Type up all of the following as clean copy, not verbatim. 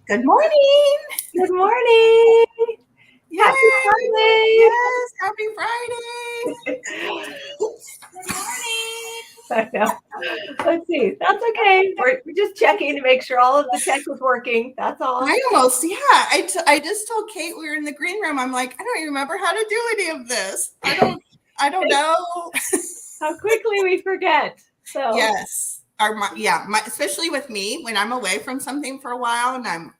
Good morning. Good morning. Yay. Happy Friday. Yes, happy Friday. Good morning. I know. Let's see. That's okay. We're just checking to make sure all of the tech was working. That's all. I just told Kate we were in the green room. I'm like, I don't even remember how to do any of this. I don't know. How quickly we forget. So Yes. Especially with me when I'm away from something for a while and I'm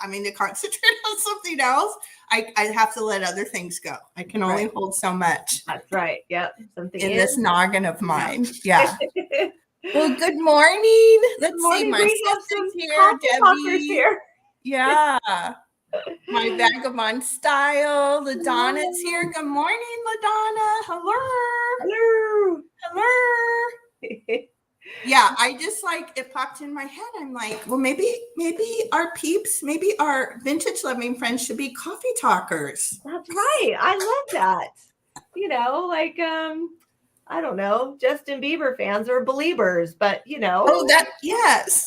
having to concentrate on something else, I have to let other things go. I can only hold so much. That's right. Yep. Something in this noggin of mine. Yeah. Well, good morning. Let's see. My sister's here. Debbie here. Yeah. My vagabond style. LaDonna's here. Good morning, LaDonna. Hello. Hello. Yeah, I just it popped in my head. I'm like, well, maybe our peeps, maybe our vintage loving friends should be coffee talkers. That's right. I love that. I don't know, Justin Bieber fans are believers, but yes.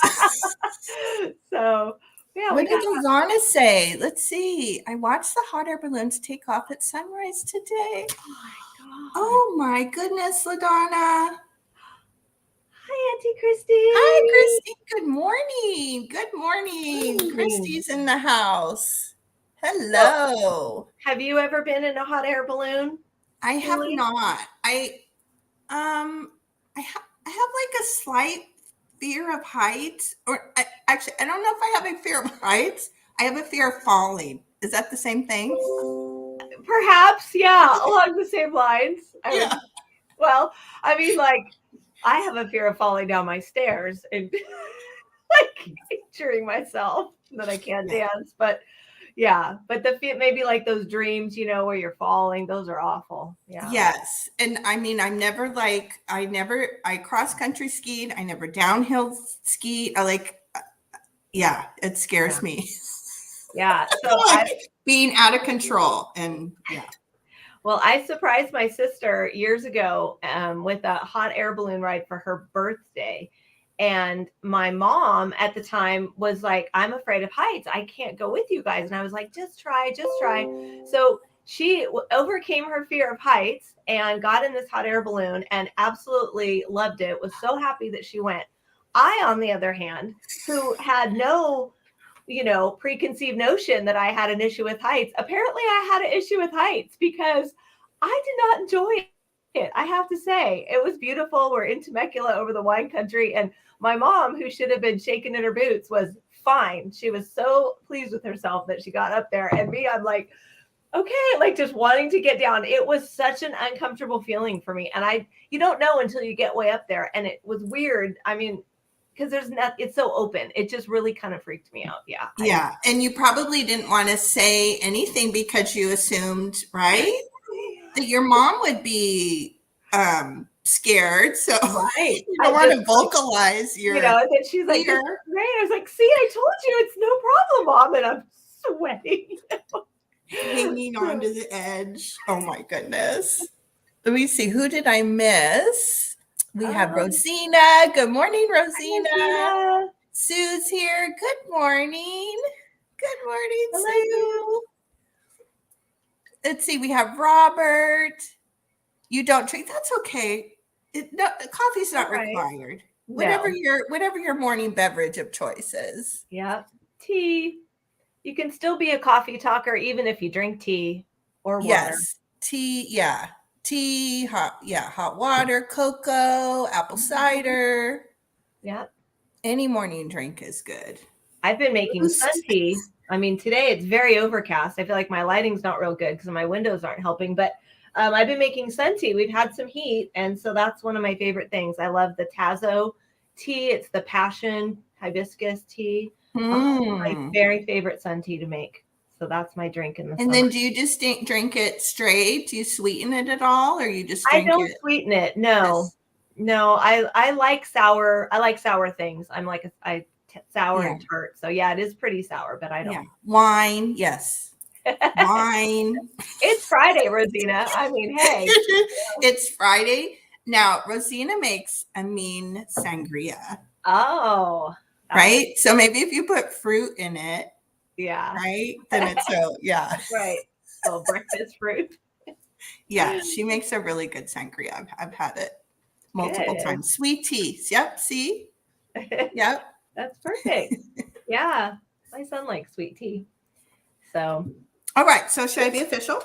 So yeah. What did LaDonna say? Let's see. I watched the hot air balloons take off at sunrise today. Oh my goodness, LaDonna. Hi, Auntie Christy. Hi, Christy. Good morning. Good morning. Christy's in the house. Hello. Have you ever been in a hot air balloon? I have not. I have a slight fear of heights, or I don't know if I have a fear of heights. I have a fear of falling. Is that the same thing? Perhaps, yeah, along the same lines. I have a fear of falling down my stairs and injuring myself that I can't dance. But yeah, but maybe like those dreams, where you're falling, those are awful. Yeah. Yes. And I mean, I cross country skied. I never downhill skied. It scares me. Yeah. So being out of control and yeah. Well, I surprised my sister years ago with a hot air balloon ride for her birthday. And my mom at the time was like, I'm afraid of heights. I can't go with you guys. And I was like, just try. So she overcame her fear of heights and got in this hot air balloon and absolutely loved it. Was so happy that she went. I, on the other hand, who had no preconceived notion that I had an issue with heights. Apparently I had an issue with heights because I did not enjoy it. I have to say, it was beautiful. We're in Temecula over the wine country. And my mom, who should have been shaking in her boots, was fine. She was so pleased with herself that she got up there. And me, I'm like, okay, just wanting to get down. It was such an uncomfortable feeling for me. And you don't know until you get way up there. And it was weird. I mean, because it's so open. It just really kind of freaked me out. Yeah. Yeah. And you probably didn't want to say anything because you assumed, right, that your mom would be scared. So right. You don't want to vocalize your and then she's like, great. I was like, see, I told you it's no problem, Mom. And I'm sweating. Hanging onto the edge. Oh my goodness. Let me see. Who did I miss? We have Rosina. Good morning, Rosina. Hi, Sue's here. Good morning. Good morning, hello. Sue. Let's see. We have Robert. You don't drink. That's okay. Coffee's not required. Whatever your morning beverage of choice is. Yeah. Tea. You can still be a coffee talker even if you drink tea or water. Yes. Tea. Yeah. Tea, hot water, cocoa, apple cider. Yeah. Any morning drink is good. I've been making sun tea. I mean, today it's very overcast. I feel like my lighting's not real good because my windows aren't helping, but I've been making sun tea. We've had some heat, and so that's one of my favorite things. I love the Tazo tea. It's the passion hibiscus tea. My very favorite sun tea to make. So that's my drink in the summer. And then do you just drink it straight? Do you sweeten it at all, or you just drink I don't sweeten it. No. Yes. No, I like sour. I like sour things. I'm like sour and tart. So yeah, it is pretty sour, but I don't. Yeah. Wine, yes. Wine. It's Friday, Rosina. I mean, hey. It's Friday. Now, Rosina makes a mean sangria. Oh, right? So maybe if you put fruit in it, yeah, right, then it's so, yeah. right. Oh, breakfast fruit. Yeah, she makes a really good sangria. I've had it multiple Good. times. Sweet teas. Yep. See? Yep. That's perfect. Yeah. My son likes sweet tea. So, All right. So should I be official?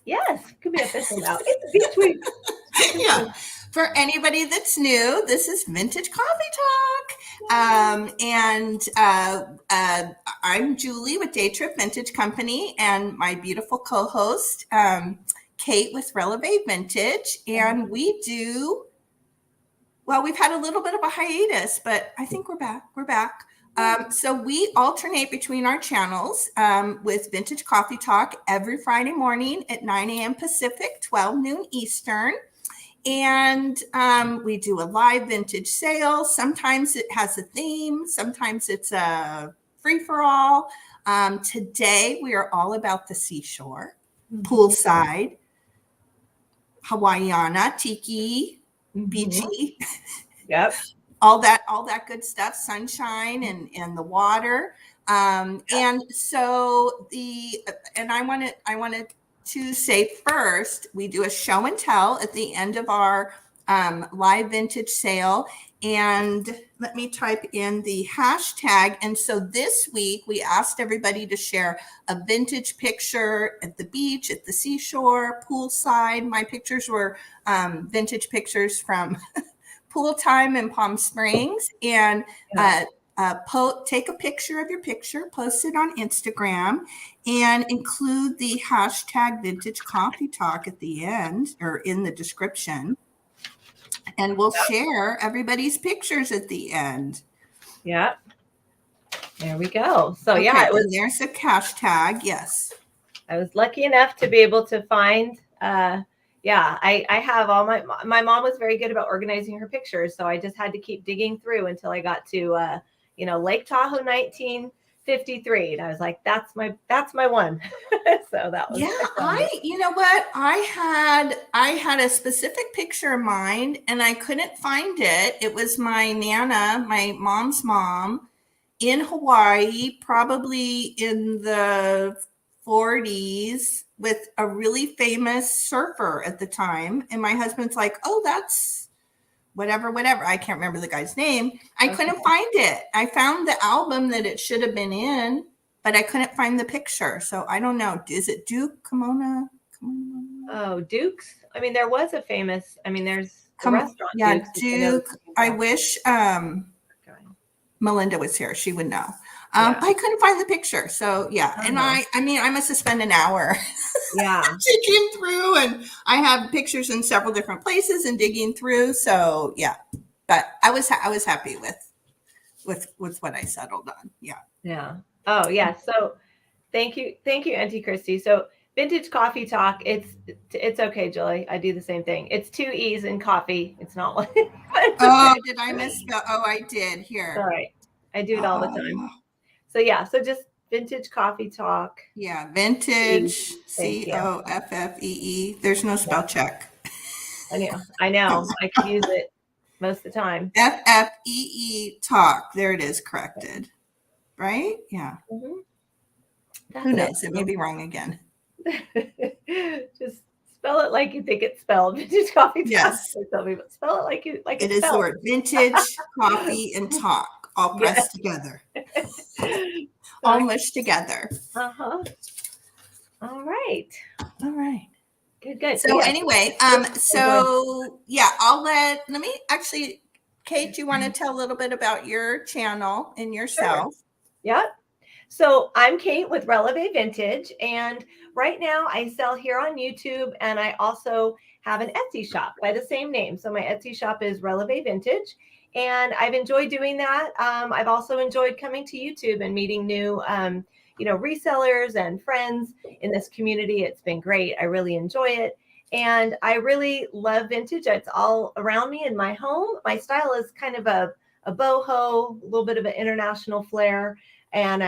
yes, could be official now. It's beach week. Yeah. For anybody that's new, this is Vintage Coffee Talk. And I'm Julie with Day Trip Vintage Company and my beautiful co-host, Kate with Releve Vintage. And we do, well, we've had a little bit of a hiatus, but I think we're back. We're back. So we alternate between our channels with Vintage Coffee Talk every Friday morning at 9 a.m. Pacific, 12 noon Eastern. And we do a live vintage sale. Sometimes it has a theme. Sometimes it's a free-for-all. Today, we are all about the seashore, poolside, Hawaiiana, tiki, beachy. Yep. all that good stuff, sunshine and the water. And so I wanted to say first, we do a show and tell at the end of our live vintage sale. And let me type in the hashtag. And so this week we asked everybody to share a vintage picture at the beach, at the seashore, poolside. My pictures were vintage pictures from pool time in Palm Springs, and take a picture of your picture, post it on Instagram, and include the hashtag Vintage Coffee Talk at the end or in the description. And we'll share everybody's pictures at the end. Yeah. There we go. So okay, yeah, there's a hashtag. Yes. I was lucky enough to be able to find I have all my mom was very good about organizing her pictures, so I just had to keep digging through until I got to Lake Tahoe 1953, and I was like, that's my one. So that was you know what, I had a specific picture in mind and I couldn't find it. It was my Nana, my mom's mom, in Hawaii, probably in the 40s, with a really famous surfer at the time. And my husband's like, oh, that's whatever. I can't remember the guy's name. I couldn't find it. I found the album that it should have been in, but I couldn't find the picture. So I don't know. Is it Duke Kimona? Oh, Duke's. I mean, there was a famous, there's a restaurant. Yeah, Duke. I wish Melinda was here. She would know. I couldn't find the picture. So yeah. And I must have spent an hour digging through, and I have pictures in several different places and digging through. So yeah, but I was happy with what I settled on. Yeah. Yeah. Oh yeah. So thank you, Auntie Christy. So Vintage Coffee Talk. It's okay, Julie. I do the same thing. It's 2 E's in coffee. It's not one. Oh, did I misspell? Oh, I did. Here. All right. I do it all the time. So yeah. So just Vintage Coffee Talk. Yeah. Vintage. COFFEE. There's no spell check. I know. I could use it most of the time. FFEE Talk. There it is. Corrected. Right? Yeah. Mm-hmm. Who knows? It may be wrong again. Just spell it like you think it's spelled. Vintage Coffee Talk. Yes. Spell it like it is the word vintage coffee and talk all pressed together. All mushed together. Uh-huh. All right. Good. So anyway, let me actually, Kate, do you want to tell a little bit about your channel and yourself? Sure. Yeah. So I'm Kate with Releve Vintage, and right now I sell here on YouTube, and I also have an Etsy shop by the same name. So my Etsy shop is Releve Vintage, and I've enjoyed doing that. I've also enjoyed coming to YouTube and meeting new, resellers and friends in this community. It's been great. I really enjoy it. And I really love vintage. It's all around me in my home. My style is kind of a boho, a little bit of an international flair. And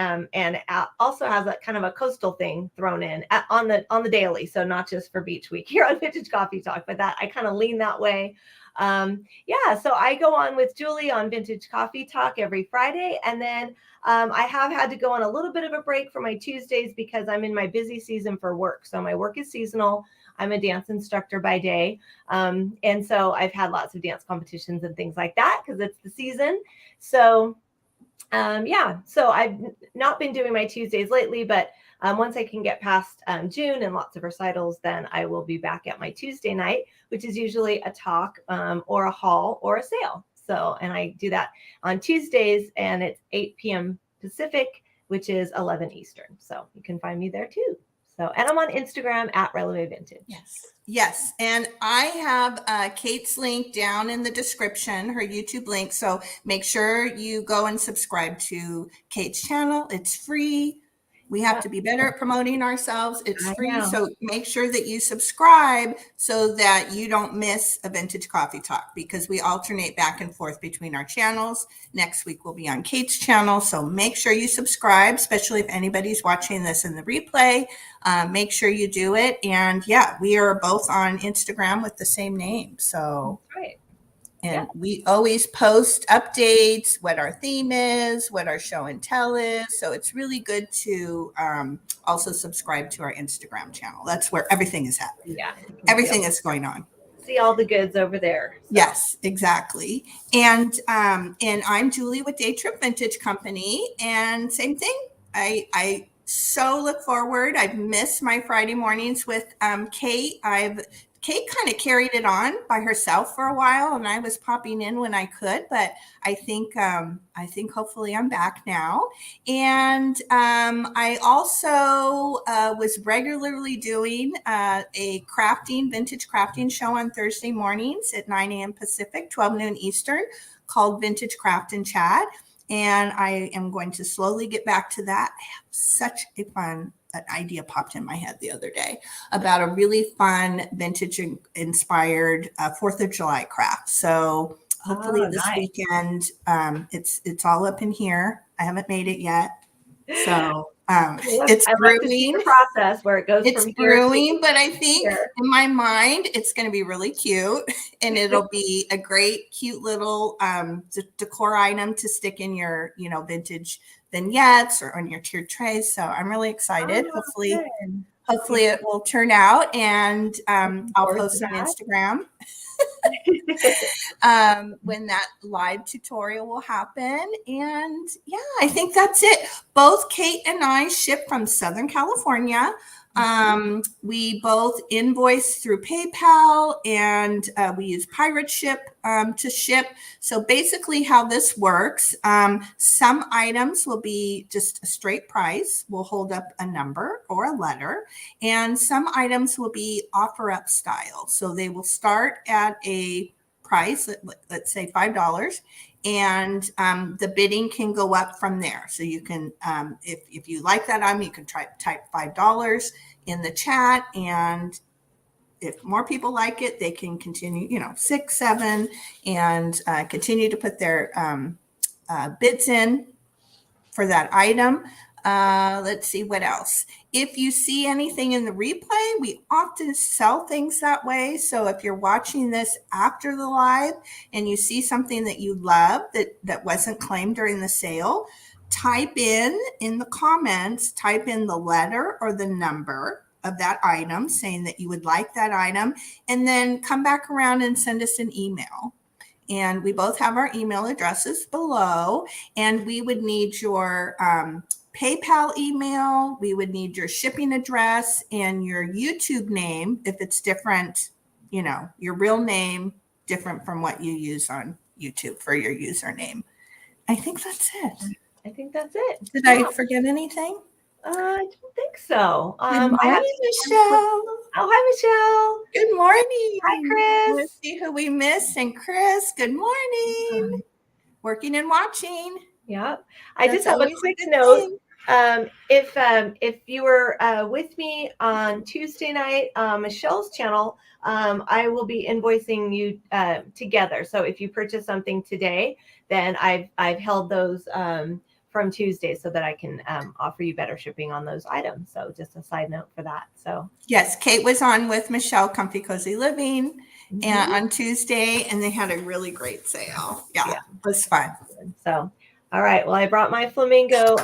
also has a kind of a coastal thing thrown in on the daily. So not just for Beach Week here on Vintage Coffee Talk, but that I kind of lean that way. Yeah, so I go on with Julie on Vintage Coffee Talk every Friday. And then I have had to go on a little bit of a break for my Tuesdays because I'm in my busy season for work. So my work is seasonal. I'm a dance instructor by day. And so I've had lots of dance competitions and things like that because it's the season. So yeah, so I've not been doing my Tuesdays lately, but once I can get past June and lots of recitals, then I will be back at my Tuesday night, which is usually a talk or a haul or a sale. So, and I do that on Tuesdays, and it's 8 p.m. Pacific, which is 11 Eastern. So you can find me there too. So, and I'm on Instagram at Releve Vintage. Yes. And I have Kate's link down in the description, her YouTube link. So make sure you go and subscribe to Kate's channel. It's free. We have to be better at promoting ourselves. It's free. So make sure that you subscribe so that you don't miss a Vintage Coffee Talk, because we alternate back and forth between our channels. Next week we'll be on Kate's channel. So make sure you subscribe, especially if anybody's watching this in the replay. Make sure you do it. And yeah, we are both on Instagram with the same name. So that's right. And we always post updates, what our theme is, what our show and tell is. So it's really good to also subscribe to our Instagram channel. That's where everything is happening. Yeah. Everything is going on. See all the goods over there. So. Yes, exactly. And I'm Julie with Day Trip Vintage Company. And same thing. I so look forward. I've missed my Friday mornings with Kate. Kate kind of carried it on by herself for a while, and I was popping in when I could, but I think hopefully I'm back now. And I also was regularly doing a vintage crafting show on Thursday mornings at 9 a.m. Pacific, 12 noon Eastern, called Vintage Craft and Chat. And I am going to slowly get back to that. I have such a fun an idea popped in my head the other day about a really fun vintage inspired 4th of July craft. So hopefully this weekend, it's all up in here. I haven't made it yet. So it's brewing. The process where it goes it's from brewing, but I think in my mind it's going to be really cute, and it'll be a great, cute little decor item to stick in your, vintage vignettes or on your tiered trays. So I'm really excited. Hopefully it will turn out, and I'll post on Instagram when that live tutorial will happen. And yeah, I think that's it. Both Kate and I ship from Southern California. We both invoice through PayPal, and we use Pirate Ship to ship. So basically how this works, some items will be just a straight price. We'll hold up a number or a letter, and some items will be offer up style. So they will start at a price, let's say $5, and the bidding can go up from there. So you can, if you like that item, you can type $5 in the chat, and if more people like it, they can continue, 6, 7, and continue to put their bids in for that item. Let's see what else. If you see anything in the replay, we often sell things that way. So if you're watching this after the live and you see something that you love that wasn't claimed during the sale, type in the comments, type in the letter or the number of that item saying that you would like that item, and then come back around and send us an email. And we both have our email addresses below, and we would need your PayPal email. We would need your shipping address and your YouTube name. If it's different, your real name, different from what you use on YouTube for your username. I think that's it. Did I forget anything? I don't think so. Good morning, Michelle. Oh, hi, Michelle. Good morning. Hi, Chris. Let's see who we missed. And Chris, good morning. Working and watching. Yep. I just have a quick note. If you were with me on Tuesday night, Michelle's channel, I will be invoicing you together. So if you purchase something today, then I've held those from Tuesday so that I can offer you better shipping on those items. So just a side note for that. So yes, Kate was on with Michelle, Comfy Cozy Living, and on Tuesday, and they had a really great sale. Yeah. It was fun. So, all right. Well, I brought my flamingo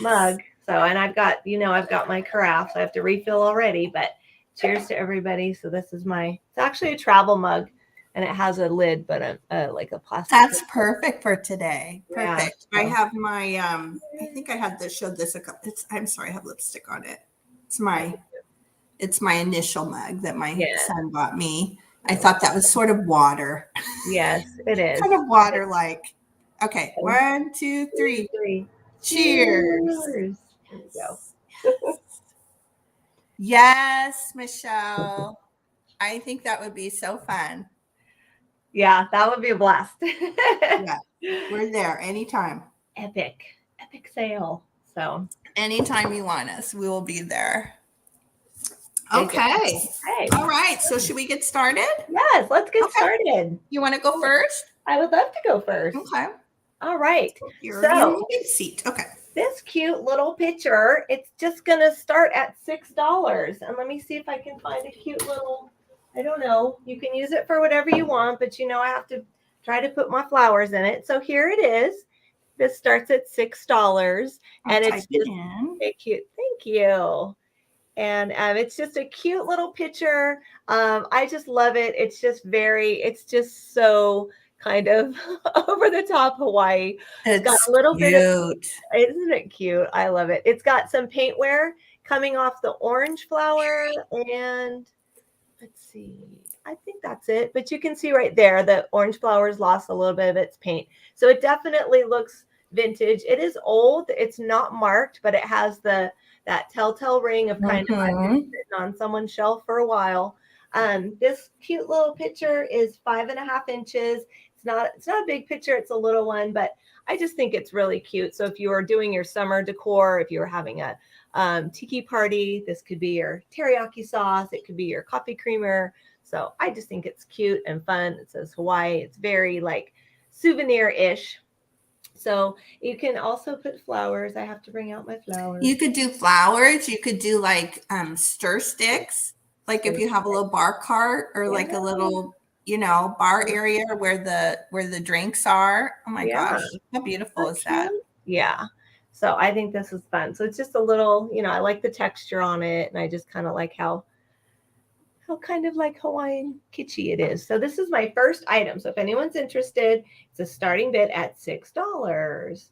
mug. So, and I've got my carafe. So I have to refill already, but cheers to everybody. So this is it's actually a travel mug, and it has a lid, but like a plastic. That's perfect for today. Perfect. Yeah. I have my, I think I had showed this I'm sorry, I have lipstick on it. It's my initial mug that my son bought me. I thought that was sort of water. Yes, it is. Kind of water like. Okay, 1, 2, 3. Cheers. There we go. Yes, Michelle. I think that would be so fun. Yeah, that would be a blast. Yeah, we're there anytime. Epic sale. So anytime you want us, we will be there. Okay. All right. So should we get started? Yes, let's get started. You want to go first? I would love to go first. Okay. All right. So seat. Okay. This cute little picture, it's just going to start at $6. And let me see if I can find a cute little, I don't know. You can use it for whatever you want, but I have to try to put my flowers in it. So here it is. This starts at $6 and it's just cute. Thank you. And it's just a cute little picture. I just love it. It's just so kind of over the top Hawaii. It's got a little bit of, isn't it cute? I love it. It's got some paintwear coming off the orange flower. And let's see, I think that's it. But you can see right there, the orange flowers lost a little bit of its paint. So it definitely looks vintage. It is old. It's not marked, but it has that telltale ring of kind of sitting on someone's shelf for a while. This cute little picture is 5.5 inches. It's not a big picture. It's a little one, but I just think it's really cute. So if you are doing your summer decor, if you were having a tiki party, this could be your teriyaki sauce. It could be your coffee creamer. So I just think it's cute and fun. It says Hawaii. It's very like souvenir-ish. So you can also put flowers. I have to bring out my flowers. You could do flowers. You could do like stir sticks. Like if you have a little bar cart or like a little, bar area where the drinks are. Oh my gosh. How beautiful is that? Yeah. So I think this is fun. So it's just a little, I like the texture on it. And I just kind of like how kind of like Hawaiian kitschy it is. So this is my first item. So if anyone's interested, it's a starting bid at $6.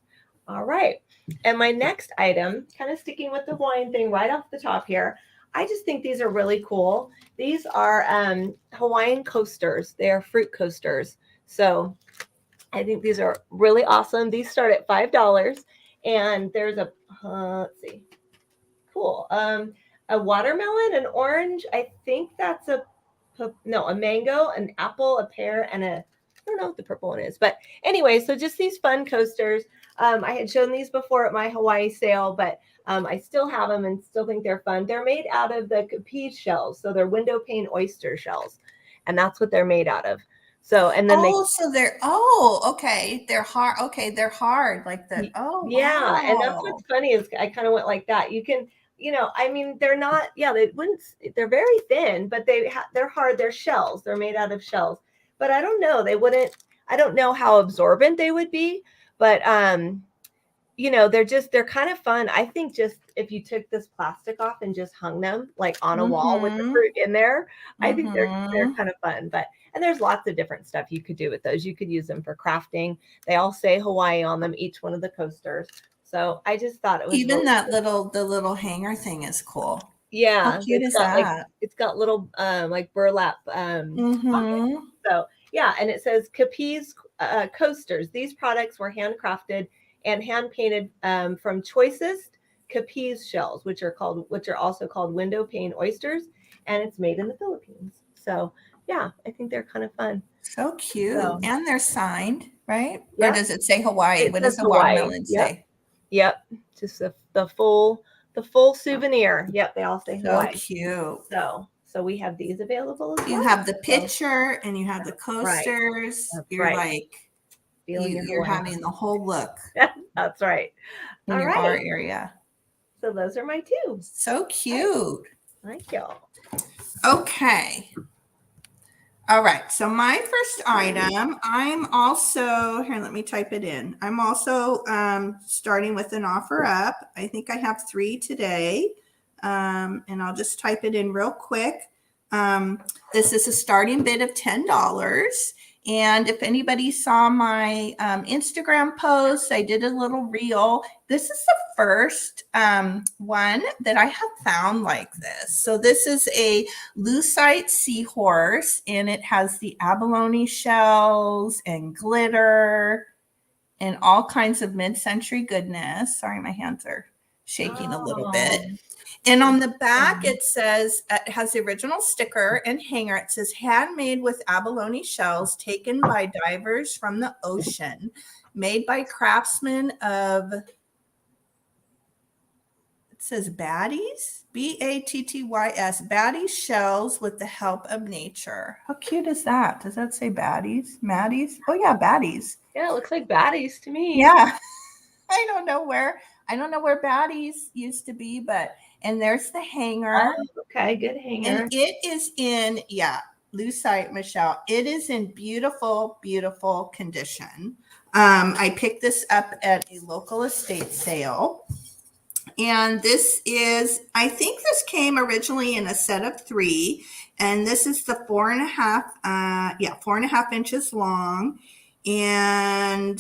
All right. And my next item, kind of sticking with the Hawaiian thing right off the top here, I just think these are really cool. These are Hawaiian coasters. They are fruit coasters. So I think these are really awesome. These start at $5. And there's a, let's see, cool. A watermelon, an orange. I think that's a mango, an apple, a pear, and I don't know what the purple one is. But anyway, so just these fun coasters. I had shown these before at my Hawaii sale, but I still have them and still think they're fun. They're made out of the kapee shells. So they're window pane oyster shells. And that's what they're made out of. So, and then okay. They're hard. Okay. They're hard. Like the, yeah. Wow. And that's what's funny is I kind of went like that. You can, they're not, they're very thin, but they're hard. They're shells. They're made out of shells, but I don't know. I don't know how absorbent they would be, but, they're kind of fun. I think just if you took this plastic off and just hung them like on a wall with the fruit in there, I think they're kind of fun, and there's lots of different stuff you could do with those. You could use them for crafting. They all say Hawaii on them, each one of the coasters. So I just thought it was even really that cool. The little hanger thing is cool. Yeah. How cute is that? It's got little like burlap pockets. So yeah, and it says Capee's coasters. These products were handcrafted and hand painted from choicest Capee's shells, which are also called window pane oysters, and it's made in the Philippines. So yeah, I think they're kind of fun. So cute. And they're signed, right? Yep. Or does it say Hawaii? What does the watermelon say? Yep. Just the full souvenir. Yep, they all say Hawaii. So cute. So we have these available as well. You have the picture and you have the coasters. Right. You're like you're having the whole look. That's right. In your bar area. So those are my two. So cute. Thank y'all. Okay. All right. So my first item, I'm also, here, let me type it in. I'm also starting with an offer up. I think I have 3 today. And I'll just type it in real quick. This is a starting bid of $10. And if anybody saw my Instagram post, I did a little reel. This is the first one that I have found like this. So this is a lucite seahorse, and it has the abalone shells and glitter and all kinds of mid-century goodness. Sorry, my hands are shaking a little bit. And on the back, it says, it has the original sticker and hanger. It says, handmade with abalone shells taken by divers from the ocean, made by craftsmen of, it says baddies, Battys, baddies shells with the help of nature. How cute is that? Does that say baddies? Maddies? Oh yeah, baddies. Yeah, it looks like baddies to me. Yeah. I don't know where baddies used to be, but, and there's the hanger. Oh, okay, good hanger. And it is in, yeah, lucite, Michelle. It is in beautiful, beautiful condition. I picked this up at a local estate sale. And this is, I think this came originally in a set of 3. And this is the 4.5 inches long. And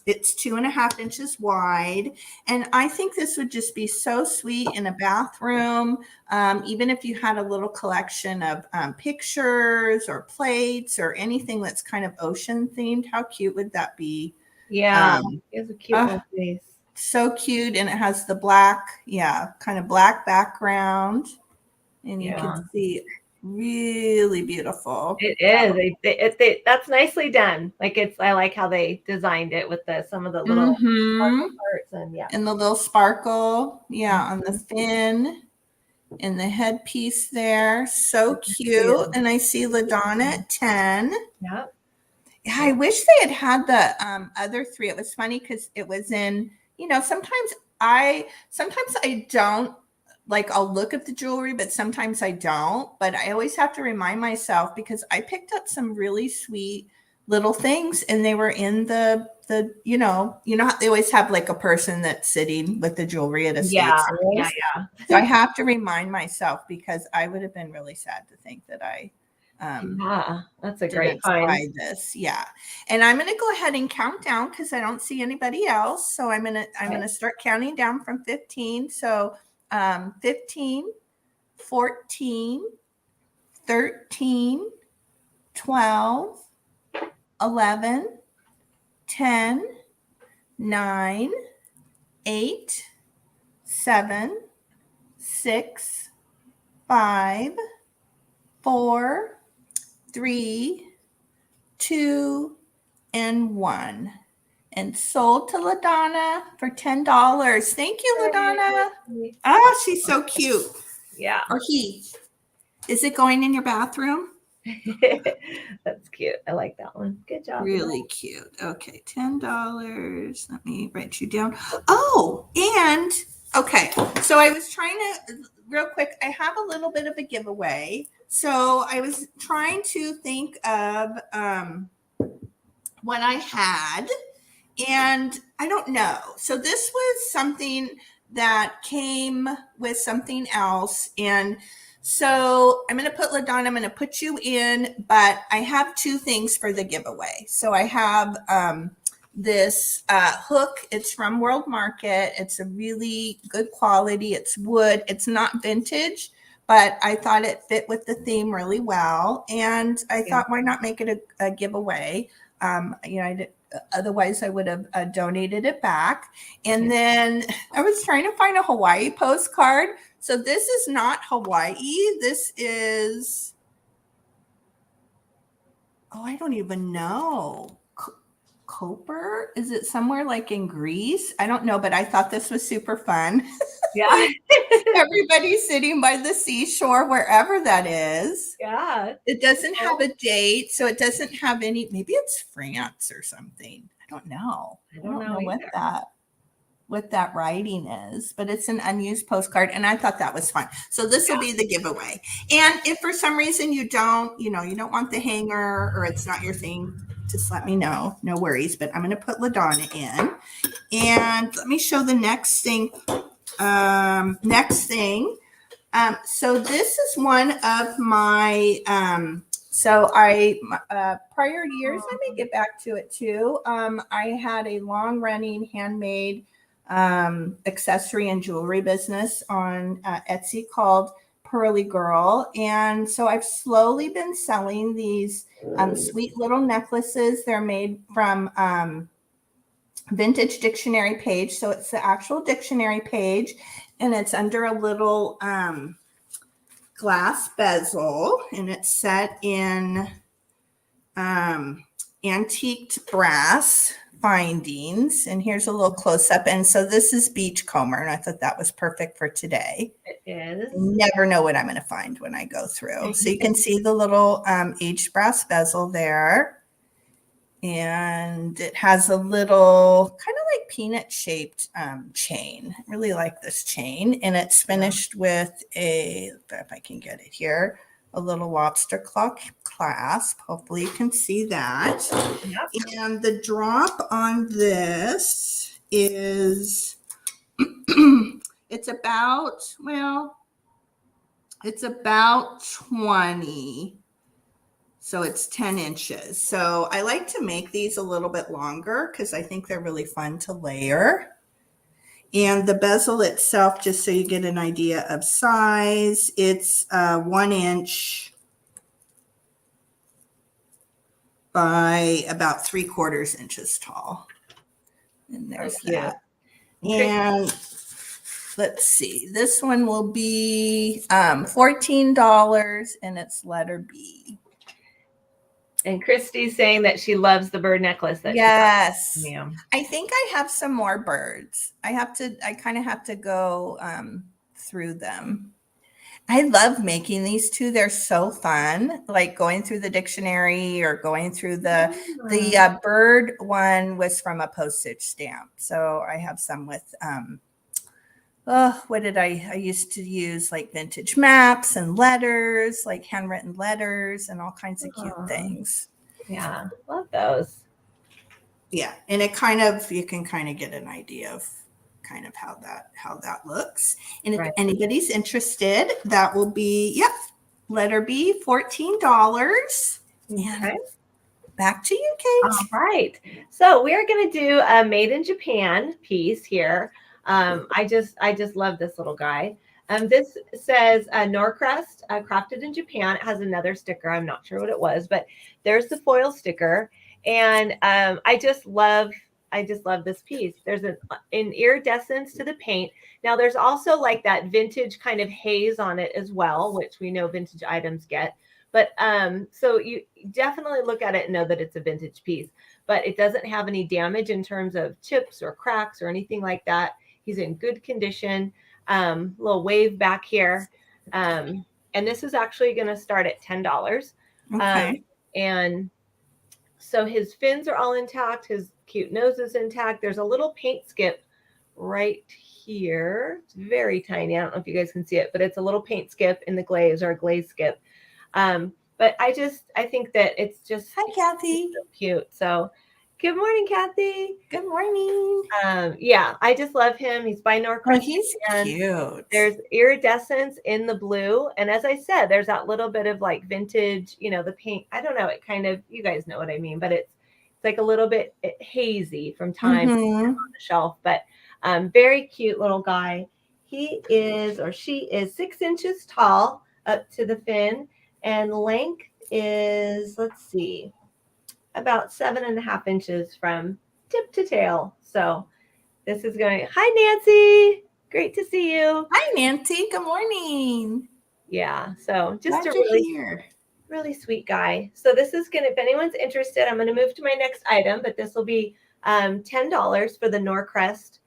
it's 2.5 inches wide. And I think this would just be so sweet in a bathroom. Even if you had a little collection of pictures or plates or anything that's kind of ocean themed, how cute would that be? Yeah, it's a cute little face. So cute. And it has the black, kind of black background. And you can see really beautiful. It is. That's nicely done. Like I like how they designed it with some of the little sparkle parts and the little sparkle, on the fin and the headpiece there. So cute. And I see LaDonna at 10. Yep. Yeah, I wish they had the other 3. It was funny because it was in, sometimes I don't, like, I'll look at the jewelry, but sometimes I don't. But I always have to remind myself, because I picked up some really sweet little things, and they were in the how they always have like a person that's sitting with the jewelry at a stage. Yeah. So I have to remind myself, because I would have been really sad to think that I that's a great find. This. Yeah. And I'm going to go ahead and count down, because I don't see anybody else. So I'm going to start counting down from 15. So 15, 14, 13, 12, 11, 10, 9, 8, 7, 6, 5, 4, 3, 2, and 1. And sold to LaDonna for $10. Thank you, LaDonna. Oh, she's so cute. Yeah. Or he. Is it going in your bathroom? That's cute. I like that one. Good job. Really cute. Okay, $10. Let me write you down. Oh, and okay. So I was trying to, real quick, I have a little bit of a giveaway. So I was trying to think of what I had. And I don't know. So this was something that came with something else. And so I'm going to put LaDonna, I'm going to put you in, but I have 2 things for the giveaway. So I have this hook. It's from World Market. It's a really good quality. It's wood. It's not vintage, but I thought it fit with the theme really well. And I thought, why not make it a giveaway? Otherwise I would have donated it back. And then I was trying to find a Hawaii postcard. So this is not Hawaii. This is, I don't even know. Koper? Is it somewhere like in Greece? I don't know, but I thought this was super fun. Yeah. Everybody's sitting by the seashore, wherever that is. Yeah. It doesn't have a date, so it doesn't have any, maybe it's France or something. I don't know. I don't know what that. what that writing is, but it's an unused postcard, and I thought that was fun. So this will be the giveaway. And if for some reason you don't want the hanger, or it's not your thing, just let me know. No worries. But I'm going to put LaDonna in, and let me show the next thing. So this is one of my prior years. Let me get back to it too. I had a long running handmade accessory and jewelry business on Etsy called Pearly Girl. And so I've slowly been selling these sweet little necklaces. They're made from vintage dictionary page. So it's the actual dictionary page, and it's under a little glass bezel, and it's set in antiqued brass findings. And here's a little close up. And so this is beachcomber, and I thought that was perfect for today. It is. You never know what I'm going to find when I go through. So you can see the little aged brass bezel there. And it has a little kind of like peanut shaped chain. I really like this chain. And it's finished with if I can get it here, a little lobster claw clasp. Hopefully you can see that. Yep. And the drop on this is, it's about 20. So it's 10 inches. So I like to make these a little bit longer because I think they're really fun to layer. And the bezel itself, just so you get an idea of size, it's 1 inch by about 3/4 inches tall. And there's that. And let's see, this one will be $14, and it's letter B. And Christy's saying that she loves the bird necklace. Yes. I think I have some more birds. I kind of have to go through them. I love making these two. They're so fun. Like going through the dictionary or going through the bird one was from a postage stamp. So I have some with, I used to use like vintage maps and letters, like handwritten letters and all kinds of cute things. Yeah, love those. Yeah, and you can kind of get an idea of kind of how that looks. And if anybody's interested, that will be letter B, $14. Okay. Back to you, Kate. All right. So we are going to do a made in Japan piece here. I just love this little guy. This says Norcrest, crafted in Japan. It has another sticker. I'm not sure what it was, but there's the foil sticker. And I just love this piece. There's an iridescence to the paint. Now there's also like that vintage kind of haze on it as well, which we know vintage items get. But so you definitely look at it and know that it's a vintage piece, but it doesn't have any damage in terms of chips or cracks or anything like that. He's in good condition. Little wave back here. And this is actually going to start at $10. Okay. And so his fins are all intact. His cute nose is intact. There's a little paint skip right here. It's very tiny. I don't know if you guys can see it, but it's a little paint skip in the glaze, or a glaze skip. But I think that it's just, hi, Kathy. So cute. So good morning, Kathy. Good morning. Yeah, I just love him. He's by Norcrest. Oh, he's cute. There's iridescence in the blue. And as I said, there's that little bit of like vintage, the paint. I don't know. It kind of, you guys know what I mean, but it's like a little bit hazy from time on the shelf, but very cute little guy. He is, or she is 6 inches tall up to the fin, and length is, let's see, about 7.5 inches from tip to tail. So this is going, hi, Nancy. Great to see you. Hi, Nancy. Good morning. Yeah. So just glad a really sweet guy. So this is going to, if anyone's interested, I'm going to move to my next item, but this will be $10 for the Norcrest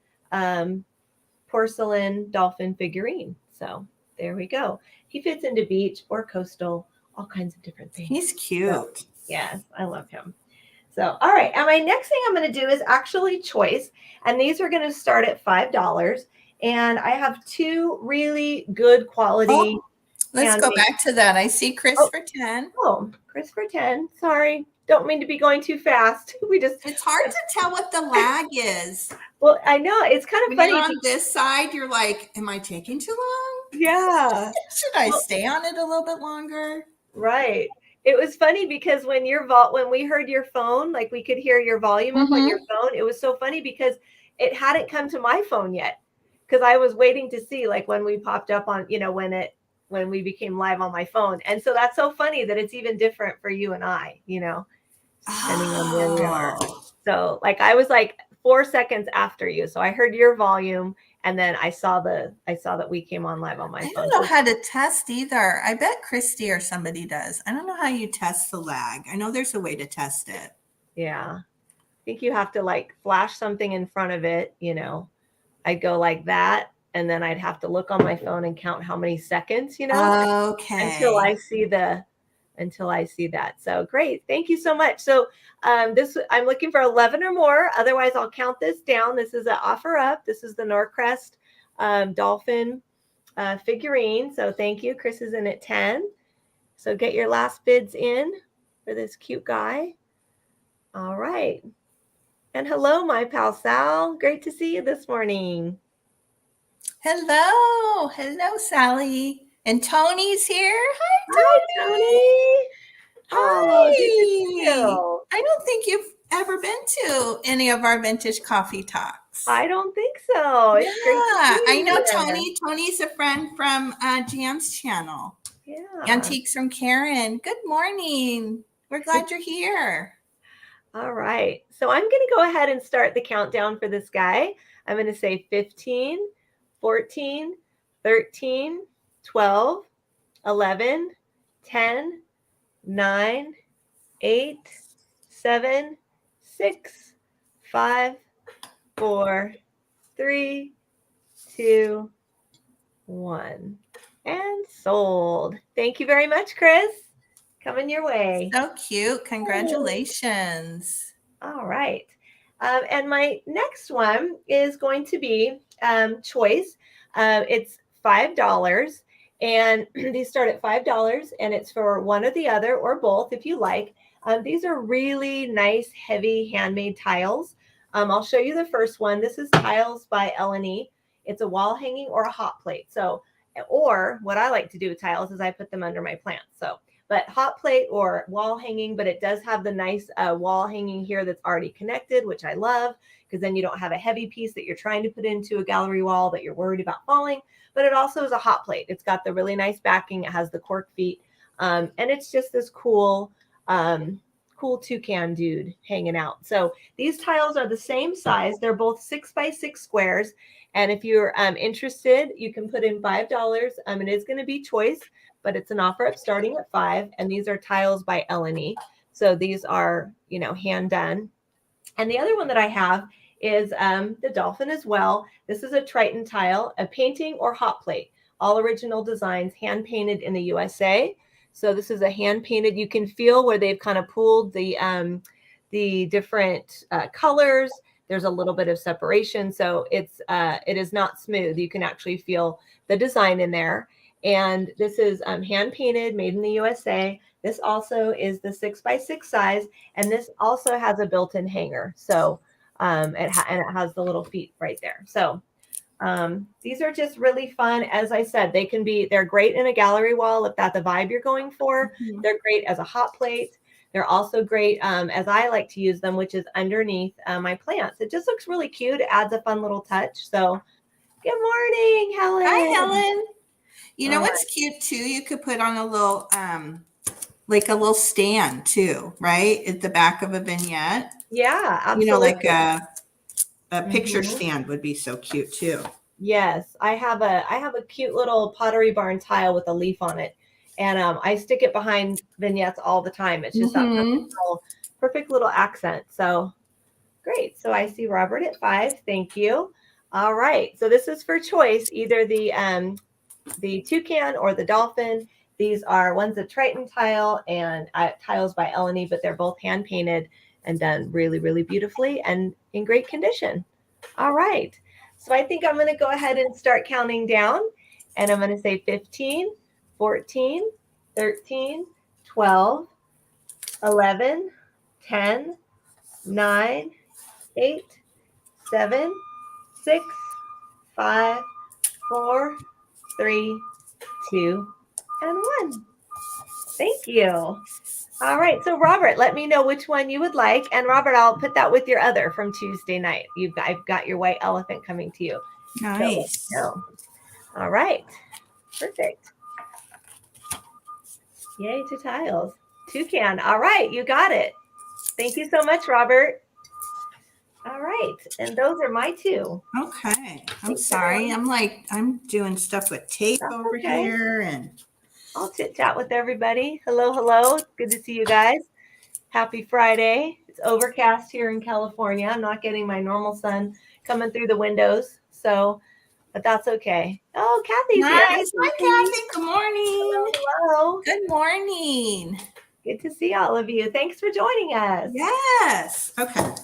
porcelain dolphin figurine. So there we go. He fits into beach or coastal, all kinds of different things. He's cute. So, yes, I love him. So, all right. And my next thing I'm going to do is actually choice. And these are going to start at $5. And I have two really good quality. Oh, let's go back to that. I see Chris for 10. Oh, Chris for 10. Sorry. Don't mean to be going too fast. It's hard to tell what the lag is. Well, I know. It's kind of funny. You're on this side, you're like, am I taking too long? Yeah. Should I stay on it a little bit longer? Right. It was funny because when we heard your phone, like we could hear your volume up on your phone. It was so funny because it hadn't come to my phone yet. Because I was waiting to see like when we popped up on, when we became live on my phone. And so that's so funny that it's even different for you and I, depending on where we are. So like I was like 4 seconds after you. So I heard your volume and then I saw that we came on live on my phone. I don't know how to test either. I bet Christy or somebody does. I don't know how you test the lag. I know there's a way to test it. Yeah. I think you have to like flash something in front of it, I'd go like that. And then I'd have to look on my phone and count how many seconds, Okay. until I see that. So great. Thank you so much. So I'm looking for 11 or more. Otherwise I'll count this down. This is an offer up. This is the Norcrest dolphin figurine. So thank you. Chris is in at 10. So get your last bids in for this cute guy. All right. And hello, my pal Sal. Great to see you this morning. Hello, Sally. And Tony's here. Hi, Tony. Hi. Good to see you. I don't think you've ever been to any of our vintage coffee talks. I don't think so. It's great to see you. I know Tony. Tony's a friend from Jan's channel. Yeah. Antiques from Karen. Good morning. We're glad you're here. All right. So I'm going to go ahead and start the countdown for this guy. I'm going to say 15, 14, 13, 12, 11, 10, 9, 8, 7, 6, 5, 4, 3, 2, 1. And sold. Thank you very much, Chris. Coming your way. So cute. Congratulations. All right. And my next one is going to be choice. It's $5. And these start at $5 and it's for one or the other or both if you like. These are really nice, heavy handmade tiles. I'll show you the first one. This is Tiles by L&E. It's a wall hanging or a hot plate. So, or what I like to do with tiles is I put them under my plants. But hot plate or wall hanging, but it does have the nice wall hanging here that's already connected, which I love, because then you don't have a heavy piece that you're trying to put into a gallery wall that you're worried about falling. But it also is a hot plate. It's got the really nice backing. It has the cork feet. And it's just this cool toucan dude hanging out. So these tiles are the same size. They're both 6x6 squares. And if you're interested, you can put in $5. It is going to be choice, but it's an offer up starting at $5. And these are tiles by L&E. So these are, hand done. And the other one that I have is the dolphin as well. This is a Triton tile, a painting or hot plate. All original designs, hand painted in the USA. So this is a hand painted. You can feel where they've kind of pooled the different colors. There's a little bit of separation. So it is not smooth. You can actually feel the design in there. And this is hand painted, made in the USA. This also is the 6x6 size. And this also has a built-in hanger. So it has the little feet right there. So these are just really fun. As I said, they're great in a gallery wall if that's the vibe you're going for. Mm-hmm. They're great as a hot plate. They're also great as I like to use them, which is underneath my plants. It just looks really cute. It adds a fun little touch. So good morning, Helen. Hi, Helen. You know what's cute too? You could put on a little like a little stand too, right? At the back of a vignette. Yeah, absolutely. Like a picture stand would be so cute too. Yes, I have a cute little Pottery Barn tile with a leaf on it, and I stick it behind vignettes all the time. It's just that perfect little accent. So great. So I see Robert at 5. Thank you. All right. So this is for choice, either the toucan or the dolphin. These are one's a Triton tile and tiles by L&E, but they're both hand painted. and done really, really beautifully and in great condition. All right. So I think I'm going to go ahead and start counting down, and I'm going to say 15, 14, 13, 12, 11, 10, 9, 8, 7, 6, 5, 4, 3, 2, and 1. Thank you. All right. So Robert, let me know which one you would like. And Robert, I'll put that with your other from Tuesday night. I've got your white elephant coming to you. Nice. So, all right. Perfect. Yay to tiles. Toucan. All right. You got it. Thank you so much, Robert. All right. And those are my two. Okay. I'm sorry. I'm doing stuff with tape over here, and I'll chit chat with everybody. Hello, hello. Good to see you guys. Happy Friday. It's overcast here in California. I'm not getting my normal sun coming through the windows. So, but that's okay. Oh, Kathy's here. Nice. Hi, Kathy. Good morning. Hello. Good morning. Good to see all of you. Thanks for joining us. Yes. Okay.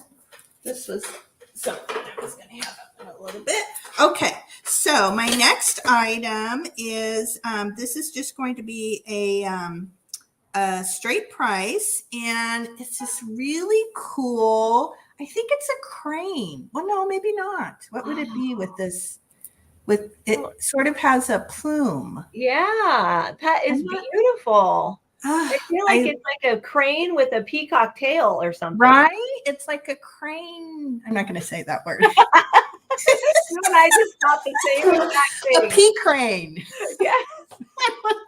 This was something I was going to have in a little bit. Okay. So my next item is, this is just going to be a straight price, and it's this really cool, I think it's a crane. Well, no, maybe not. What would it be with this? With it sort of has a plume. Yeah, that is beautiful. I feel like it's like a crane with a peacock tail or something. Right? It's like a crane. I'm not going to say that word. You and I just thought the same exact thing. A pea crane. Yes.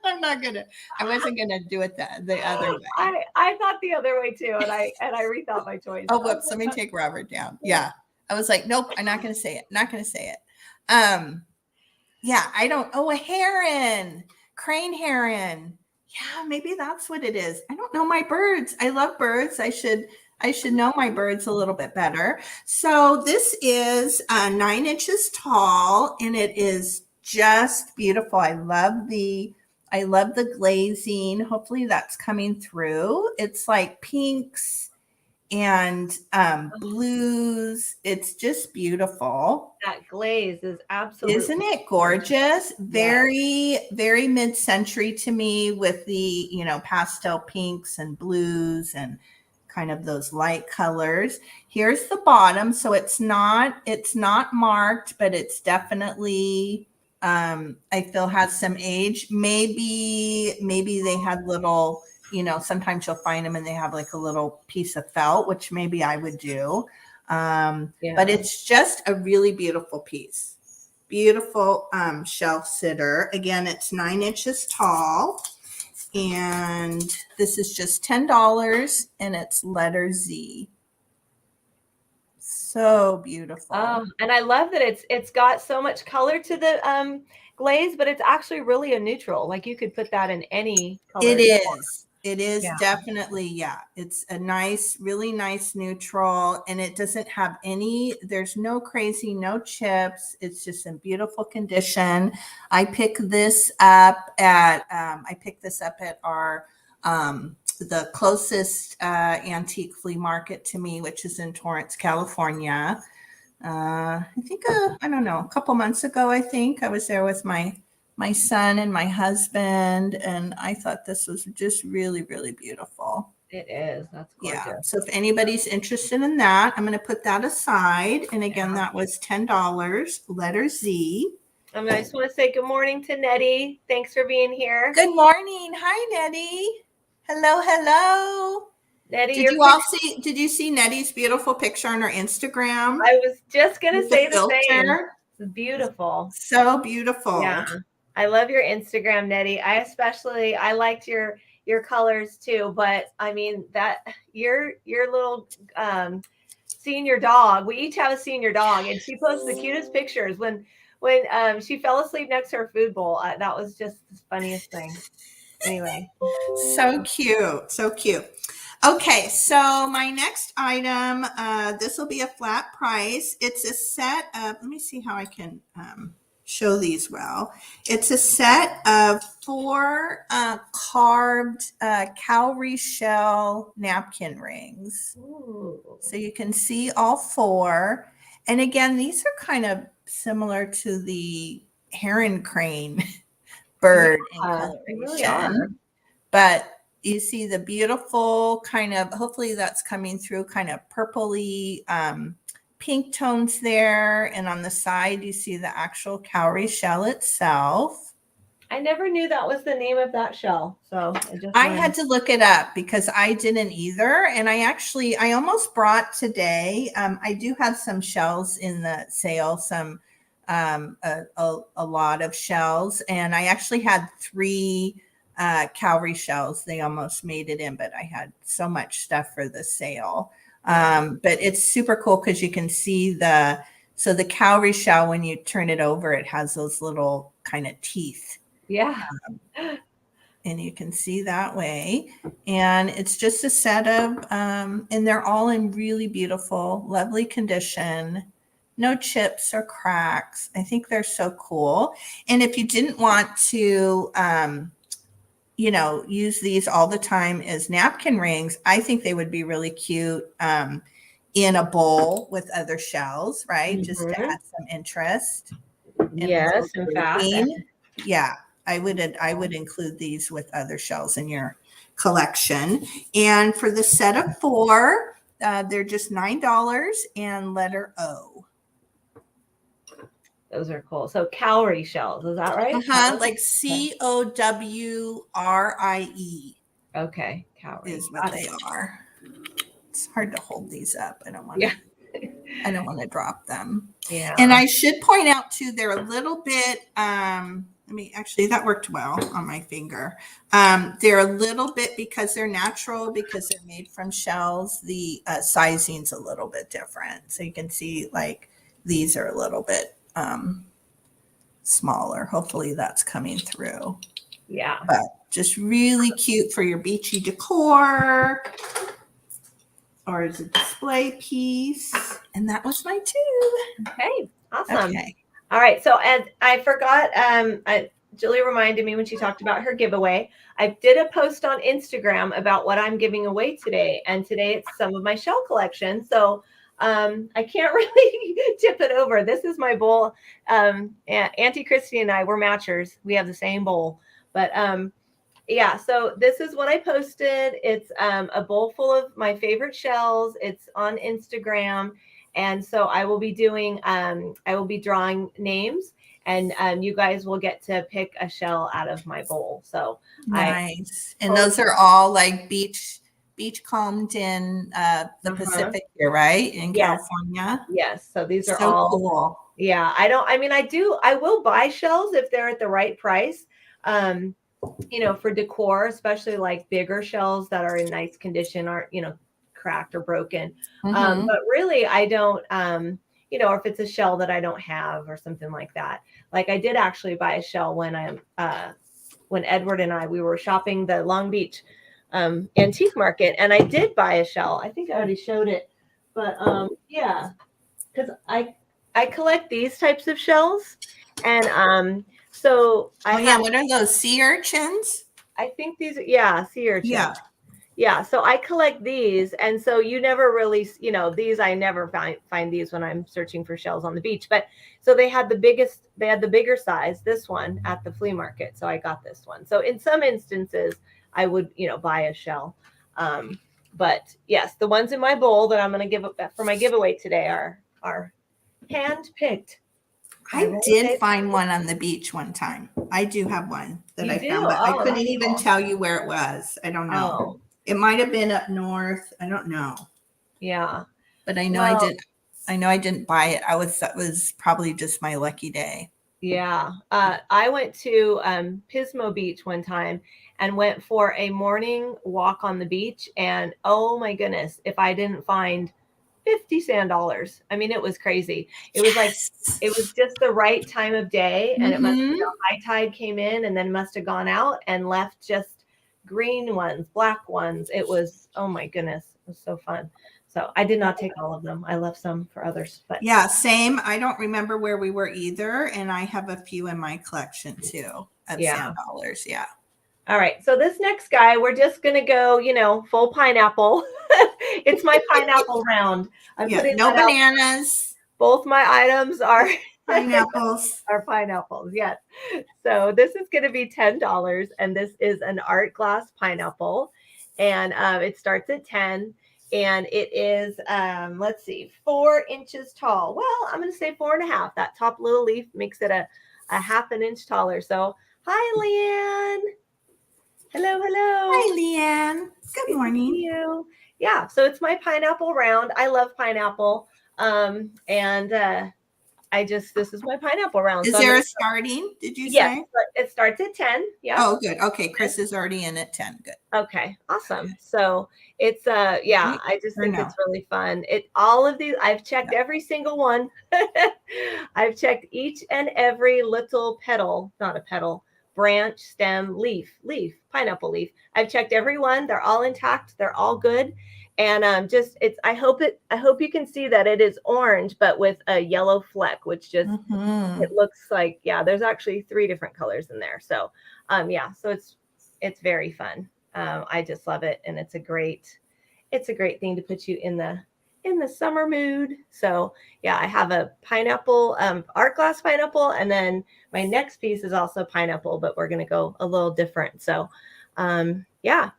I wasn't gonna do it the other way. I thought the other way too, and I rethought my choice. Oh, whoops, let me take Robert down. Yeah. I was like, nope, I'm not gonna say it. Yeah, a heron, crane heron. Yeah, maybe that's what it is. I don't know my birds. I love birds. I should know my birds a little bit better. So this is 9 inches tall, and it is just beautiful. I love the glazing. Hopefully that's coming through. It's like pinks and blues. It's just beautiful. That glaze is absolutely, isn't it gorgeous? Very, very mid-century to me, with the, pastel pinks and blues and kind of those light colors. Here's the bottom. So it's not marked, but it's definitely, I feel has some age. Maybe they had little, sometimes you'll find them and they have like a little piece of felt, which maybe I would do. But it's just a really beautiful piece. Beautiful shelf sitter. Again, it's 9 inches tall. And this is just $10, and it's letter Z. So beautiful. And I love that it's got so much color to the glaze, but it's actually really a neutral. Like you could put that in any color. It is definitely, it's a nice, really nice neutral, and it doesn't have there's no crazy, no chips. It's just in beautiful condition. I picked this up at our, the closest antique flea market to me, which is in Torrance, California. I think, I don't know, a couple months ago, I think I was there with my son and my husband, and I thought this was just really, really beautiful. It is. That's gorgeous. Yeah. So if anybody's interested in that, I'm going to put that aside. And again, that was $10, letter Z. I just want to say good morning to Nettie. Thanks for being here. Good morning. Hi, Nettie. Hello. Nettie, did you see Nettie's beautiful picture on her Instagram? I was just going to say the same. It's beautiful. So beautiful. Yeah. I love your Instagram, Nettie. I liked your colors too, but I mean that your little senior dog. We each have a senior dog, and she posts the cutest pictures when she fell asleep next to her food bowl. That was just the funniest thing. Anyway, so cute. Okay, so my next item, this will be a flat price. It's a set of. Let me see how I can show these well. It's a set of 4 carved cowrie shell napkin rings. Ooh. So you can see all 4. And again, these are kind of similar to the heron crane bird in They really coloration. are. But you see the beautiful kind of, hopefully that's coming through, kind of purpley pink tones there. And on the side, you see the actual cowrie shell itself. I never knew that was the name of that shell. So I had to look it up because I didn't either. And I almost brought today, I do have some shells in the sale, some, a lot of shells. And I actually had 3 cowrie shells. They almost made it in, but I had so much stuff for the sale. But it's super cool because you can see the cowrie shell, when you turn it over, it has those little kind of teeth. Yeah. And you can see that way. And it's just a set of, and they're all in really beautiful, lovely condition. No chips or cracks. I think they're so cool. And if you didn't want to, use these all the time as napkin rings, I think they would be really cute in a bowl with other shells, right? Just to add some interest. Yes, in fact. Yeah, I would include these with other shells in your collection. And for the set of 4, they're just $9 and letter O. Those are cool. So cowrie shells, is that right? Like COWRIE. Okay, cowrie is what they are. It's hard to hold these up. I don't want to. I don't want to drop them. Yeah. And I should point out too, they're a little bit. Actually, that worked well on my finger. They're a little bit, because they're natural, because they're made from shells. The sizing's a little bit different, so you can see like these are a little bit smaller. Hopefully, that's coming through. Yeah. But just really cute for your beachy decor or as a display piece. And that was my 2. Okay, awesome. Okay. All right. So, and I forgot, Julie reminded me when she talked about her giveaway. I did a post on Instagram about what I'm giving away today. And today it's some of my shell collection. So I can't really tip it over. This is my bowl. Auntie Christy and I, we're matchers. We have the same bowl. But yeah, so this is what I posted. It's a bowl full of my favorite shells. It's on Instagram. And so I will be doing, I will be drawing names, and you guys will get to pick a shell out of my bowl. So nice. And those are all like beach combed in the Pacific here, right? In California. Yes. So these are so all cool. Yeah. I will buy shells if they're at the right price. For decor, especially like bigger shells that are in nice condition, aren't, cracked or broken. But really I don't, if it's a shell that I don't have or something like that. Like I did actually buy a shell when Edward and we were shopping the Long Beach antique market, and I did buy a shell. I think I already showed it, but yeah, because I collect these types of shells, and so what are those, sea urchins? I think these, sea urchins. Yeah. So I collect these, and so you never really, these I never find these when I'm searching for shells on the beach. But so they had the bigger size, this one at the flea market, so I got this one. So in some instances, I would, buy a shell. But yes, the ones in my bowl that I'm going to give for my giveaway today are hand picked. I did find one on the beach one time. I do have one that I found, but I couldn't even tell you where it was. I don't know. Oh. It might have been up north. I don't know. Yeah. But I know I didn't buy it. That was probably just my lucky day. Yeah. I went to Pismo Beach one time and went for a morning walk on the beach. And oh my goodness, if I didn't find 50 sand dollars. I mean, it was crazy. It was like, it was just the right time of day. And it must have, high tide came in and then must have gone out and left just green ones, black ones. It was, oh my goodness, it was so fun. So I did not take all of them. I left some for others, but yeah, same. I don't remember where we were either. And I have a few in my collection too at yeah. $10. Yeah. All right. So this next guy, we're just going to go, full pineapple. It's my pineapple round. I'm Yeah. putting No that out. bananas. Both my items are Pineapples. are pineapples. Yes. So this is going to be $10, and this is an art glass pineapple, and it starts at 10, and it is let's see, 4 inches tall. Well, I'm going to say 4.5. That top little leaf makes it a half an inch taller. So hi, Leanne. Hello, hello. Hi, Leanne. Good morning. See you. Yeah, so it's my pineapple round. I love pineapple. And this is my pineapple round. Is So there a starting? Did you yes, say? it starts at 10. Yeah. Oh, good. Okay. Chris is already in at 10. Good. Okay, awesome. So it's yeah, Right? I just Or think no? it's really fun. All of these, I've checked every single one. I've checked each and every little petal, not a petal, branch, stem, leaf, pineapple leaf. I've checked every one. They're all intact. They're all good. And I hope you can see that it is orange, but with a yellow fleck, which just it looks like, yeah, there's actually 3 different colors in there. So yeah, so it's very fun. I just love it, and it's a great thing to put you in the summer mood. So yeah, I have a pineapple, art glass pineapple, and then my next piece is also pineapple, but we're gonna go a little different. So yeah,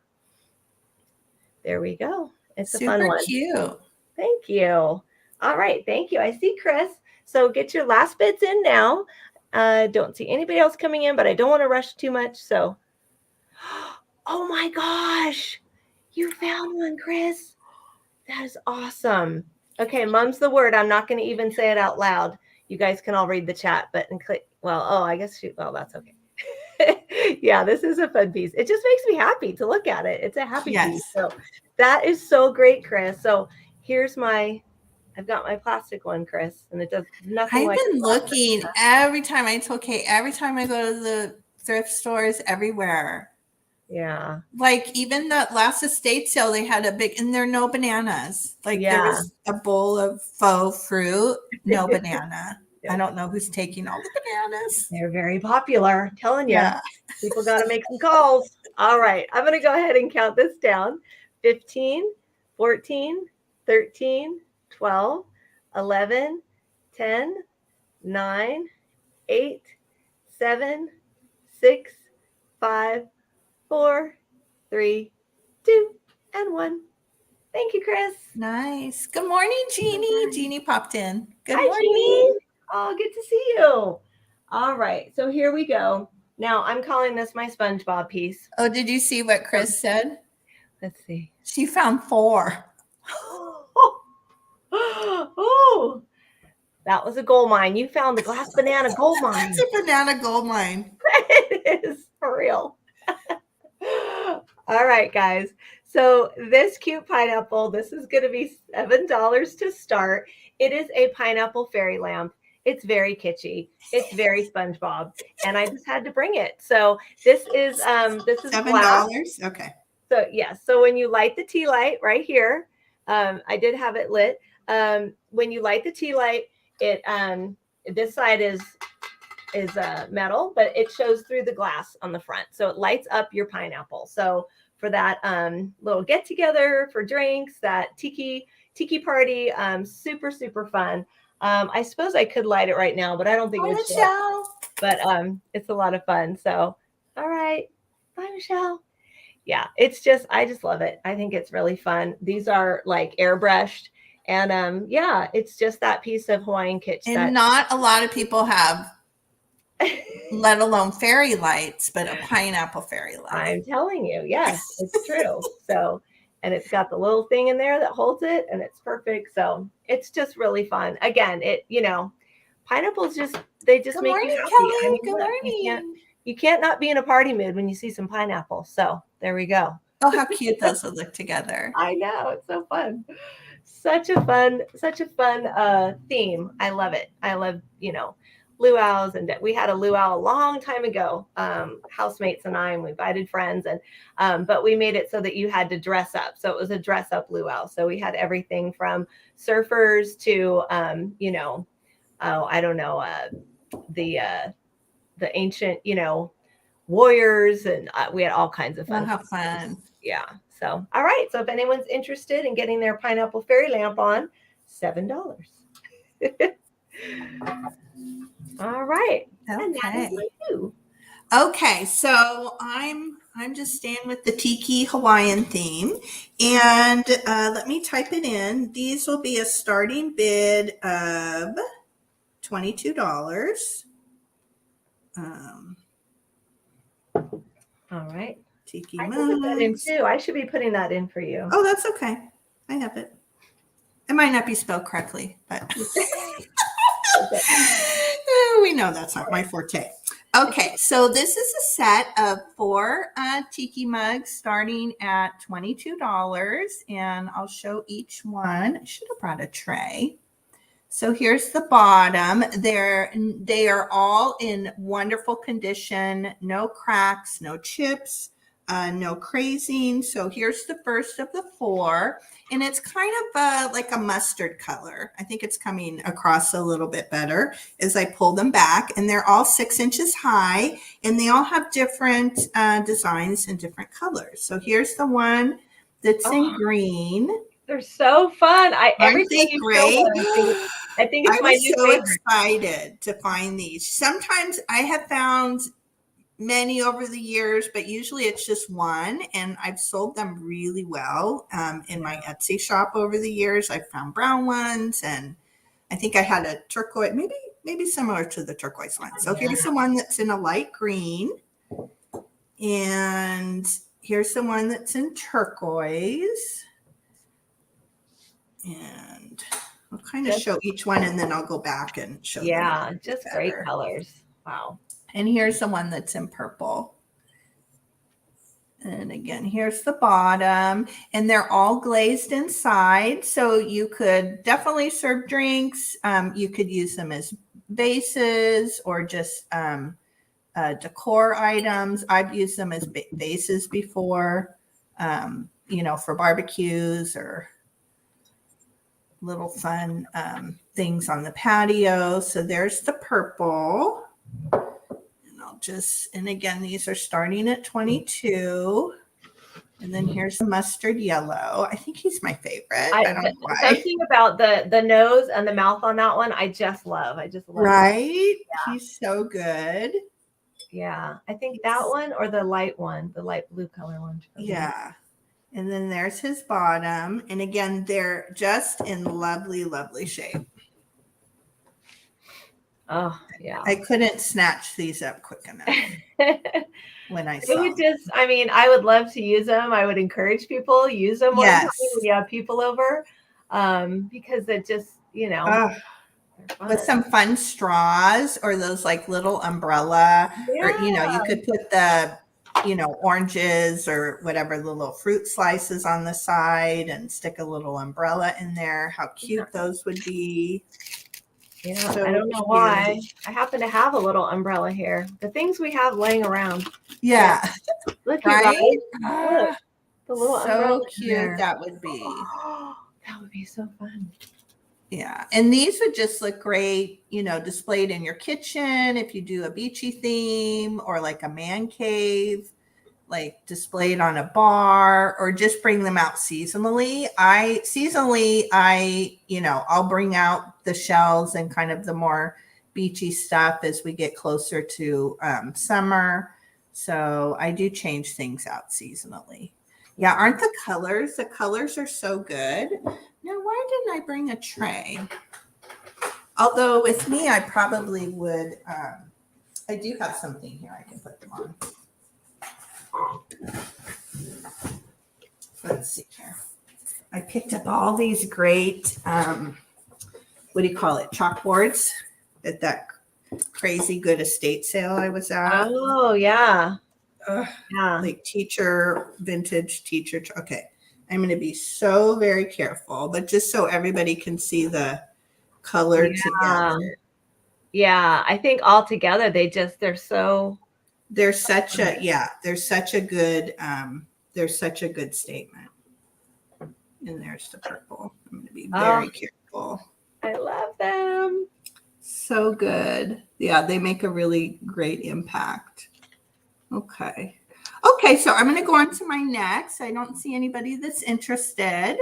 there we go. It's a fun one. Cute. Thank you. All right, thank you. I see Chris. So get your last bits in now. Don't see anybody else coming in, but I don't want to rush too much. So oh my gosh, you found one, Chris. That is awesome. Okay, mum's the word. I'm not going to even say it out loud. You guys can all read the chat, but I guess that's okay. Yeah, this is a fun piece. It just makes me happy to look at it. It's a happy piece. So that is so great, Chris. So I've got my plastic one, Chris, and it does nothing. I've been looking every time. It's okay. Every time I go to the thrift stores, everywhere. Yeah. Like even the last estate sale, they had a big, and there are no bananas. Like there was a bowl of faux fruit, no banana. I don't know who's taking all the bananas. They're very popular. I'm telling you, people got to make some calls. All right. I'm going to go ahead and count this down. 15, 14, 13, 12, 11, 10, 9, 8, 7, 6, 5, 4, 3, 2, and 1. Thank you, Chris. Nice. Good morning, Jeannie. Jeannie popped in. Good morning. Jeannie. Oh, good to see you. All right. So here we go. Now I'm calling this my SpongeBob piece. Oh, did you see what Chris said? Let's see. She found 4. Oh, that was a gold mine. You found the glass banana gold mine. It's a banana gold mine. It is for real. All right, guys. So this cute pineapple, this is going to be $7 to start. It is a pineapple fairy lamp. It's very kitschy. It's very SpongeBob, and I just had to bring it. So this is $7. Glass. Okay. So yes. So when you light the tea light right here, I did have it lit. When you light the tea light, it this side is metal, but it shows through the glass on the front, so it lights up your pineapple. So for that little get together for drinks, that tiki party, super fun. I suppose I could light it right now, but I don't think it would show. But it's a lot of fun. So all right, bye, Michelle. Yeah, I just love it. I think it's really fun. These are like airbrushed, and yeah, it's just that piece of Hawaiian kitsch. And not a lot of people have, let alone fairy lights, but a pineapple fairy light. I'm telling you, yes, it's true. So, and it's got the little thing in there that holds it, and it's perfect. So it's just really fun. Again, pineapples they just make you happy. Kelly. I mean, good morning. You can't not be in a party mood when you see some pineapple. So there we go. Oh, how cute those will look together. I know, it's so fun. Such a fun theme. I love it. I love, luau's, and we had a luau a long time ago, housemates and I, and we invited friends, and but we made it so that you had to dress up. So it was a dress up luau. So we had everything from surfers to you know, oh, I don't know, the ancient, you know, warriors, and we had all kinds of Oh, fun. how fun. Yeah. So, all right. So if anyone's interested in getting their pineapple fairy lamp on, $7. All right. And that is Okay. my two. Okay, so I'm just staying with the Tiki Hawaiian theme, and let me type it in. These will be a starting bid of $22. All right. Tiki I can put that in mugs. too. I should be putting that in for you. Oh, that's okay. I have it. It might not be spelled correctly, but we know that's not my forte. Okay, so this is a set of 4 tiki mugs starting at $22, and I'll show each one. I should have brought a tray. So here's the bottom. They are all in wonderful condition, no cracks, no chips, no crazing. So here's the first of the 4, and it's kind of like a mustard color. I think it's coming across a little bit better as I pull them back, and they're all 6 inches high, and they all have different designs and different colors. So here's the one that's in green. They're so fun. Every Aren't time they you great? show one, I think it's I my was new so favorite. excited to find these. Sometimes I have found many over the years, but usually it's just one, and I've sold them really well in my Etsy shop over the years. I've found brown ones, and I think I had a turquoise, maybe similar to the turquoise one. So here's the one that's in a light green, and here's the one that's in turquoise. And I'll kind of show each one, and then I'll go back and show them. Yeah, just great colors. Wow. And here's the one that's in purple. And again, here's the bottom, and they're all glazed inside. So you could definitely serve drinks. You could use them as vases or just decor items. I've used them as vases before, you know, for barbecues or little fun things on the patio. So there's the purple. And again, these are starting at 22. And then here's the mustard yellow. I think he's my favorite. I don't know why. Something about the nose and the mouth on that one, I just love. Right? Yeah. He's so good. Yeah. I think that one or the light blue color one. Yeah. And then there's his bottom. And again, they're just in lovely, lovely shape. Oh, yeah. I couldn't snatch these up quick enough when I saw them. I would love to use them. I would encourage people use them when you have people over, because it just, you know, with some fun straws or those like little umbrella, or, you know, you could put the, you know, oranges or whatever, the little fruit slices on the side and stick a little umbrella in there. How cute those would be. Yeah, so I don't know why. I happen to have a little umbrella here. The things we have laying around. Yeah. Look, right? Look, the little umbrella. So cute that would be. That would be so fun. Yeah. And these would just look great, you know, displayed in your kitchen if you do a beachy theme, or like a man cave, like displayed on a bar, or just bring them out seasonally. You know, I'll bring out the shells and kind of the more beachy stuff as we get closer to summer. So I do change things out seasonally. Yeah. Aren't the colors are so good. Now, why didn't I bring a tray? Although with me, I probably would. I do have something here I can put them on. Let's see here. I picked up all these great, what do you call it, chalkboards at that crazy good estate sale I was at. Oh, yeah. Yeah. Like vintage teacher. Okay. I'm going to be so very careful, but just so everybody can see the color together. Yeah, I think altogether they're so they're such a good statement. And there's the purple. I'm going to be oh, very careful. I love them. So good. Yeah, they make a really great impact. Okay. Okay, so I'm going to go on to my next. I don't see anybody that's interested.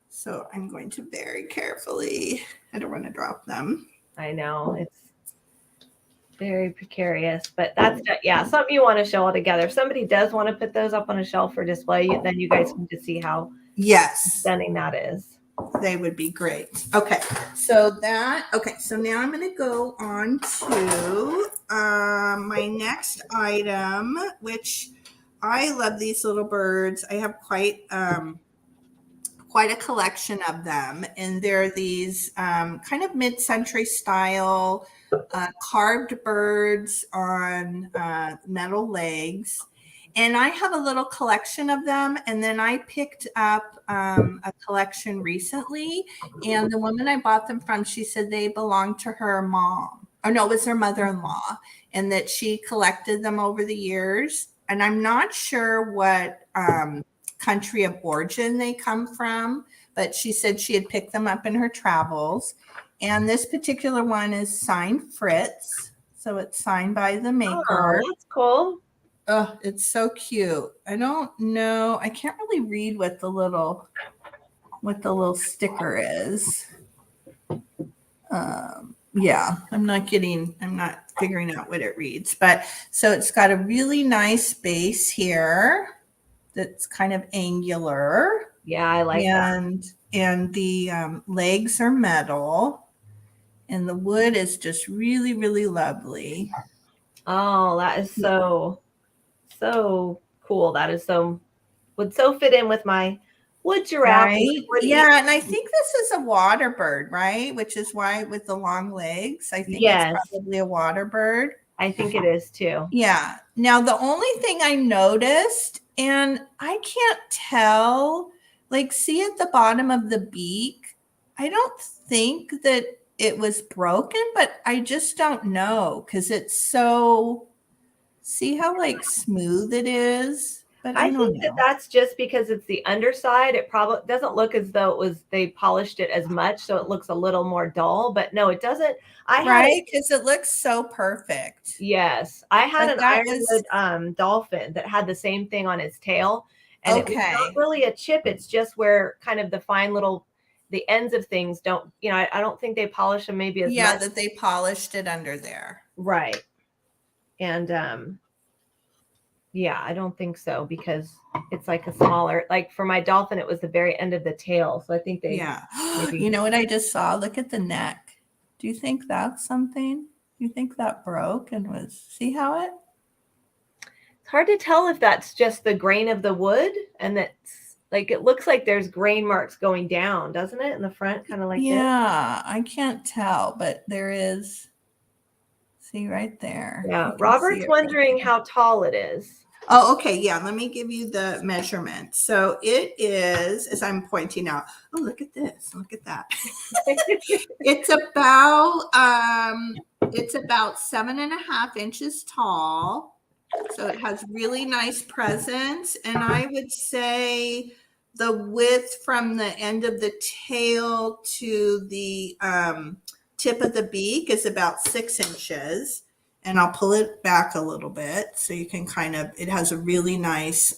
So I'm going to very carefully, I don't want to drop them. I know it's very precarious, but that's something you want to show all together. If somebody does want to put those up on a shelf for display, then you guys can just see how stunning that is. They would be great. Okay, so now I'm going to go on to my next item, which I love these little birds. I have quite a collection of them, and they're these kind of mid-century style carved birds on metal legs. And I have a little collection of them, and then I picked up a collection recently, and the woman I bought them from, she said they belonged to her mom. Oh no, it was her mother-in-law, and that she collected them over the years. And I'm not sure what country of origin they come from, but she said she had picked them up in her travels. And this particular one is signed Fritz, so it's signed by the maker. Oh, that's cool. Oh, it's so cute. I don't know. I can't really read what the little sticker is. Yeah, I'm not figuring out what it reads. But so it's got a really nice base here that's kind of angular. Yeah, I like that. And the legs are metal, and the wood is just really, really lovely. Oh, that is so cool. That is would so fit in with my wood giraffe. Right? Yeah, and I think this is a water bird, right? Which is why with the long legs, I think it's probably a water bird. I think it is too. Yeah. Now, the only thing I noticed, and I can't tell, like, see at the bottom of the beak, I don't think that it was broken, but I just don't know because it's so, see how like smooth it is? But I think that's just because it's the underside. It probably doesn't look as though they polished it as much, so it looks a little more dull. But no, it doesn't. Because it looks so perfect. Yes, I had an ironwood dolphin that had the same thing on its tail, and it was not really a chip. It's just where kind of the fine little the ends of things don't. I don't think they polish them maybe as much. Yeah, that they polished it under there. Right, and yeah, I don't think so because it's like a smaller, like for my dolphin, it was the very end of the tail. So I think they, you know what I just saw? Look at the neck. Do you think that's something? Do you think that broke and see how it's hard to tell if that's just the grain of the wood and that's like, it looks like there's grain marks going down, doesn't it? In the front, kind of like this. I can't tell, but there is. See right there. Yeah, Robert's wondering how tall it is. Oh, okay. Yeah, let me give you the measurement. So it is, as I'm pointing out. Oh, look at this. Look at that. It's about 7.5 inches tall. So it has really nice presence. And I would say the width from the end of the tail to the tip of the beak is about 6 inches. And I'll pull it back a little bit so you can it has a really nice,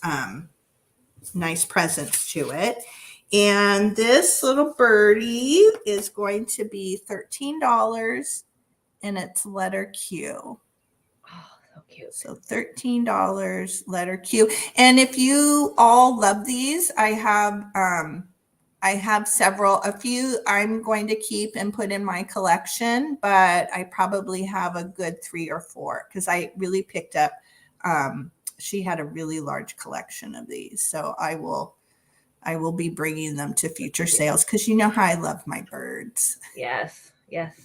nice presence to it. And this little birdie is going to be $13 and it's letter Q. Oh, so cute. So $13, letter Q. And if you all love these, I have a few I'm going to keep and put in my collection, but I probably have a good 3 or 4 because I really picked up, she had a really large collection of these. So I will be bringing them to future sales because you know how I love my birds. Yes, yes.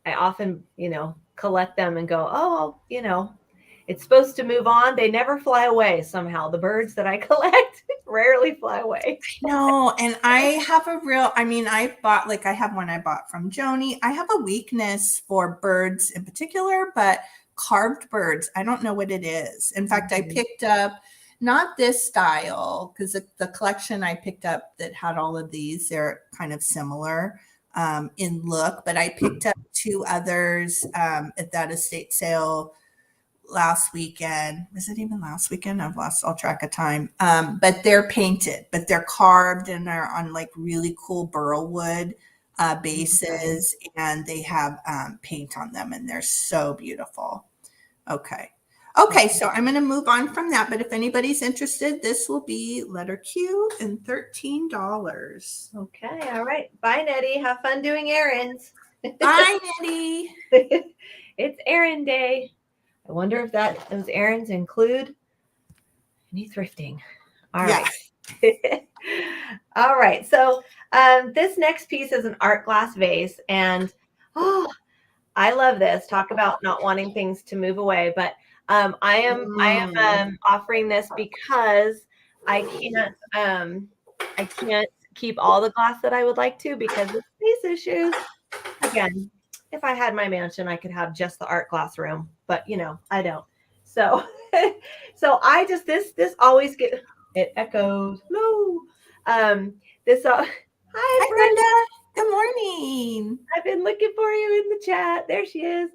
I often, collect them and go, oh, It's supposed to move on. They never fly away somehow. The birds that I collect rarely fly away. No, and I have I bought, like, I have one I bought from Joni. I have a weakness for birds in particular, but carved birds, I don't know what it is. In fact, I picked up not this style, because the collection I picked up that had all of these, they're kind of similar in look, but I picked up two others at that estate sale last weekend. Was it even last weekend? I've lost all track of time. But they're painted, but they're carved and they're on like really cool burl wood bases, and they have paint on them, and they're so beautiful. Okay. Okay, so I'm going to move on from that, but if anybody's interested, this will be letter Q and $13. Okay, all right. Bye, Nettie. Have fun doing errands. Bye, Nettie. It's errand day. I wonder if those errands include any thrifting. All right. All right. So this next piece is an art glass vase, and I love this. Talk about not wanting things to move away, but I am offering this because I can't keep all the glass that I would like to because of space issues. Again, if I had my mansion, I could have just the art glass room, but I don't. So, so I just this always it echoes. No, this. Hi, Brenda. Good morning. I've been looking for you in the chat. There she is.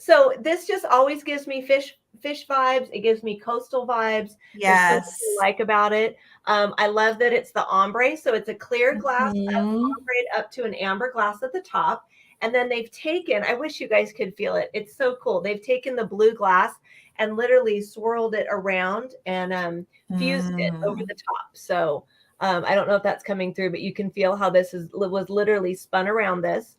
So this just always gives me fish vibes. It gives me coastal vibes. Yes. There's something I like about it. I love that it's the ombre. So it's a clear glass ombre up to an amber glass at the top. And then they've taken, I wish you guys could feel it. It's so cool. They've taken the blue glass and literally swirled it around and fused it over the top. So I don't know if that's coming through, but you can feel how this was literally spun around this.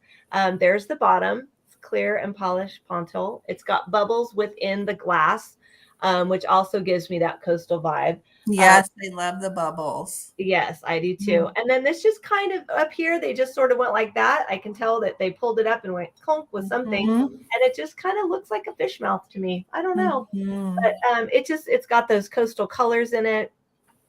There's the bottom. It's clear and polished pontil. It's got bubbles within the glass, which also gives me that coastal vibe. Yes, I love the bubbles. Yes, I do too. And then this just kind of up here, they just sort of went like that. I can tell that they pulled it up and went clunk with something. And it just kind of looks like a fish mouth to me. I don't know. But it's got those coastal colors in it.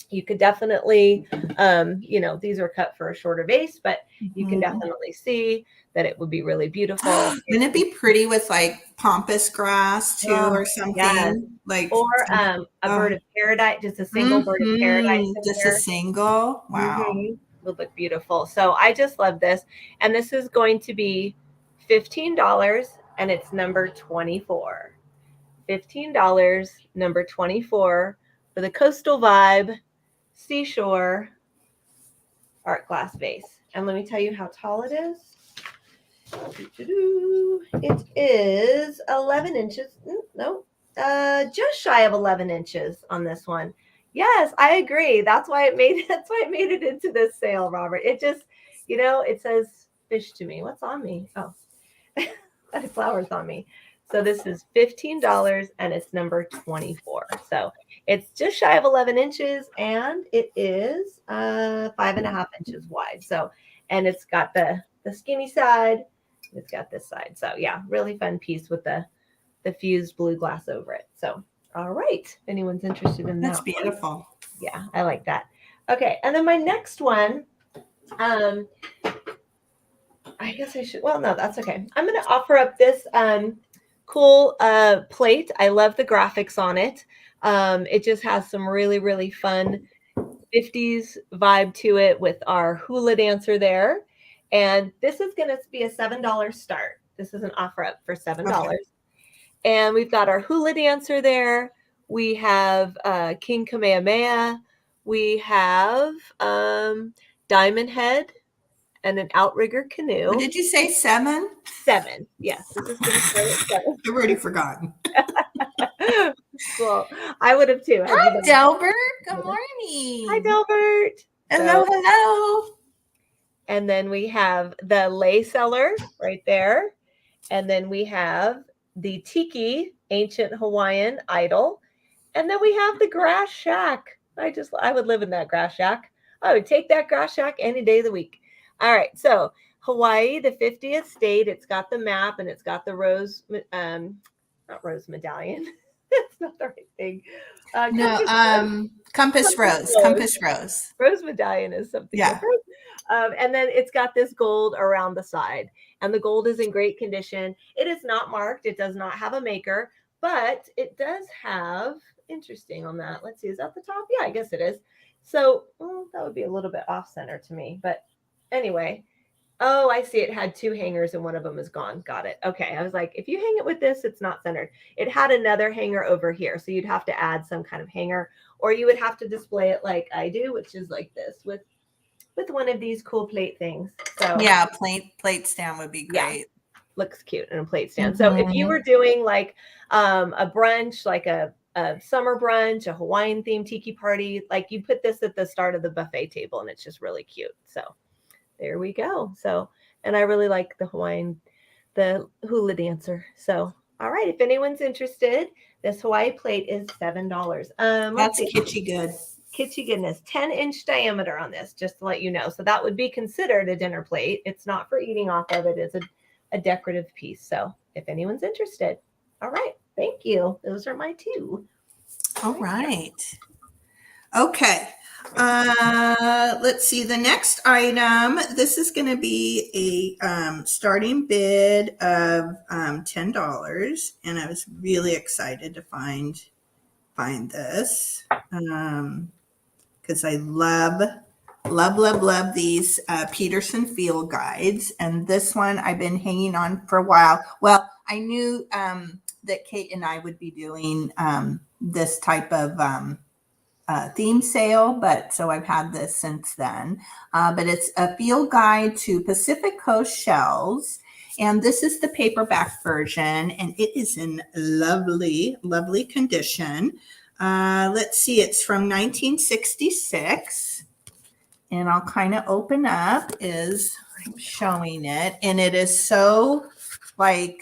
You could definitely, these are cut for a shorter vase, but you can definitely see that it would be really beautiful. Wouldn't it be pretty with like pampas grass too, or something? Yes. Like, or a bird of paradise, just a single bird of paradise. Just a single. Wow. Would look beautiful. So I just love this. And this is going to be $15, and it's number 24. $15, number 24 for the coastal vibe seashore art glass vase. And let me tell you how tall it is. It is 11 inches. No, just shy of 11 inches on this one. Yes, I agree. That's why it made it into this sale, Robert. It just, it says fish to me. What's on me? Oh, that flowers on me. So this is $15 and it's number 24. So it's just shy of 11 inches and it is 5.5 inches wide. So, and it's got the skinny side. It's got this side. So yeah, really fun piece with the fused blue glass over it. So, all right. If anyone's interested in that. That's beautiful. Yeah, I like that. Okay. And then my next one, I guess I should, well, no, that's okay. I'm going to offer up this cool plate. I love the graphics on it. It just has some really, really fun 50s vibe to it with our hula dancer there. And this is going to be a $7 start. This is an offer up for $7. Okay. And we've got our hula dancer there. We have King Kamehameha. We have Diamond Head and an outrigger canoe. What did you say, 7? 7. Yes. This is going to start at 7. I've already forgotten. Well, I would have too. Hi, Delbert. Good morning. Hi, Delbert. Hello, hello. And then we have the lay cellar right there. And then we have the tiki, ancient Hawaiian idol. And then we have the grass shack. I would live in that grass shack. I would take that grass shack any day of the week. All right. So Hawaii, the 50th state, it's got the map and it's got the rose not rose medallion. That's not the right thing. No, compass rose. Compass rose. Rose medallion is something different. And then it's got this gold around the side, and the gold is in great condition. It is not marked. It does not have a maker, but it does have, interesting on that. Let's see, is that the top? Yeah, I guess it is. So that would be a little bit off center to me, but anyway. Oh, I see. It had 2 hangers and one of them is gone. Got it. Okay. I was like, if you hang it with this, it's not centered. It had another hanger over here. So you'd have to add some kind of hanger, or you would have to display it like I do, which is like this with one of these cool plate things. So yeah, plate stand would be great. Yeah, looks cute in a plate stand. So if you were doing like a brunch, like a summer brunch, a Hawaiian themed tiki party, like you put this at the start of the buffet table and it's just really cute. So there we go. So, and I really like the hula dancer. So, all right. If anyone's interested, this Hawaii plate is $7. That's kitschy good. Kitschy goodness. 10-inch diameter on this, just to let you know. So that would be considered a dinner plate. It's not for eating off of. It is a decorative piece. So if anyone's interested. All right. Thank you. Those are my 2. All right. Okay. Let's see the next item. This is going to be a starting bid of $10, and I was really excited to find this because I love these Peterson field guides, and this one I've been hanging on for a while. Well, I knew that Kate and I would be doing this type of theme sale, but so I've had this since then. But it's a field guide to Pacific Coast shells, and this is the paperback version, and it is in lovely condition. Let's see, it's from 1966, and I'll kind of open up as I'm showing it, and it is so like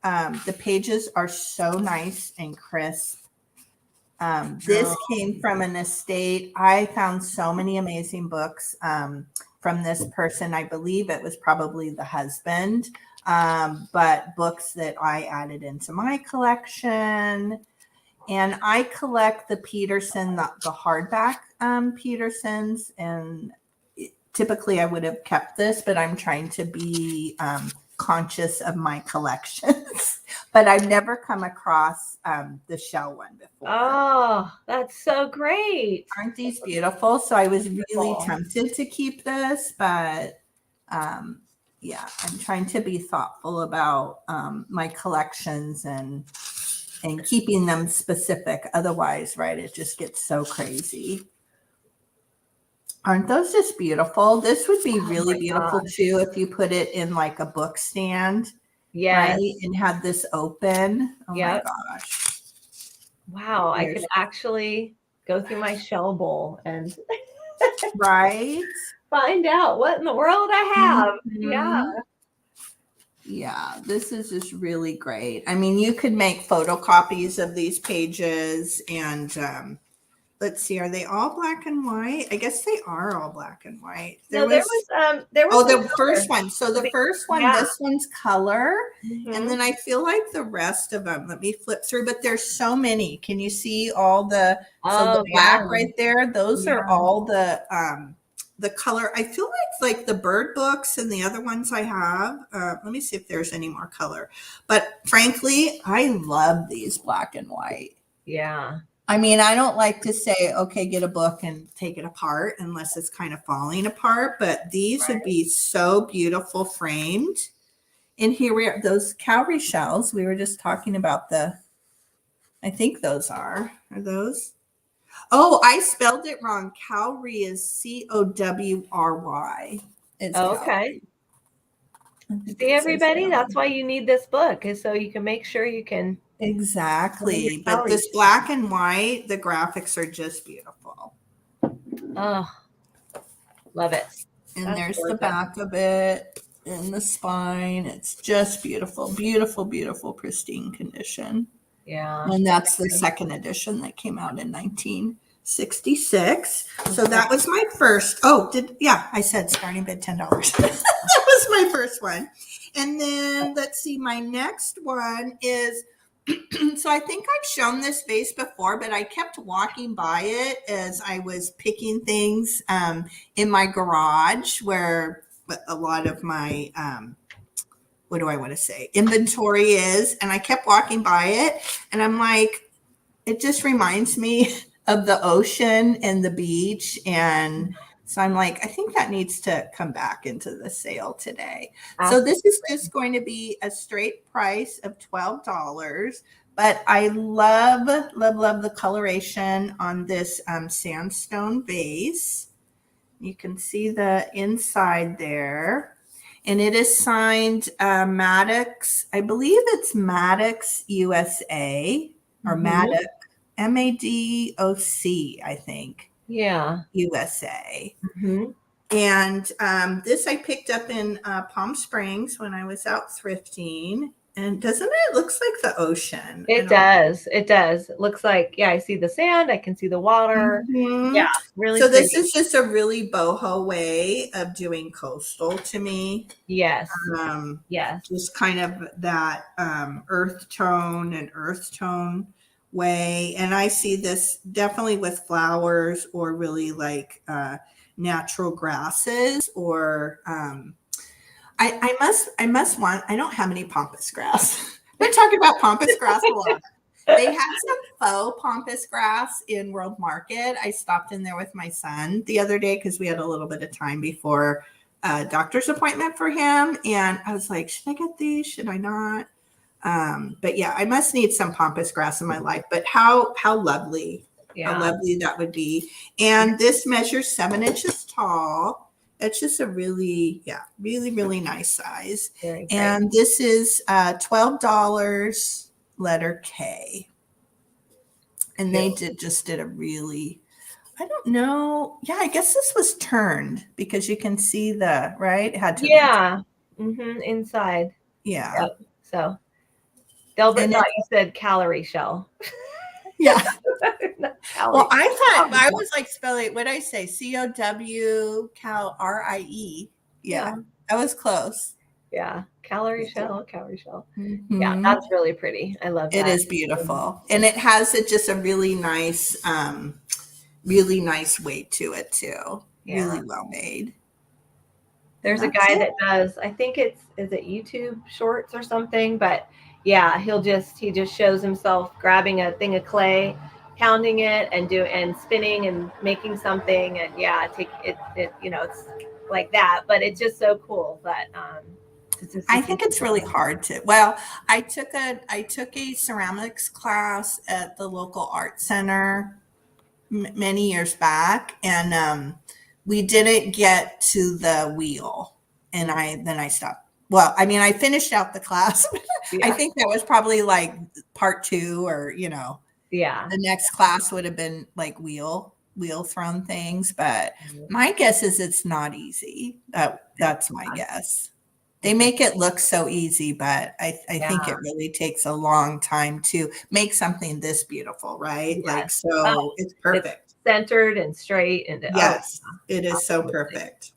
the pages are so nice and crisp. This came from an estate. I found so many amazing books from this person. I believe it was probably the husband, but books that I added into my collection. And I collect the Peterson, the hardback Petersons, and typically I would have kept this, but I'm trying to be conscious of my collections. But I've never come across the shell one before. Oh, that's so great. Aren't these beautiful? So I was really tempted to keep this, but yeah, I'm trying to be thoughtful about my collections and keeping them specific. Otherwise, right, it just gets so crazy. Aren't those just beautiful? This would be really beautiful too if you put it in like a book stand. Yes. Right? And had this open. Oh my gosh. Wow. I could actually go through my shell bowl and right, find out what in the world I have. Mm-hmm. Yeah, this is just really great. I mean, you could make photocopies of these pages, and let's see, are they all black and white? I guess they are all black and white. There was the first one. So the first one, this one's color, and then I feel like the rest of them. Let me flip through, but there's so many. Can you see all the the black right there? Those are all the color. I feel like the bird books and the other ones I have. Let me see if there's any more color. But frankly, I love these black and white. Yeah. I mean, I don't like to say, okay, get a book and take it apart unless it's kind of falling apart. But these would be so beautiful framed. And here we are, those cowrie shells. We were just talking about I think those are those? Oh, I spelled it wrong. Cowrie is Cowry. Okay. See, everybody, that's why you need this book, is so you can make sure you can. Exactly. But this black and white, the graphics are just beautiful. Oh, love it. And there's the back of it and the spine. It's just beautiful, beautiful, beautiful, pristine condition. Yeah. And that's the second edition that came out in 1966. So that was my first. I said starting bid $10. That was my first one. And then let's see, my next one is So I think I've shown this vase before, but I kept walking by it as I was picking things in my garage where a lot of my, what do I want to say, inventory is. And I kept walking by it and I'm like, it just reminds me of the ocean and the beach. And so I'm like, I think that needs to come back into the sale today. So this is just going to be a straight price of $12. But I love, love, love the coloration on this sandstone vase. You can see the inside there. And it is signed Maddox. I believe it's Maddox USA or Maddox, MADOC, I think. Yeah. USA. And this I picked up in Palm Springs when I was out thrifting. And doesn't it looks like the ocean? It does. It does. It looks like, yeah, I see the sand. I can see the water. Yeah, really. So this is just a really boho way of doing coastal to me. Yes. Yes. Just kind of that earth tone way. And I see this definitely with flowers or really like natural grasses or I don't have any pampas grass. We're talking about pampas grass a lot. They had some faux pampas grass in World Market. I stopped in there with my son the other day because we had a little bit of time before a doctor's appointment for him. And I was like, should I get these? Should I not? But yeah, I must need some pampas grass in my life. But how lovely, how lovely that would be. And this measures 7 inches tall. It's just a really, really, really nice size. And this is $12. Letter K. And they did a really, I don't know. Yeah, I guess this was turned because you can see the, right? It had to inside. Yeah. Yep. So Delbert thought you said calorie shell. Yeah. Well, I thought I was like spelling, what did I say? COW RIE. Yeah. That was close. Yeah, calorie shell. Yeah, that's really pretty. I love that. It is beautiful. And it has just a really nice weight to it too. Really well made. There's a guy that does, I think is it YouTube shorts or something, but yeah, he just shows himself grabbing a thing of clay, pounding it and spinning and making something. And it's like that, but it's just so cool. But I think it's really hard to. Well, I took a ceramics class at the local art center many years back, and we didn't get to the wheel, and I stopped. Well, I mean, I finished out the class. I think that was probably like part 2, or the next class would have been like wheel thrown things. But my guess is it's not easy. That's my guess. They make it look so easy, but I think it really takes a long time to make something this beautiful, right? Yes. Like, so it's perfect. It's centered and straight. And yes, it is so perfect.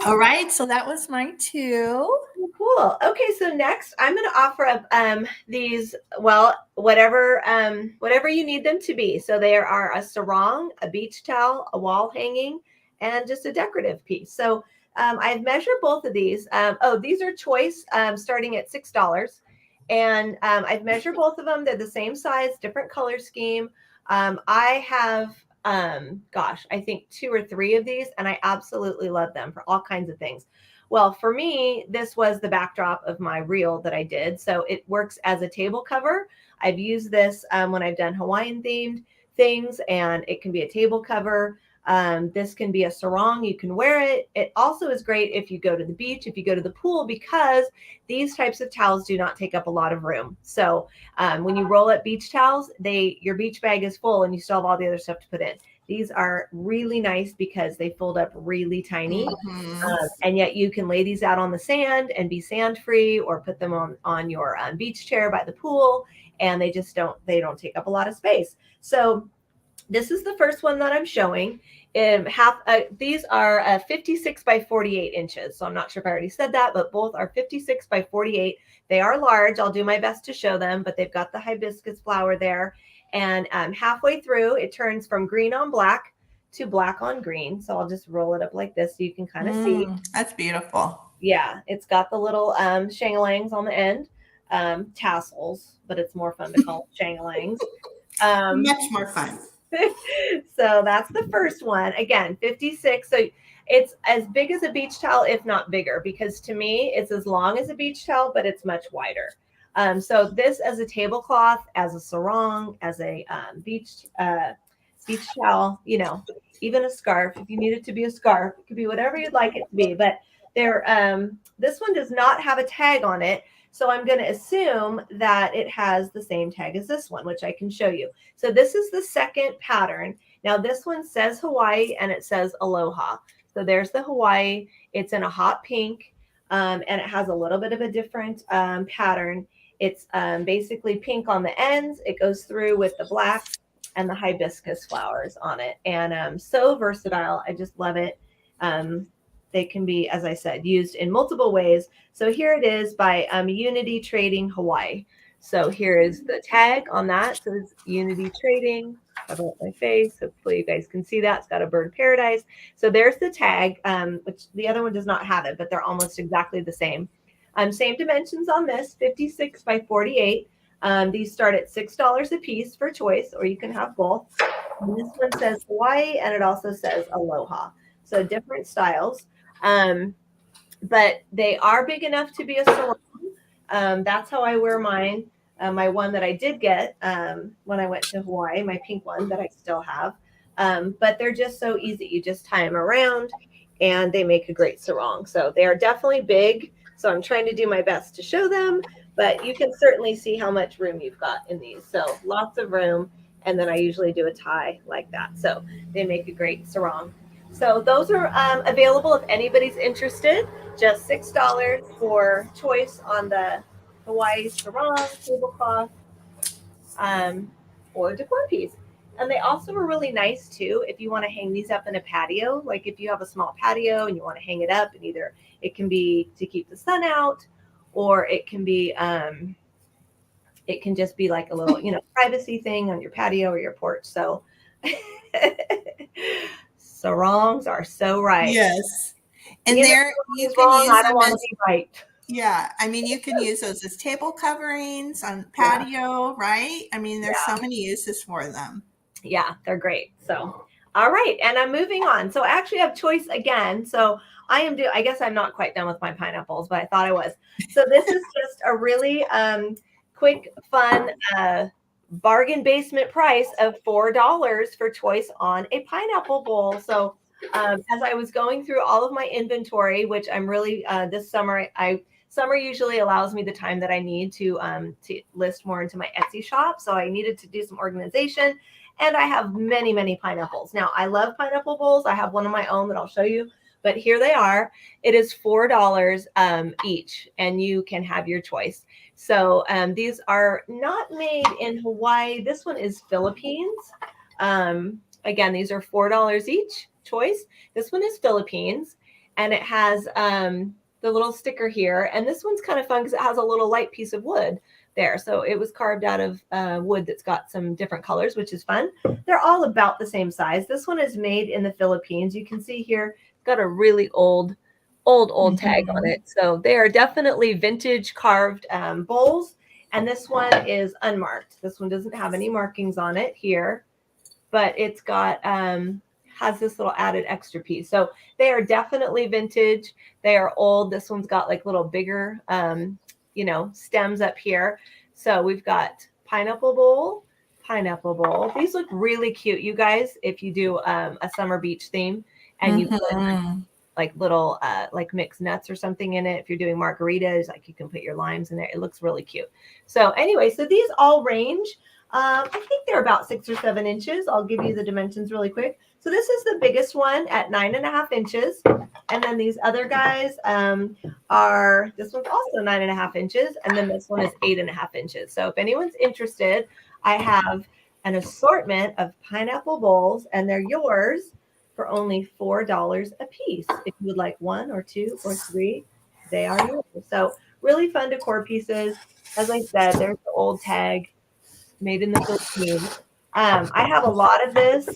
All right. So that was my 2. Cool. Okay. So next I'm going to offer up these, whatever you need them to be. So there are a sarong, a beach towel, a wall hanging, and just a decorative piece. So I've measured both of these. These are choice starting at $6. And I've measured both of them. They're the same size, different color scheme. I have, I think 2 or 3 of these, and I absolutely love them for all kinds of things. Well, for me, this was the backdrop of my reel that I did. So it works as a table cover. I've used this when I've done Hawaiian themed things, and it can be a table cover. This can be a sarong. You can wear it. It also is great if you go to the beach, if you go to the pool, because these types of towels do not take up a lot of room. So when you roll up beach towels, your beach bag is full and you still have all the other stuff to put in. These are really nice because they fold up really tiny. And yet you can lay these out on the sand and be sand free, or put them on your beach chair by the pool. And they don't take up a lot of space. So This is the first one that I'm showing. These are 56 by 48 inches. So I'm not sure if I already said that, but both are 56 by 48. They are large. I'll do my best to show them, but they've got the hibiscus flower there. And halfway through, it turns from green on black to black on green. So I'll just roll it up like this so you can kind of see. That's beautiful. Yeah, it's got the little shangalangs on the end, tassels, but it's more fun to call them shangalangs. Much more fun. So that's the first one. Again, 56. So it's as big as a beach towel, if not bigger, because to me, it's as long as a beach towel, but it's much wider. So this as a tablecloth, as a sarong, as a beach towel, you know, even a scarf. If you need it to be a scarf, it could be whatever you'd like it to be. But this one does not have a tag on it. So I'm going to assume that it has the same tag as this one, which I can show you. So this is the second pattern. Now this one says Hawaii and it says Aloha. So there's the Hawaii. It's in a hot pink and it has a little bit of a different pattern. It's basically pink on the ends. It goes through with the black and the hibiscus flowers on it. And so versatile. I just love it. They can be, as I said, used in multiple ways. So here it is by Unity Trading Hawaii. So here is the tag on that. So it's Unity Trading. About my face. Hopefully you guys can see that. It's got a bird paradise. So there's the tag, which the other one does not have it, but they're almost exactly the same. Same dimensions on this, 56 by 48. These start at $6 a piece for choice, or you can have both. And this one says Hawaii, and it also says Aloha. So different styles. But they are big enough to be a sarong. That's how I wear mine. My one that I did get when I went to Hawaii, my pink one that I still have. But they're just so easy. You just tie them around and they make a great sarong. So they are definitely big. So I'm trying to do my best to show them, but you can certainly see how much room you've got in these. So lots of room. And then I usually do a tie like that. So they make a great sarong. So those are available if anybody's interested. Just $6 for choice on the Hawaii sarong, tablecloth, or decor piece. And they also are really nice too if you want to hang these up in a patio. Like if you have a small patio and you want to hang it up, and either it can be to keep the sun out, or it can be it can just be like a little, you know, privacy thing on your patio or your porch. So sarongs are so right. Yes. And there you can use them as, right. Yeah, I mean, you can use those as table coverings on patio, right? I mean, there's so many uses for them. Yeah, they're great. So, all right, and I'm moving on. So I actually have choice again. So I guess I'm not quite done with my pineapples, but I thought I was. So this is just a really quick, fun bargain basement price of $4 for choice on a pineapple bowl. So as I was going through all of my inventory, which I'm really this summer, summer usually allows me the time that I need to list more into my Etsy shop. So I needed to do some organization, and I have many, many pineapples. Now I love pineapple bowls. I have one of my own that I'll show you, but here they are. It is $4 each, and you can have your choice. So these are not made in Hawaii. This one is Philippines. Again, these are $4 each choice. This one is Philippines, and it has the little sticker here. And this one's kind of fun because it has a little light piece of wood there. So it was carved out of wood that's got some different colors, which is fun. They're all about the same size. This one is made in the Philippines. You can see here, it's got a really old tag on it. So they are definitely vintage carved bowls. And this one is unmarked. This one doesn't have any markings on it here, but it's got has this little added extra piece. So they are definitely vintage. They are old. This one's got like little bigger, you know, stems up here. So we've got pineapple bowl. These look really cute, you guys, if you do a summer beach theme and you put like little like mixed nuts or something in it. If you're doing margaritas, like you can put your limes in there. It looks really cute. So anyway, so these all range. I think they're about 6 or 7 inches. I'll give you the dimensions really quick. So this is the biggest one at 9.5 inches. And then these other guys this one's also 9.5 inches. And then this one is 8.5 inches. So if anyone's interested, I have an assortment of pineapple bowls, and they're yours for only $4 a piece. If you would like one or two or three, they are yours. So really fun decor pieces. As I said, there's the old tag, made in the Philippines. I have a lot of this.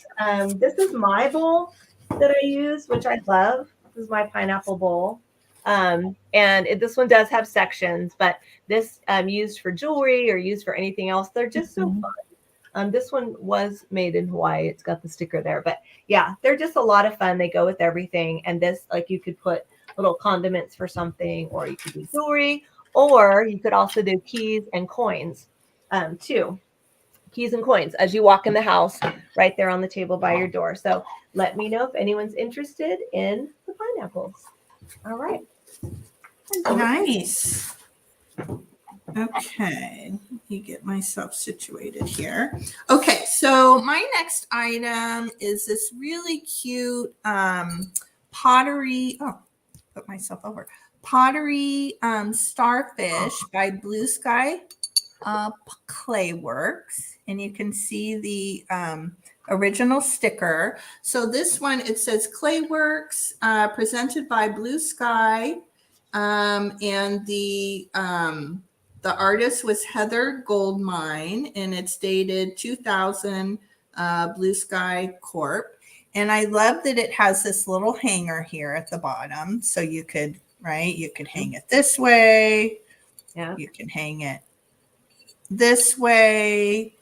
This is my bowl that I use, which I love. This is my pineapple bowl. This one does have sections, but this used for jewelry or used for anything else, they're just so fun. This one was made in Hawaii. It's got the sticker there, but yeah, they're just a lot of fun. They go with everything. And this, like, you could put little condiments for something, or you could do jewelry, or you could also do keys and coins too. Keys and coins as you walk in the house, right there on the table by your door. So let me know if anyone's interested in the pineapples. All right. Nice. Okay, let me get myself situated here. Okay, so my next item is this really cute pottery. Oh, put myself over. Pottery starfish by Blue Sky Clay Works, and you can see the original sticker. So this one, it says Clay Works, presented by Blue Sky, and the artist was Heather Goldmine, and it's dated 2000, Blue Sky Corp. And I love that it has this little hanger here at the bottom. So you could, right, you could hang it this way. Yeah. You can hang it this way.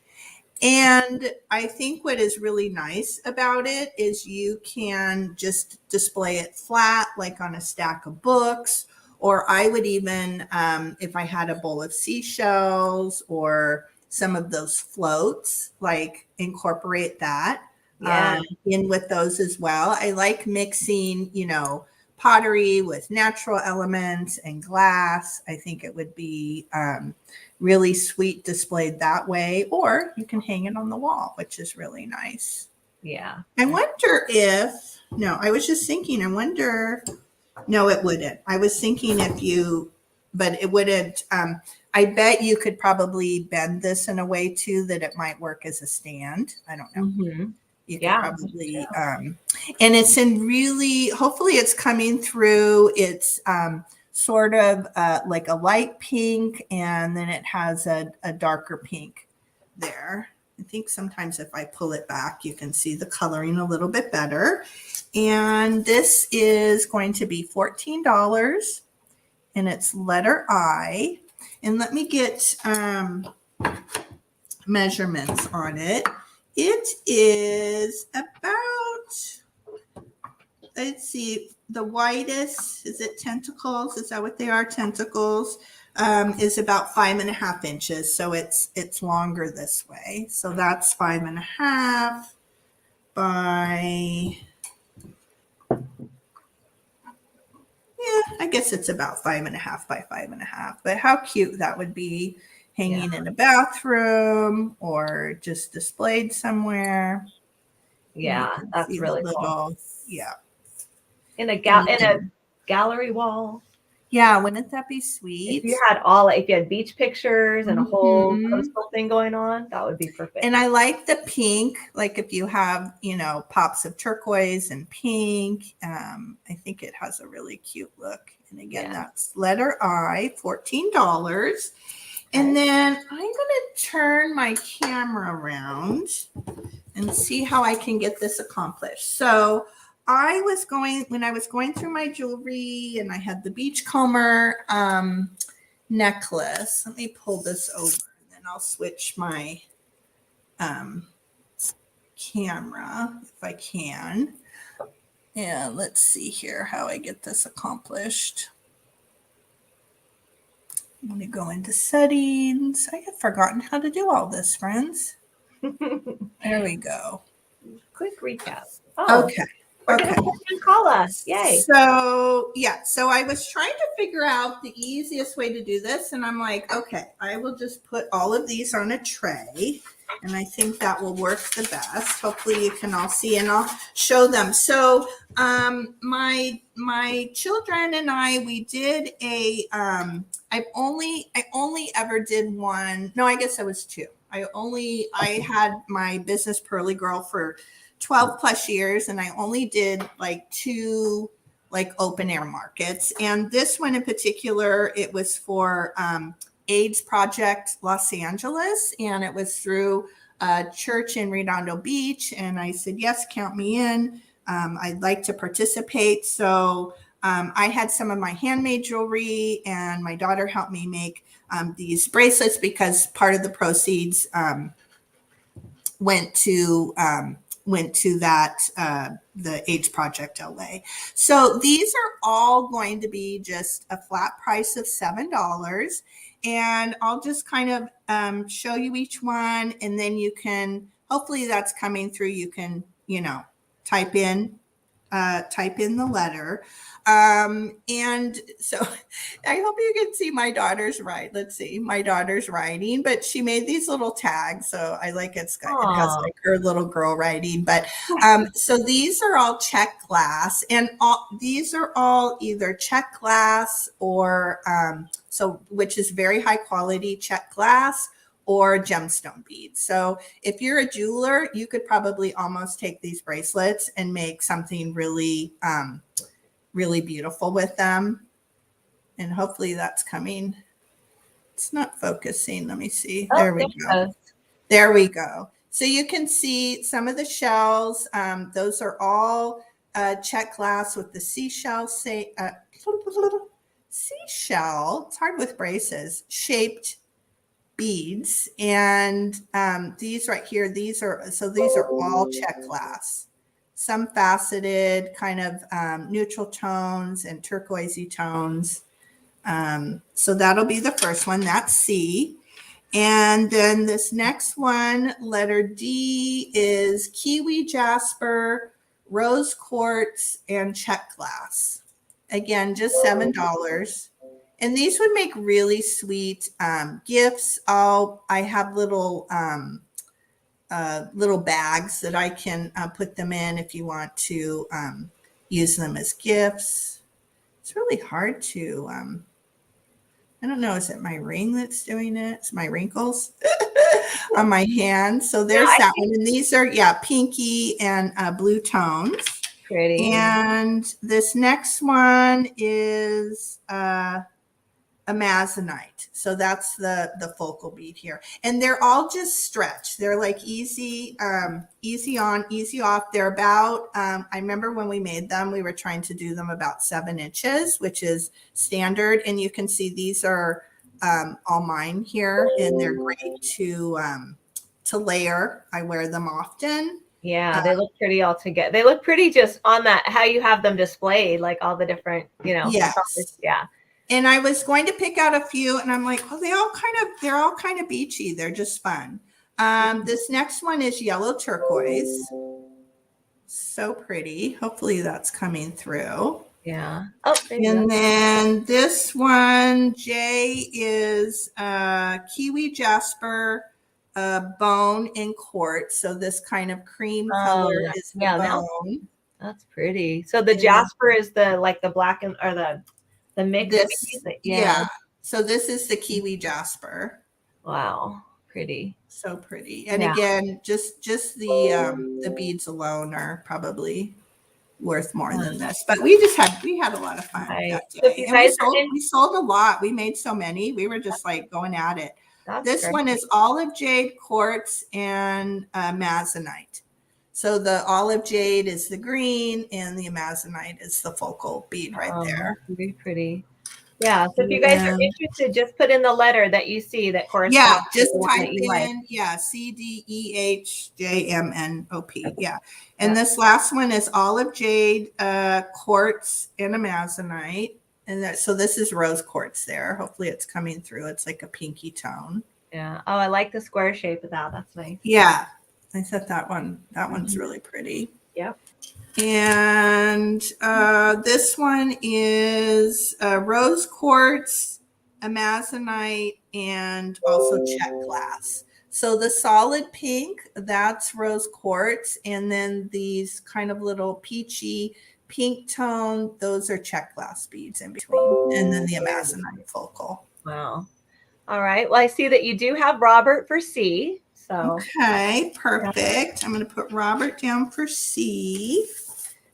And I think what is really nice about it is you can just display it flat, like on a stack of books. Or I would even, if I had a bowl of seashells or some of those floats, like incorporate that in with those as well. I like mixing, pottery with natural elements and glass. I think it would be really sweet displayed that way. Or you can hang it on the wall, which is really nice. Yeah. I wonder if, no, I was just thinking, I wonder... No, it wouldn't. I was thinking but it wouldn't. I bet you could probably bend this in a way too that it might work as a stand. I don't know. Mm-hmm. You could probably, and it's in really, hopefully it's coming through. It's sort of like a light pink, and then it has a darker pink there. I think sometimes if I pull it back, you can see the coloring a little bit better. And this is going to be $14, and it's letter I. And let me get measurements on it. It is about, let's see, the widest, is it tentacles? Is that what they are? Tentacles is about 5.5 inches. So it's longer this way. So that's 5.5 by... I guess it's about 5.5 by 5.5, but how cute that would be hanging in a bathroom or just displayed somewhere. Yeah, that's really cool. Yeah. In a gallery wall. Yeah, wouldn't that be sweet? If you had beach pictures and a whole coastal thing going on, that would be perfect. And I like the pink, like if you have, pops of turquoise and pink, I think it has a really cute look. And again, that's letter I, $14. And then I'm going to turn my camera around and see how I can get this accomplished. So when I was going through my jewelry, and I had the beachcomber necklace. Let me pull this over, and then I'll switch my camera if I can. Yeah, let's see here how I get this accomplished. I'm going to go into settings. I have forgotten how to do all this, friends. There we go. Quick recap. Oh, okay. Call us. Yay. So I was trying to figure out the easiest way to do this. And I'm like, okay, I will just put all of these on a tray. And I think that will work the best. Hopefully you can all see, and I'll show them. So my children and I, we did I only ever did one. No, I guess it was two. I had my business Pearly Girl for 12 plus years, and I only did like 2 like open air markets. And this one in particular, it was for AIDS Project Los Angeles, and it was through a church in Redondo Beach. And I said, yes, count me in. I'd like to participate. So I had some of my handmade jewelry, and my daughter helped me make these bracelets because part of the proceeds went to that the AIDS Project LA. So these are all going to be just a flat price of $7, and I'll just kind of show you each one, and then you can, hopefully that's coming through. You can, type in the letter. And so I hope you can see my daughter's right. Let's see, my daughter's writing, but she made these little tags. So I like it has like her little girl writing. But so these are all check glass, and these are all either check glass or which is very high quality check glass, or gemstone beads. So if you're a jeweler, you could probably almost take these bracelets and make something really, really beautiful with them. And hopefully that's coming. It's not focusing. Let me see. There we go. There we go. So you can see some of the shells. Those are all check glass with the seashell, seashell, it's hard with braces, shaped beads. And these right here, these are all check glass, some faceted, kind of neutral tones and turquoisey tones. So that'll be the first one. That's C. And then this next one, letter D, is kiwi jasper, rose quartz, and check glass. Again, just $7. And these would make really sweet gifts. I have little bags that I can put them in if you want to use them as gifts. It's really hard to, I don't know, is it my ring that's doing it? It's my wrinkles on my hand. So there's that one. And these are, pinky and blue tones. Pretty. And this next one is amazonite. So that's the focal bead here. And they're all just stretch. They're like easy on, easy off. They're about, I remember when we made them, we were trying to do them about 7 inches, which is standard. And you can see these are all mine here, and they're great to layer. I wear them often. Yeah, they look pretty all together. They look pretty just on that, how you have them displayed, like all the different, Yes. colors. Yeah. And I was going to pick out a few, and I'm like, well, they're all kind of beachy. They're just fun. This next one is yellow turquoise. So pretty. Hopefully that's coming through. Yeah. Oh, and then this one, J, is kiwi jasper, bone, and quartz. So this kind of cream color is the bone. That's pretty. So the jasper is the black or the mix. Yeah. So this is the kiwi jasper. Wow. Pretty. So pretty. And again, just the beads alone are probably worth more than this. But we had a lot of fun that day. And we sold a lot. We made so many. We were just like going at it. This one is olive jade, quartz, and amazonite. So the olive jade is the green, and the amazonite is the focal bead right there. Very pretty. Yeah. So if you guys are interested, just put in the letter that you see that corresponds. Yeah, just type in CDEHJMNOP. Yeah. And this last one is olive jade, quartz, and amazonite. And so this is rose quartz there. Hopefully it's coming through. It's like a pinky tone. Yeah. Oh, I like the square shape of that. That's nice. Yeah. I thought that one's really pretty. Yep. And this one is rose quartz, amazonite, and also check glass. So the solid pink, that's rose quartz. And then these kind of little peachy pink tone, those are check glass beads in between. And then the amazonite focal. Wow. All right. Well, I see that you do have Robert for C. So okay, perfect. I'm going to put Robert down for C.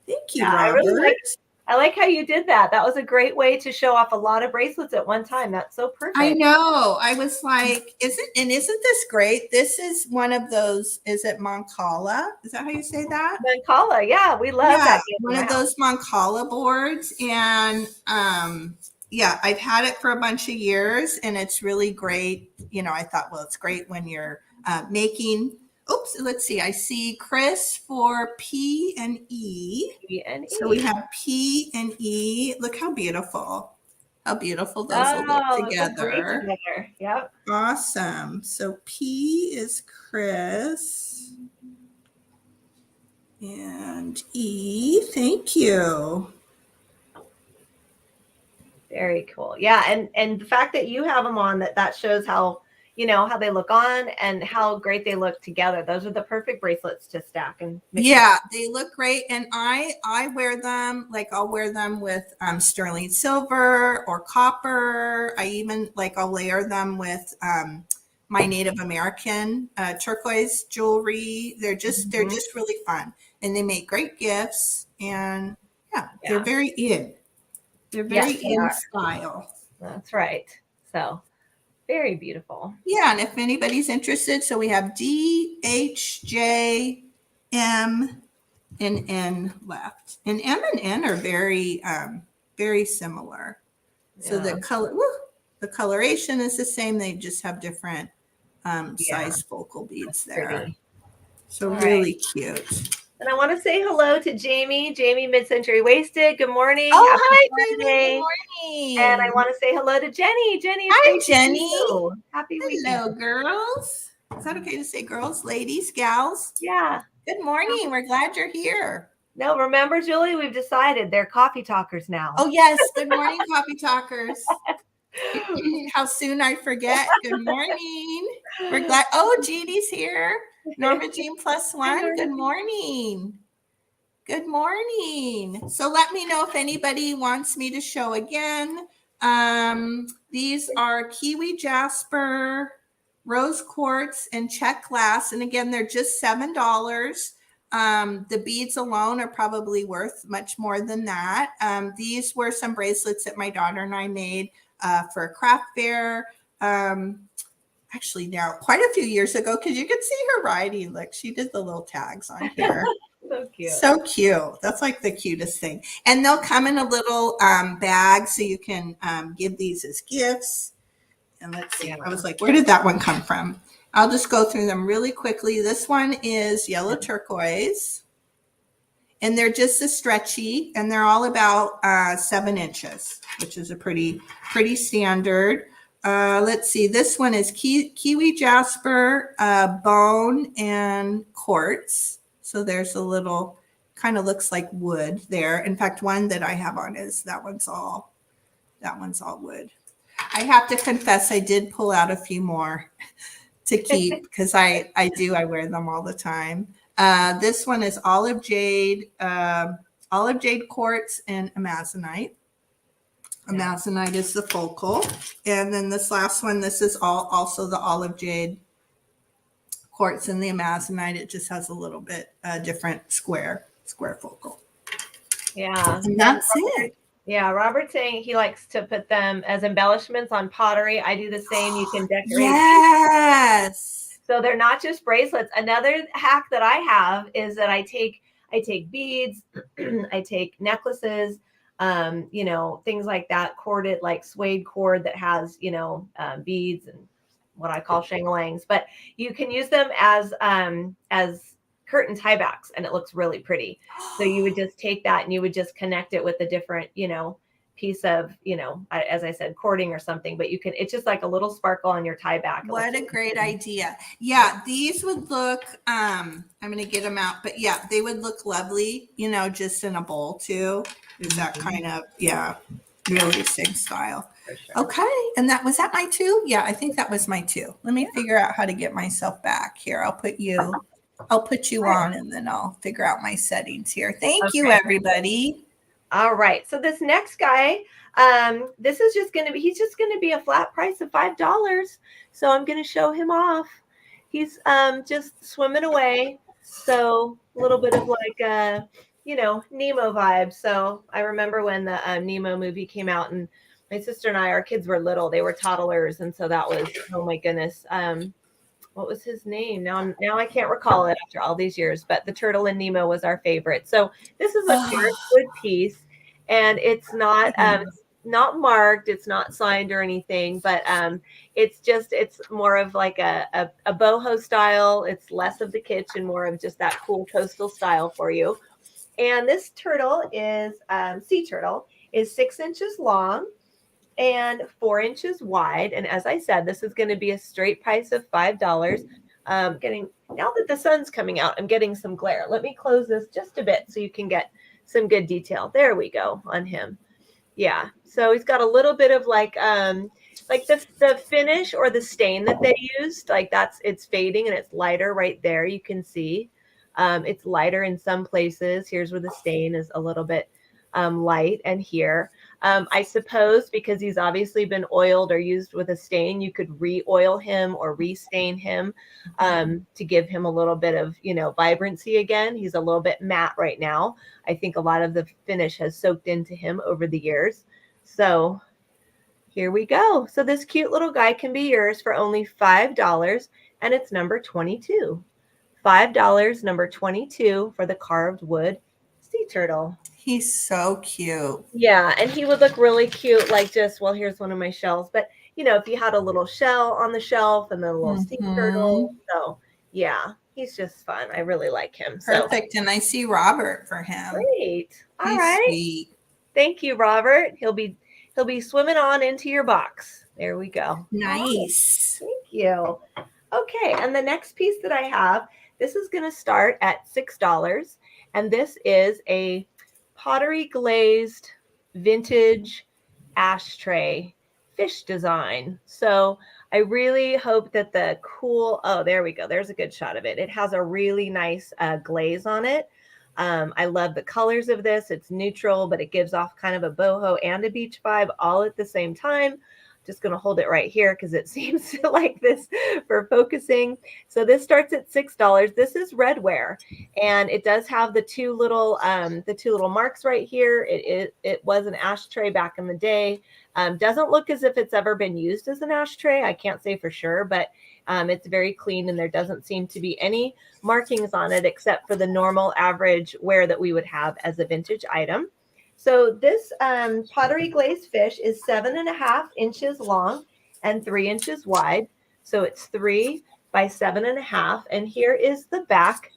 Thank you, yeah, Robert. I like how you did that. That was a great way to show off a lot of bracelets at one time. That's so perfect. I know. I was like, isn't this great? This is one of those, is it Moncala? Is that how you say that? Moncala, yeah, we love that. One of those Moncala boards. And yeah, I've had it for a bunch of years and it's really great. You know, I thought, well, it's great when you're making, oops, let's see. I see Chris for P and E. So we have P and E. Look how beautiful. How beautiful those will look together. Yep. Awesome. So P is Chris. And E, thank you. Very cool. Yeah, and the fact that you have them on, that shows how, you know, how they look on and how great they look together. Those are the perfect bracelets to stack and mix. Yeah, they look great. And I wear them, like I'll wear them with sterling silver or copper. I even I'll layer them with my Native American turquoise jewelry. They're just really fun. And they make great gifts. And yeah. They're very in. They're very in style. That's right. So very beautiful. Yeah, and if anybody's interested, so we have D, H, J, M, and N left. And M and N are very, very similar. So the coloration is the same. They just have different size focal beads there. Pretty. So really cute. And I want to say hello to Jamie. Jamie, Mid-Century Wasted. Good morning. Oh, hi, Jamie. Good morning. And I want to say hello to Jenny. Jenny, hi, Jenny. Happy weekend. Hello, girls. Is that okay to say girls, ladies, gals? Yeah. Good morning. We're glad you're here. No, remember, Julie, we've decided they're coffee talkers now. Oh, yes. Good morning, coffee talkers. How soon I forget. Good morning. We're glad. Oh, Jeannie's here. Norma Jean +1. Good morning. Good morning. So let me know if anybody wants me to show again. These are Kiwi Jasper, Rose Quartz, and Check Glass. And again, they're just $7. The beads alone are probably worth much more than that. These were some bracelets that my daughter and I made for a craft fair. Actually now quite a few years ago, because you can see her writing. Look, she did the little tags on here. So cute. So cute. That's like the cutest thing. And they'll come in a little bag, so you can give these as gifts. And let's see. I was like, where did that one come from? I'll just go through them really quickly. This one is yellow turquoise. And they're just as stretchy. And they're all about 7 inches, which is a pretty standard. Let's see. This one is Kiwi Jasper, bone, and quartz. So there's a little, kind of looks like wood there. In fact, one that I have on is that one's all wood. I have to confess, I did pull out a few more to keep because I wear them all the time. This one is olive jade quartz, and amazonite. Amazonite is the focal. And then this last one, this is also the olive jade quartz and the amazonite. It just has a little bit different square focal. Yeah. And that's it. Yeah, Robert's saying he likes to put them as embellishments on pottery. I do the same. You can decorate. Yes. So they're not just bracelets. Another hack that I have is that I take beads, I take necklaces, things like that, corded, like suede cord that has, beads and what I call shangalangs, but you can use them as curtain tiebacks and it looks really pretty. So you would just take that and you would just connect it with a different, piece of, as I said, cording or something, but it's just like a little sparkle on your tieback. What a great idea. Yeah, these would look, I'm going to get them out, but yeah, they would look lovely, just in a bowl too. Is that kind of, really same style. Sure. Okay. And was that my 2? Yeah, I think that was my 2. Let me figure out how to get myself back here. I'll put you on and then I'll figure out my settings here. Thank you, everybody. All right. So this next guy, This is just going to be, he's just going to be a flat price of $5. So I'm going to show him off. He's just swimming away. So a little bit of like Nemo vibe. So I remember when the Nemo movie came out, and my sister and I, our kids were little, they were toddlers. And so that was, oh my goodness. What was his name? Now I can't recall it after all these years, but the turtle in Nemo was our favorite. So this is a Paris wood piece, and it's not marked, it's not signed or anything, but it's more of like a boho style. It's less of the kitsch and more of just that cool coastal style for you. And this turtle is sea turtle is 6 inches long and 4 inches wide. And as I said, this is going to be a straight price of $5. Getting now that the sun's coming out, I'm getting some glare. Let me close this just a bit so you can get some good detail. There we go on him. Yeah. So he's got a little bit of like the finish or the stain that they used. Like it's fading and it's lighter right there. You can see it's lighter in some places. Here's where the stain is a little bit light, and here. I suppose because he's obviously been oiled or used with a stain, you could re-oil him or re-stain him to give him a little bit of, vibrancy again. He's a little bit matte right now. I think a lot of the finish has soaked into him over the years. So here we go. So this cute little guy can be yours for only $5, and it's number 22. $5, number 22 for the carved wood sea turtle. He's so cute. Yeah, and he would look really cute, like well, here's one of my shells. But, if you had a little shell on the shelf and then a little sea turtle. So, yeah, he's just fun. I really like him. Perfect. And I see Robert for him. Great. All right. Sweet. Thank you, Robert. He'll be swimming on into your box. There we go. Nice. Thank you. Okay, and the next piece that I have, this is going to start at $6, and this is a pottery glazed vintage ashtray fish design. So I really hope that there we go. There's a good shot of it. It has a really nice glaze on it. I love the colors of this. It's neutral, but it gives off kind of a boho and a beach vibe all at the same time. Just going to hold it right here because it seems to like this for focusing. So this starts at $6. This is redware, and it does have the two little marks right here. It was an ashtray back in the day. Doesn't look as if it's ever been used as an ashtray. I can't say for sure, but it's very clean, and there doesn't seem to be any markings on it except for the normal average wear that we would have as a vintage item. So this pottery glazed fish is 7.5 inches long and 3 inches wide. So it's 3 by 7.5. And here is the back.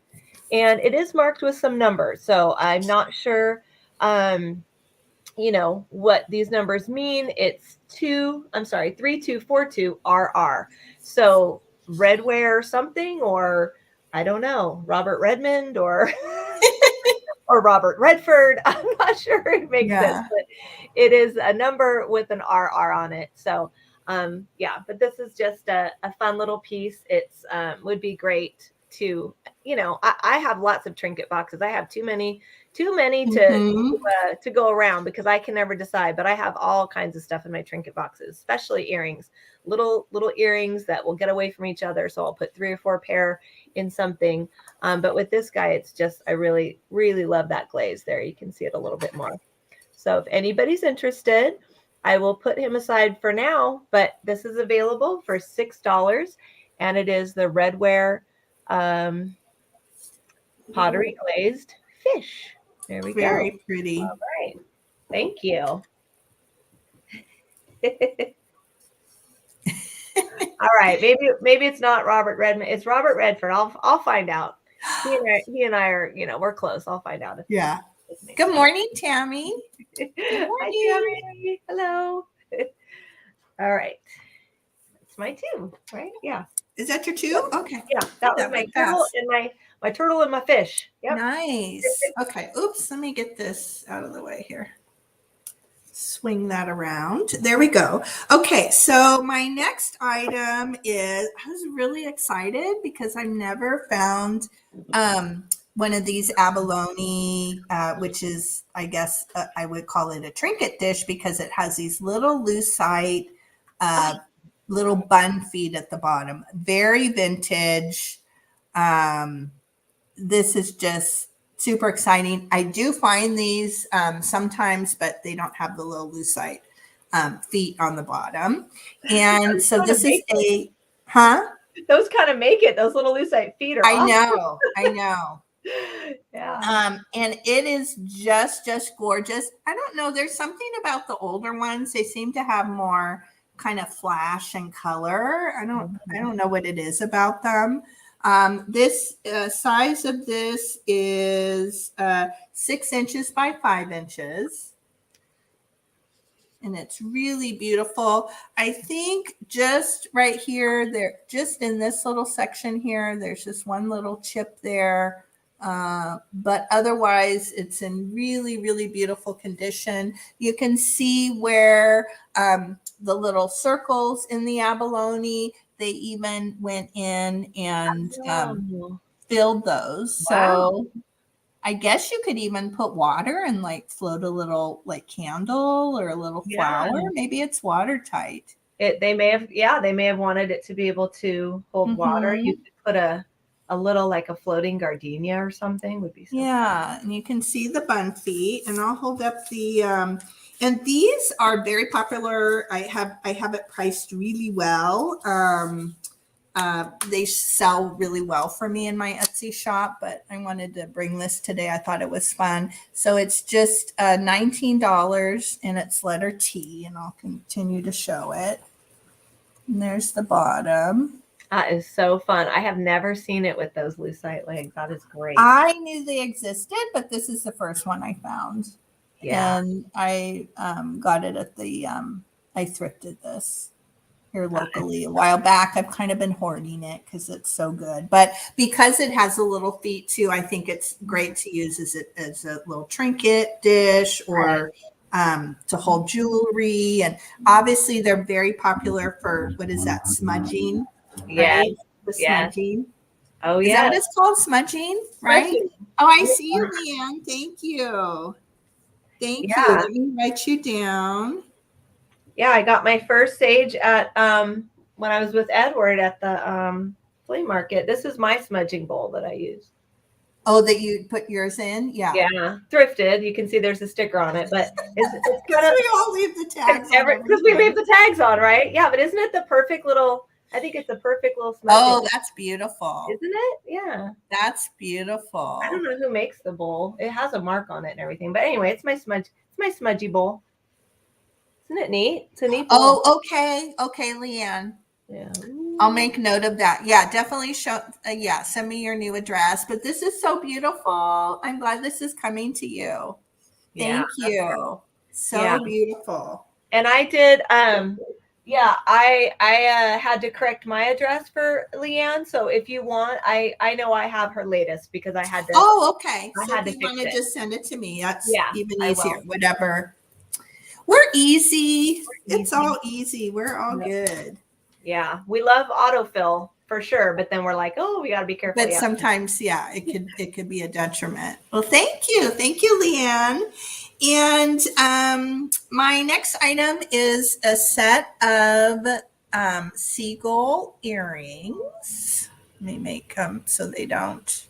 And it is marked with some numbers. So I'm not sure, what these numbers mean. It's 3242 RR. So redware something, or I don't know, Robert Redmond or... or Robert Redford. I'm not sure it makes sense, but it is a number with an RR on it. So, but this is just a fun little piece. It's would be great to, I have lots of trinket boxes. I have too many to go around because I can never decide, but I have all kinds of stuff in my trinket boxes, especially earrings, little earrings that will get away from each other. So I'll put 3 or 4 pair in something. But with this guy, it's just, I really, really love that glaze there. You can see it a little bit more. So if anybody's interested, I will put him aside for now, but this is available for $6, and it is the redware pottery glazed fish. There we go. Very pretty. All right. Thank you. All right. Maybe it's not Robert Redmond. It's Robert Redford. I'll find out. He and I are, we're close. I'll find out. Good morning, Tammy. Good morning. Hi, Tammy. Hello. All right. It's my 2, right? Yeah. Is that your 2? Okay. Yeah. That was my turtle and my turtle and my fish. Yep. Nice. Okay. Oops. Let me get this out of the way here. Swing that around. There we go. Okay. So my next item is, I was really excited because I've never found one of these abalone, which is, I guess, I would call it a trinket dish because it has these little lucite, little bun feet at the bottom. Very vintage. This is just super exciting. I do find these sometimes, but they don't have the little lucite feet on the bottom. And so this is a, huh? Those kind of make it. Those little lucite feet are awesome. I know. Yeah. And it is just gorgeous. I don't know. There's something about the older ones. They seem to have more kind of flash and color. I don't know what it is about them. This size of this is 6 inches by 5 inches. And it's really beautiful. I think just right here, there, just in this little section here, there's just one little chip there. But otherwise, it's in really, really beautiful condition. You can see where the little circles in the abalone, they even went in and filled those. Wow. So I guess you could even put water and like float a little like candle or a little flower. Maybe it's watertight. They may have wanted it to be able to hold water. You could put a little like a floating gardenia or something would be so fun. And you can see the bun feet, and I'll hold up the and these are very popular. I have it priced really well. They sell really well for me in my Etsy shop, but I wanted to bring this today. I thought it was fun. So it's just $19 and it's letter T, and I'll continue to show it. And there's the bottom. That is so fun. I have never seen it with those lucite legs. That is great. I knew they existed, but this is the first one I found. Yeah. And I got it at the, I thrifted this here locally a while back. I've kind of been hoarding it because it's so good, but because it has the little feet too, I think it's great to use as a little trinket dish or to hold jewelry. And obviously they're very popular for, what is that, smudging? Yeah, right? The smudging. Oh yeah, is that what it's called, smudging? Right? Smudging. Oh, I see you, Leanne. Thank you. Thank you. Let me write you down. Yeah, I got my first sage at when I was with Edward at the flea market. This is my smudging bowl that I use. Oh, that you put yours in? Yeah. Yeah, thrifted. You can see there's a sticker on it, but it's kind of we all leave the tags on because we leave the tags on, right? Yeah, but isn't it the perfect little? I think it's a perfect little smudging. Oh, that's beautiful. Isn't it? Yeah. That's beautiful. I don't know who makes the bowl. It has a mark on it and everything. But anyway, it's my smudgy bowl. Isn't it neat? It's a neat bowl. Oh, okay. Okay, Leanne. Yeah. I'll make note of that. Yeah, definitely show. Yeah, send me your new address. But this is so beautiful. I'm glad this is coming to you. Thank you. So beautiful. And I did. I had to correct my address for Leanne. So if you want, I know I have her latest because I had to. Oh, okay. So if you want to just send it to me, that's even I easier. will. Whatever. We're easy. It's all easy. We're all good. Yeah, we love autofill for sure, but then we're like, oh, we got to be careful. But sometimes, it could be a detriment. Well, thank you, Leanne. And my next item is a set of seagull earrings. Let me make them so they don't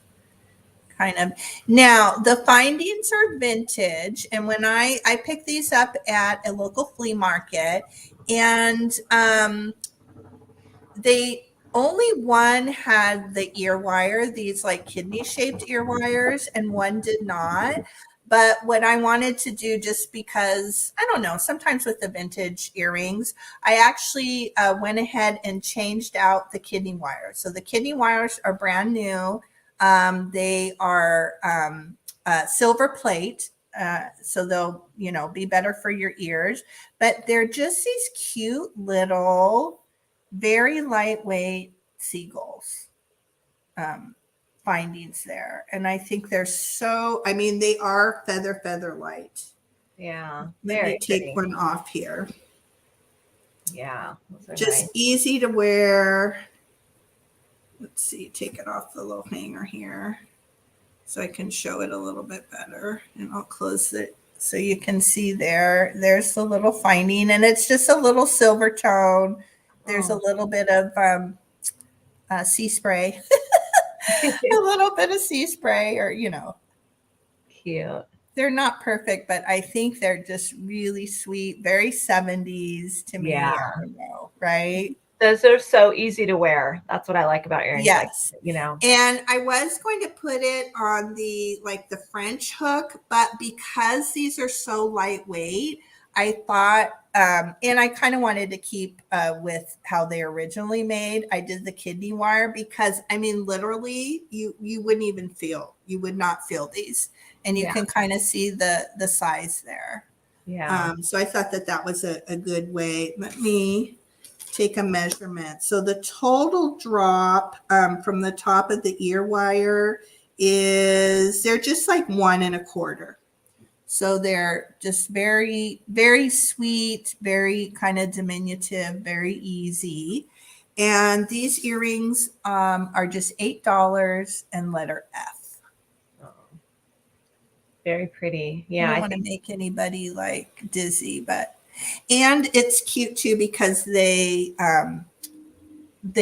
kind of. Now, the findings are vintage, and when I picked these up at a local flea market, and they only one had the ear wire, these like kidney shaped ear wires, and one did not. But what I wanted to do, just because, I don't know, sometimes with the vintage earrings, I actually went ahead and changed out the kidney wires. So the kidney wires are brand new. They are silver plate. So they'll, be better for your ears. But they're just these cute little, very lightweight seagulls findings there. And I think they're they are feather light. Yeah. Let me take one off here. Yeah. Just nice. Easy to wear. Let's see, take it off the little hanger here. so I can show it a little bit better, and I'll close it so you can see there's the little finding, and it's just a little silver tone. There's a little bit of sea spray, a little bit of sea spray, or Cute. They're not perfect, but I think they're just really sweet, very 70s to me. Yeah. I don't know, right? Those are so easy to wear. That's what I like about earrings. Yes. Like, And I was going to put it on the French hook, but because these are so lightweight, I thought, and I kind of wanted to keep with how they originally made. I did the kidney wire because I mean, literally, you would not feel these, and you can kind of see the size there. Yeah. So I thought that was a good way. Let me take a measurement. So the total drop from the top of the ear wire they're just like 1.25. So they're just very, very sweet, very kind of diminutive, very easy. And these earrings are just $8 and letter F. Very pretty. Yeah. I don't want to make anybody dizzy, and it's cute too because they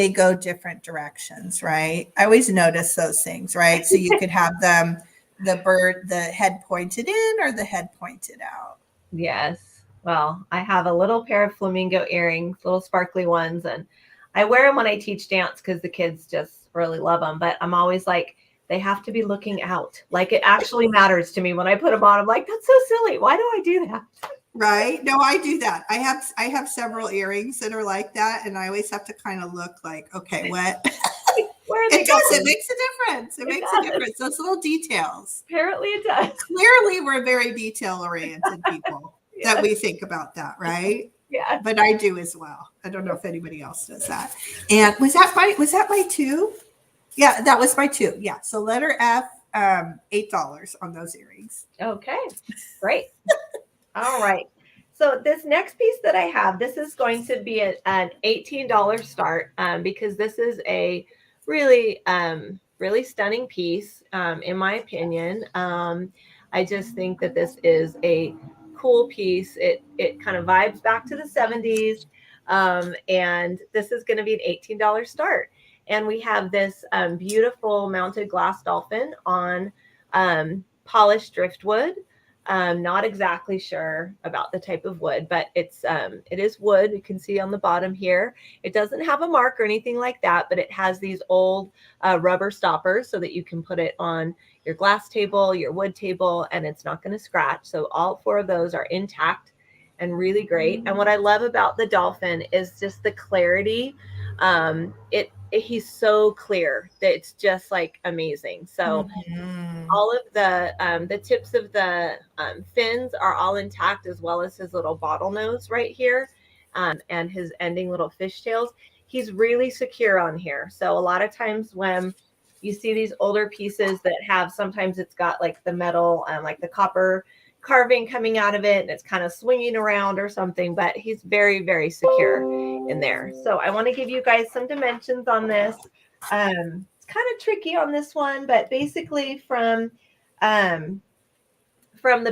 go different directions, right? I always notice those things, right? So you could have them, the head pointed in or the head pointed out. Yes. Well, I have a little pair of flamingo earrings, little sparkly ones, and I wear them when I teach dance because the kids just really love them. But I'm always like, they have to be looking out. Like it actually matters to me when I put them on. I'm like, that's so silly. Why do I do that? Right? No, I do that. I have several earrings that are like that, and I always have to kind of look like, okay, what? Where are they It does. going? It makes a difference. It makes a difference. Those little details. Apparently it does. Clearly, we're very detail-oriented people that we think about that, right? Yeah. But I do as well. I don't know if anybody else does that. And was that my two? Yeah, that was my two. Yeah. So letter F, $8 on those earrings. Okay. Great. All right. So this next piece that I have, this is going to be an $18 start because this is a really, really stunning piece, in my opinion. I just think that this is a cool piece. It kind of vibes back to the 70s. And this is going to be an $18 start. And we have this beautiful mounted glass dolphin on polished driftwood. Not exactly sure about the type of wood, but it is wood. You can see on the bottom here. It doesn't have a mark or anything like that, but it has these old rubber stoppers so that you can put it on your glass table, your wood table, and it's not going to scratch. So all four of those are intact and really great. And what I love about the dolphin is just the clarity. He's so clear that it's just like amazing. So all of the tips of the fins are all intact, as well as his little bottlenose right here, and his ending little fishtails. He's really secure on here. So a lot of times when you see these older pieces that have, sometimes it's got like the metal, like the copper carving coming out of it, and it's kind of swinging around or something, but he's very, very secure in there. So I want to give you guys some dimensions on this. It's kind of tricky on this one, but basically from the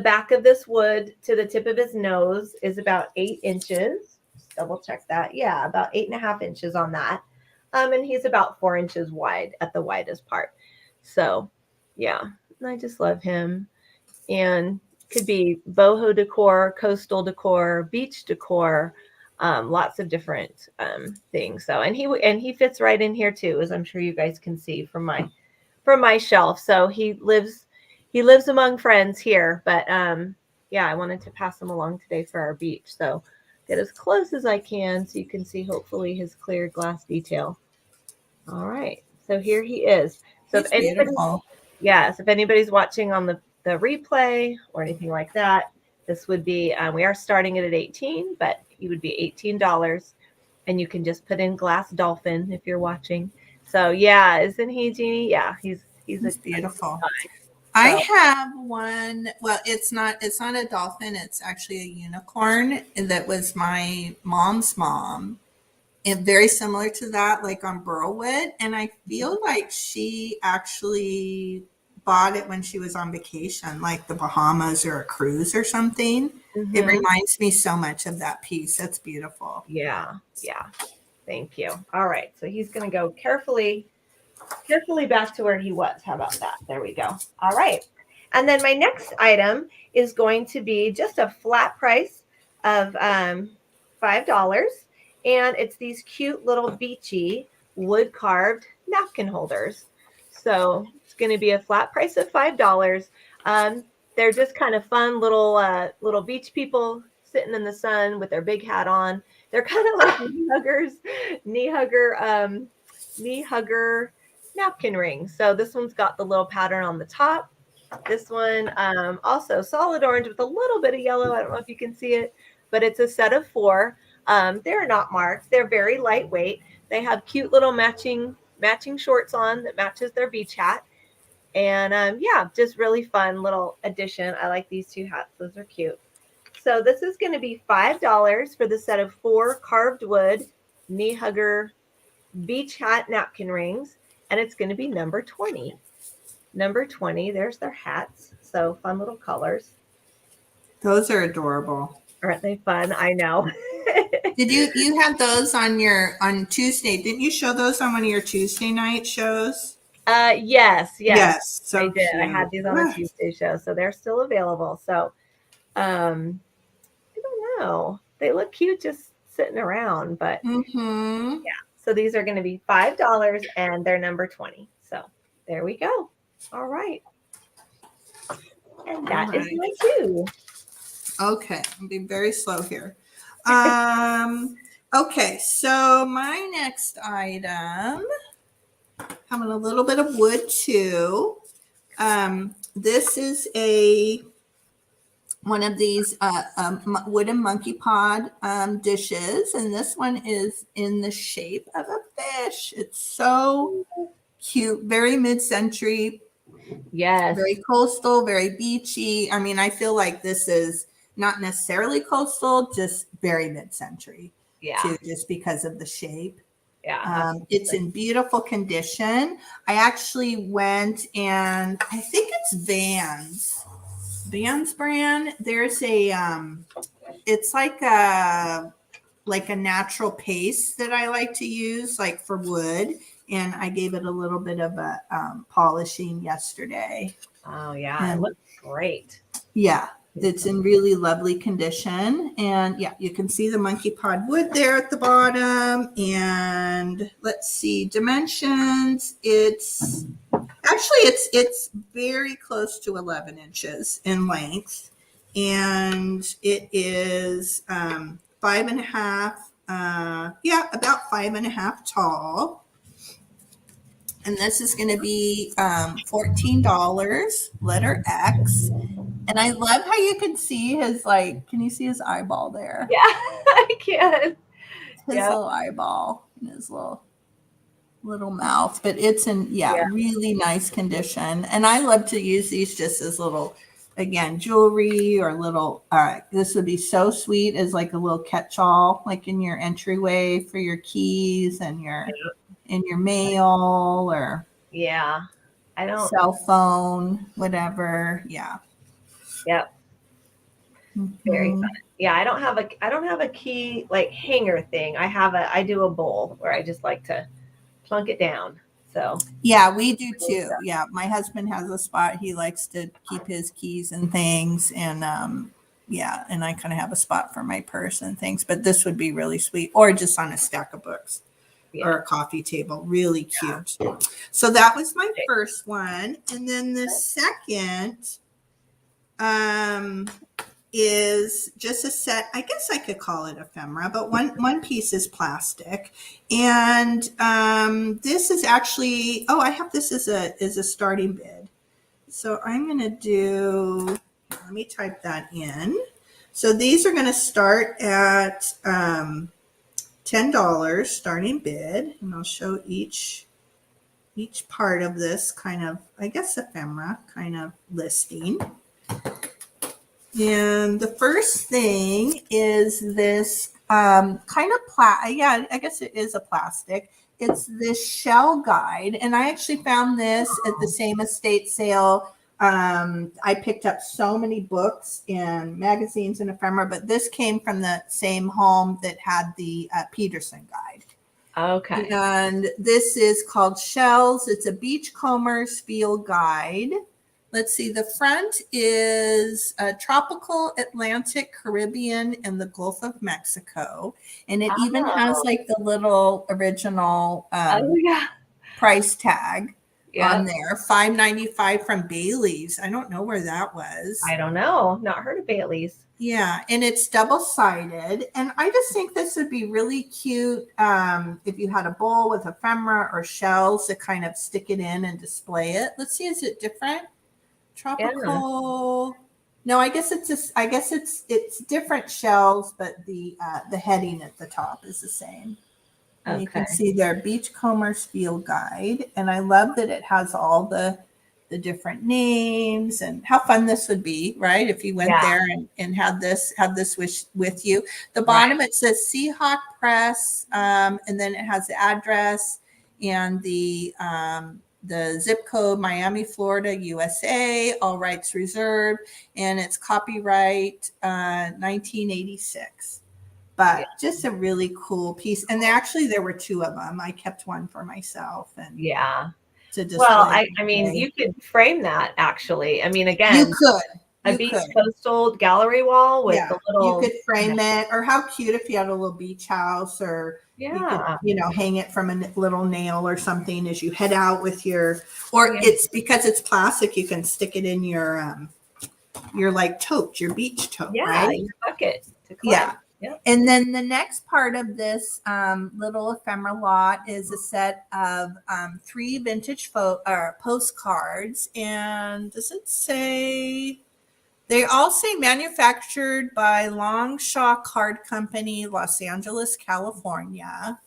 back of this wood to the tip of his nose is about 8 inches. Just double check that. Yeah, about 8.5 inches on that. And he's about 4 inches wide at the widest part. So yeah, I just love him. And could be boho decor, coastal decor, beach decor, lots of different things. So and he fits right in here too, as I'm sure you guys can see from my shelf. So he lives among friends here. But yeah, I wanted to pass him along today for our beach. So get as close as I can so you can see hopefully his clear glass detail. All right. So here he is. So if anybody's watching on the replay or anything like that, this would be, we are starting it at 18, but he would be $18, and you can just put in glass dolphin if you're watching. So yeah, isn't he, Jeannie? Yeah, he's beautiful. I have one. Well, it's not a dolphin. It's actually a unicorn that was my mom's mom, and very similar to that, like on Burlwood. And I feel like she actually bought it when she was on vacation, like the Bahamas or a cruise or something. Mm-hmm. It reminds me so much of that piece. That's beautiful. Yeah. Yeah. Thank you. All right. So he's going to go carefully back to where he was. How about that? There we go. All right. And then my next item is going to be just a flat price of $5. And it's these cute little beachy wood carved napkin holders. So it's going to be a flat price of $5. They're just kind of fun little beach people sitting in the sun with their big hat on. They're kind of like knee hugger napkin rings. So this one's got the little pattern on the top. This one also solid orange with a little bit of yellow. I don't know if you can see it, but it's a set of 4. They're not marked. They're very lightweight. They have cute little matching shorts on that matches their beach hat. And yeah, just really fun little addition. I like these 2 hats. Those are cute. So this is going to be $5 for the set of 4 carved wood knee hugger beach hat napkin rings. And it's going to be number 20. Number 20, there's their hats. So fun little colors. Those are adorable. Aren't they fun? I know. Did you had those on Tuesday? Didn't you show those on one of your Tuesday night shows? Yes. So I did. cute. I had these on a Tuesday show, so they're still available. So I don't know. They look cute just sitting around, but yeah. So these are going to be $5 and they're number 20. So there we go. All right. And that is my 2. Okay, I'm being very slow here. Okay, so my next item, having a little bit of wood too. This is one of these wooden monkey pod dishes, and this one is in the shape of a fish. It's so cute, very mid-century. Yes. Very coastal, very beachy. I mean, I feel like this is not necessarily coastal, just very mid-century. Yeah. Too, just because of the shape. Yeah. It's in beautiful condition. I actually went and I think it's Vans brand. There's it's like a natural paste that I like to use like for wood. And I gave it a little bit of a polishing yesterday. Oh, yeah. It looks great. Yeah. It's in really lovely condition. And yeah, you can see the monkey pod wood there at the bottom. And let's see, dimensions. It's very close to 11 inches in length. And it is 5.5, about 5.5 tall. And this is going to be $14, letter X. And I love how you can see his, can you see his eyeball there? Yeah, I can. His little eyeball and his little mouth. But it's in, really nice condition. And I love to use these just as little, again, jewelry or little, this would be so sweet as like a little catch-all, like in your entryway for your keys and your... in your mail or cell phone, whatever. Yeah. Yep. Very fun. Yeah, I don't have a key like hanger thing. I do a bowl where I just like to plunk it down. So yeah, we do too. Yeah, my husband has a spot he likes to keep his keys and things, and and I kind of have a spot for my purse and things. But this would be really sweet, or just on a stack of books. Or a coffee table. Really cute. Yeah. So that was my first one. And then the second is just a set. I guess I could call it ephemera, but one piece is plastic. And this is actually, I have this as a starting bid. So I'm going to do, let me type that in. So these are going to start at $10 starting bid, and I'll show each part of this kind of, I guess, ephemera kind of listing. And the first thing is this kind of I guess it is a plastic. It's this shell guide, and I actually found this at the same estate sale. I picked up so many books and magazines and ephemera, but this came from the same home that had the Peterson guide. Okay. And this is called Shells. It's a beachcomber's field guide. Let's see. The front is tropical Atlantic, Caribbean, and the Gulf of Mexico. And it even has like the little original price tag on there. $5.95 from Bailey's. I don't know where that was. I don't know. Not heard of Bailey's. Yeah, and it's double-sided. And I just think this would be really cute if you had a bowl with ephemera or shells to kind of stick it in and display it. Let's see, is it different? Tropical. No, I guess it's just, it's different shells, but the heading at the top is the same. And you can see their Beachcomber's Field Guide, and I love that it has all the different names, and how fun this would be, right? If you went there and had this with you. The bottom it says Seahawk Press, and then it has the address and the zip code, Miami, Florida, USA, all rights reserved, and it's copyright 1986. But just a really cool piece. And there were two of them. I kept one for myself. And to display. Well, I mean, you could frame that actually. I mean, again, you could. A beach coastal gallery wall with the little. You could frame it, or how cute if you had a little beach house, or you could, hang it from a little nail or something as you head out with your. Or it's because it's plastic, you can stick it in your like tote, your beach tote, right? Your bucket. Yeah. Yep. And then the next part of this little ephemera lot is a set of 3 vintage postcards. And does it say? They all say manufactured by Longshaw Card Company, Los Angeles, California.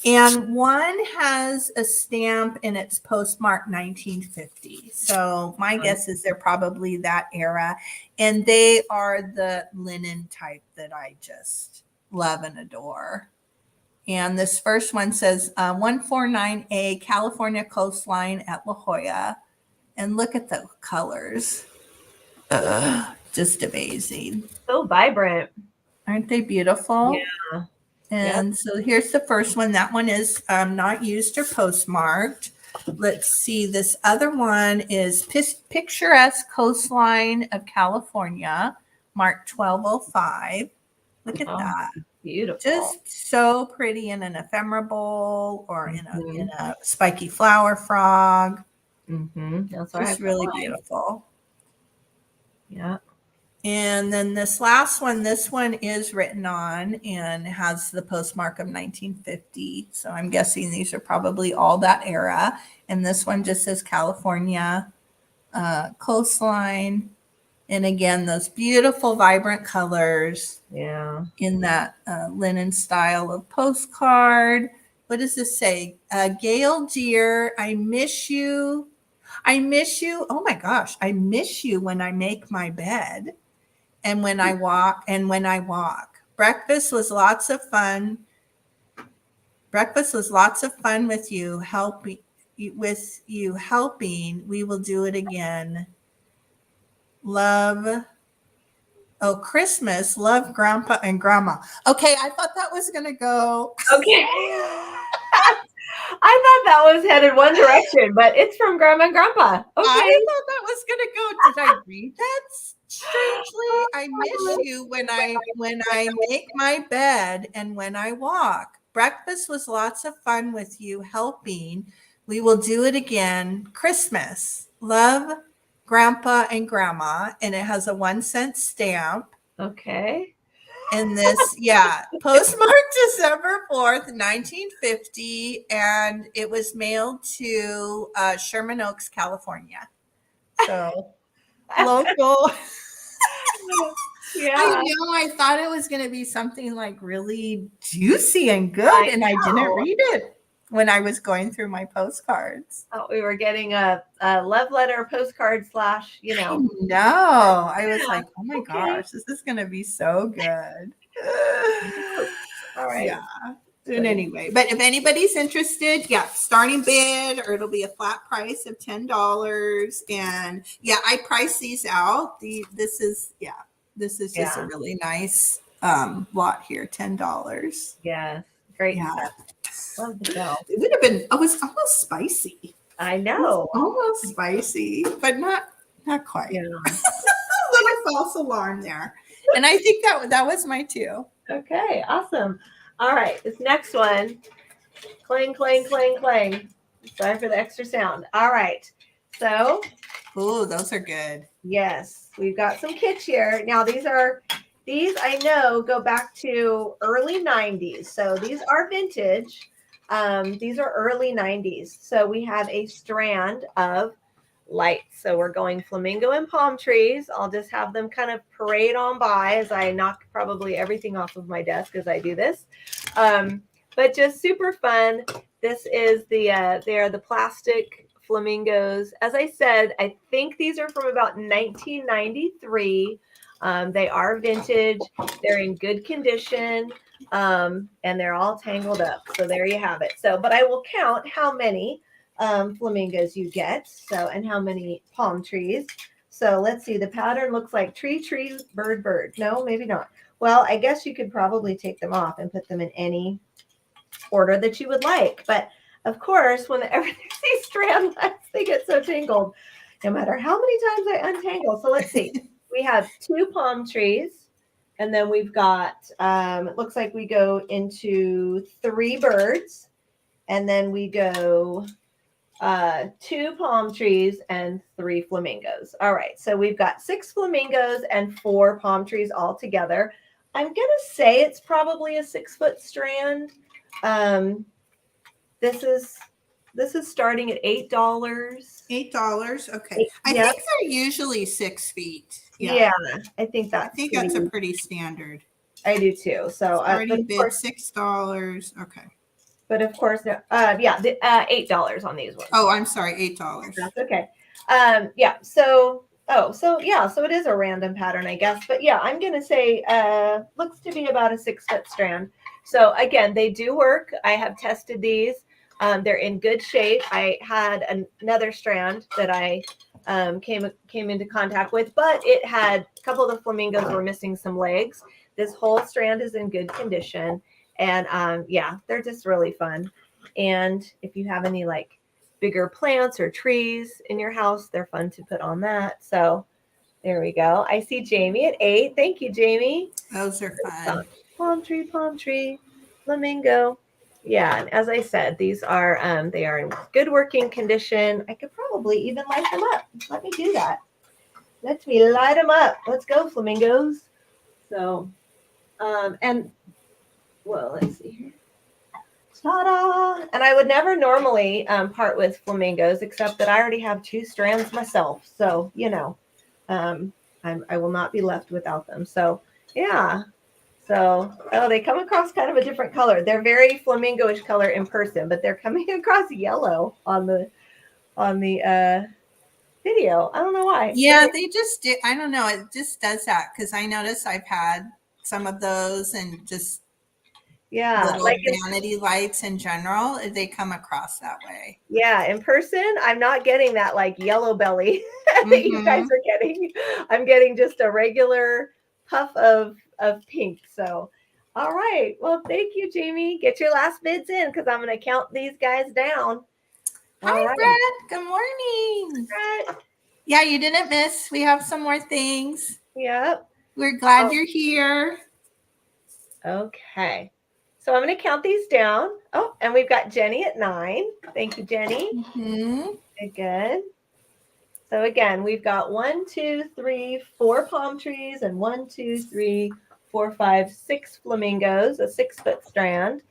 And one has a stamp and it's postmarked 1950. So my guess is they're probably that era. And they are the linen type that I just love and adore. And this first one says 149A California Coastline at La Jolla. And look at the colors. Just amazing. So vibrant. Aren't they beautiful? Yeah. And so here's the first one. That one is not used or postmarked. Let's see. This other one is Picturesque Coastline of California, marked 1205. Look at that. Beautiful. Just so pretty in an ephemera bowl or in a spiky flower frog. That's just really beautiful. Yeah. And then this last one, this one is written on and has the postmark of 1950. So I'm guessing these are probably all that era. And this one just says California coastline. And again, those beautiful, vibrant colors. Yeah. In that linen style of postcard. What does this say? Gail dear, I miss you. I miss you. Oh my gosh. I miss you when I make my bed. And when I walk, breakfast was lots of fun. Breakfast was lots of fun with you helping. We will do it again. Love. Oh, Christmas. Love Grandpa and Grandma. Okay, I thought that was going to go. Okay. I thought that was headed one direction, but it's from Grandma and Grandpa. Okay. I thought that was going to go. Did I read that strangely? I miss you when I make my bed and when I walk. Breakfast was lots of fun with you helping. We will do it again. Christmas. Love, Grandpa and Grandma. And it has a 1-cent stamp. Okay. And this, postmarked December 4th, 1950. And it was mailed to Sherman Oaks, California. So local. Yeah. I know. I thought it was going to be something like really juicy and good. And I didn't read it when I was going through my postcards. Oh, we were getting a love letter postcard / I was like, oh my gosh, this is going to be so good. All right. Yeah. And anyway, but if anybody's interested, yeah, starting bid, or it'll be a flat price of $10. And yeah, I price these out. This is just a really nice lot here, $10. Yeah, great Yeah. stuff. Love the bell. It would have been, it was almost spicy. I know. Almost spicy, but not quite. Yeah. A little false alarm there. And I think that was my 2. Okay, awesome. All right, this next one, clang, clang, clang, clang. Sorry for the extra sound. All right, so. Oh, those are good. Yes, we've got some kitsch here. Now these I know go back to early 90s. So these are vintage. These are early 90s. So we have a strand of lights. So we're going flamingo and palm trees. I'll just have them kind of parade on by as I knock probably everything off of my desk as I do this. But just super fun. This is they are the plastic flamingos. As I said, I think these are from about 1993. They are vintage. They're in good condition. And they're all tangled up. So there you have it. So, but I will count how many flamingos you get. So, and how many palm trees. So let's see. The pattern looks like tree, tree, bird, bird. No, maybe not. Well, I guess you could probably take them off and put them in any order that you would like. But of course, whenever there's these strand lights, they get so tangled, no matter how many times I untangle. So let's see. We have 2 palm trees, and then we've got, it looks like we go into 3 birds, and then we go 2 palm trees and 3 flamingos. All right, so we've got 6 flamingos and 4 palm trees all together. I'm gonna say it's probably a 6-foot strand. This is starting at $8. $8. Okay. I think they're usually 6 feet. Yeah, I think that's a pretty standard. I do too. So starting bid $6. Okay. But of course, $8 on these ones. Oh, I'm sorry, $8. That's okay. Yeah. So it is a random pattern, I guess. But yeah, I'm gonna say looks to be about a 6-foot strand. So again, they do work. I have tested these. They're in good shape. I had another strand that I came into contact with, but it had a couple of the flamingos were missing some legs. This whole strand is in good condition, and yeah, they're just really fun. And if you have any like bigger plants or trees in your house, they're fun to put on that. So there we go. I see Jamie at 8. Thank you, Jamie. Those are fun. Palm tree, flamingo. Yeah, and as I said, these are they are in good working condition. I could probably even light them up. Let me do that. Let me light them up. Let's go, flamingos. So, and well, let's see here. Ta-da! And I would never normally part with flamingos, except that I already have 2 strands myself. So, you know, I will not be left without them. So, yeah. So, they come across kind of a different color. They're very flamingo-ish color in person, but they're coming across yellow on the video. I don't know why. Yeah, they just do. I don't know. It just does that because I notice I've had some of those and just little like vanity lights in general. They come across that way. Yeah, in person, I'm not getting that like yellow belly that you guys are getting. I'm getting just a regular puff of pink. So, all right. Well, thank you, Jamie. Get your last bids in because I'm going to count these guys down. Hi, Brett. Good morning. Brett. Yeah, you didn't miss. We have some more things. Yep. We're glad you're here. Okay. So I'm going to count these down. Oh, and we've got Jenny at 9. Thank you, Jenny. Good. So again, we've got 1, 2, 3, 4 palm trees and 1, 2, 3, 4, 5, 6 flamingos, a 6-foot strand.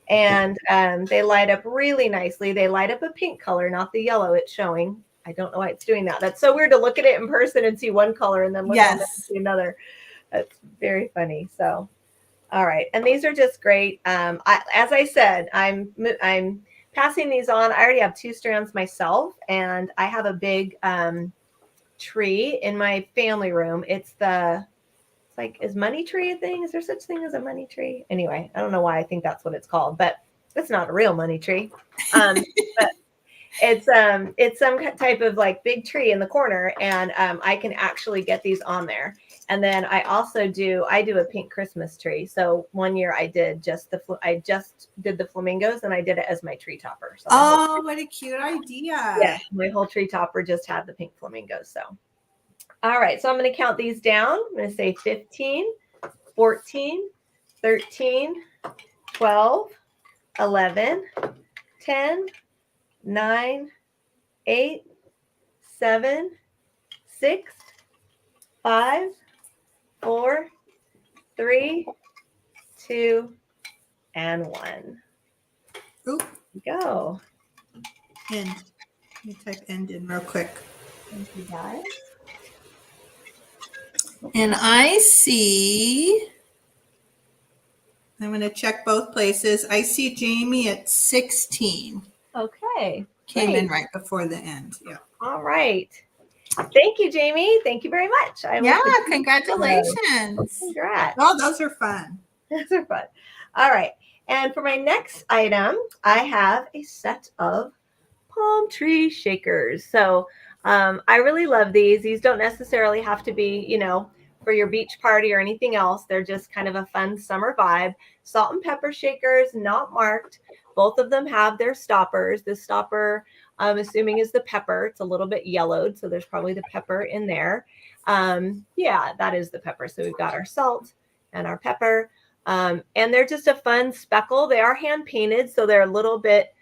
And they light up really nicely. They light up a pink color, not the yellow it's showing. I don't know why it's doing that. That's so weird to look at it in person and see one color and then look at it and see another. That's very funny. So, all right. And these are just great. As I said, I'm passing these on. I already have 2 strands myself, and I have a big tree in my family room. It's the It's like, is money tree a thing? Is there such thing as a money tree? Anyway, I don't know why I think that's what it's called, but it's not a real money tree. But it's some type of like big tree in the corner, and I can actually get these on there. And then I also do a pink Christmas tree. So one year I did I just did the flamingos, and I did it as my tree topper. So what a cute idea. Yeah, my whole tree topper just had the pink flamingos. So all right, so I'm going to count these down. I'm going to say 15, 14, 13, 12, 11, 10, 9, 8, 7, 6, 5, 4, 3, 2, and 1. Oop. Go. End. Let me type end in real quick. Thank you, guys. And I see, I'm going to check both places. I see Jamie at 16. Okay. Came in right before the end. Yeah. All right. Thank you, Jamie. Thank you very much. Congratulations. Congrats. Oh, those are fun. Those are fun. All right. And for my next item, I have a set of palm tree shakers. So I really love these. These don't necessarily have to be, for your beach party or anything else. They're just kind of a fun summer vibe. Salt and pepper shakers, not marked. Both of them have their stoppers. This stopper, I'm assuming, is the pepper. It's a little bit yellowed, so there's probably the pepper in there. Yeah, that is the pepper. So we've got our salt and our pepper. And they're just a fun speckle. They are hand painted, so they're a little bit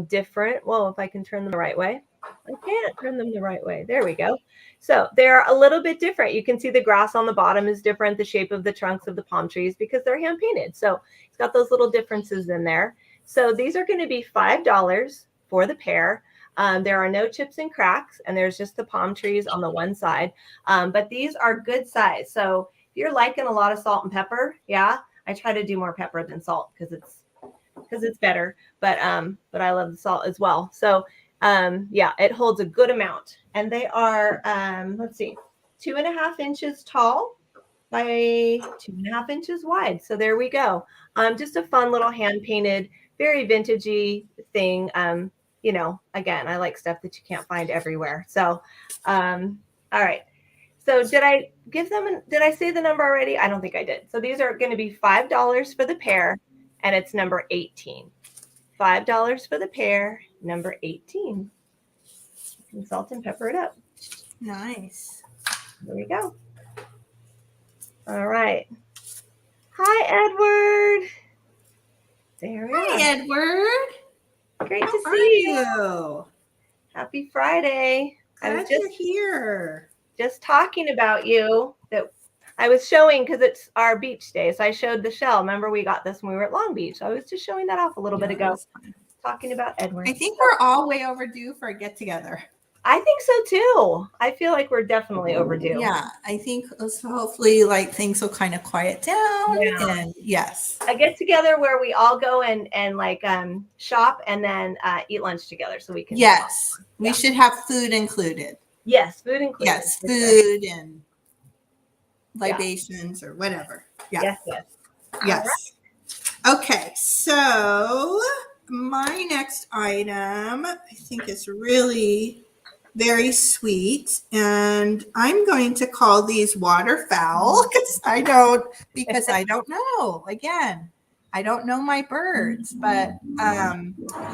different. Well, if I can turn them the right way. I can't turn them the right way. There we go. So they're a little bit different. You can see the grass on the bottom is different, the shape of the trunks of the palm trees, because they're hand painted. So it's got those little differences in there. So these are going to be $5 for the pair. There are no chips and cracks, and there's just the palm trees on the one side. But these are good size. So if you're liking a lot of salt and pepper, yeah, I try to do more pepper than salt because it's better. But I love the salt as well. So yeah, it holds a good amount. And they are, let's see, 2.5 inches tall by 2.5 inches wide. So there we go. Just a fun little hand painted, very vintagey thing. Again, I like stuff that you can't find everywhere. So, all right. So did I say the number already? I don't think I did. So these are going to be $5 for the pair, and it's number 18. $5 for the pair, number 18. And salt and pepper it up. Nice. There we go. All right. Hi, Edward. There we are. Hi, Edward. Great to see you. Happy Friday. Glad I was you're here. Just talking about you. That I was showing, because it's our beach day. So I showed the shell. Remember, we got this when we were at Long Beach. I was just showing that off a little bit ago. Talking about Edward. I think we're all way overdue for a get together. I think so too. I feel like we're definitely overdue. Yeah, I think hopefully like things will kind of quiet down. Yeah. And yes, a get together where we all go and like shop and then eat lunch together, so we can. Yes, we should have food included. Yes, food included. Yes, food and libations or whatever. Yeah. Yes. Right. Okay, so my next item I think is really very sweet, and I'm going to call these waterfowl because I don't know. Again, I don't know my birds, but I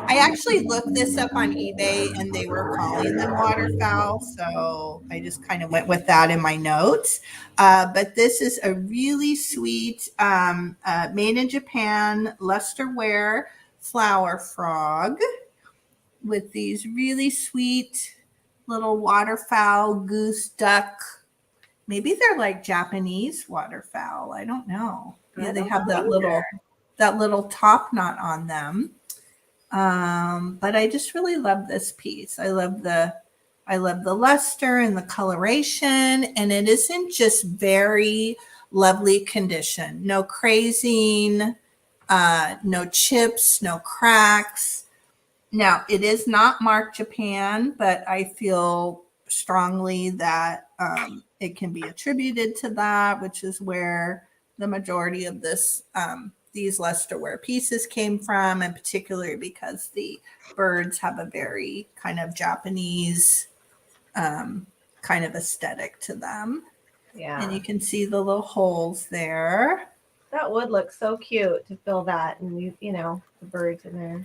actually looked this up on eBay and they were calling them waterfowl, so I just kind of went with that in my notes. But this is a really sweet made in Japan lusterware flower frog with these really sweet little waterfowl, goose, duck. Maybe they're like Japanese waterfowl. I don't know. Yeah, they have that little top knot on them. But I just really love this piece. I love the luster and the coloration, and it isn't just very lovely condition. No crazing, no chips, no cracks. Now, it is not marked Japan, but I feel strongly that it can be attributed to that, which is where the majority of these lusterware pieces came from, and particularly because the birds have a very kind of Japanese kind of aesthetic to them. Yeah. And you can see the little holes there. That would look so cute to fill that, and the birds in there.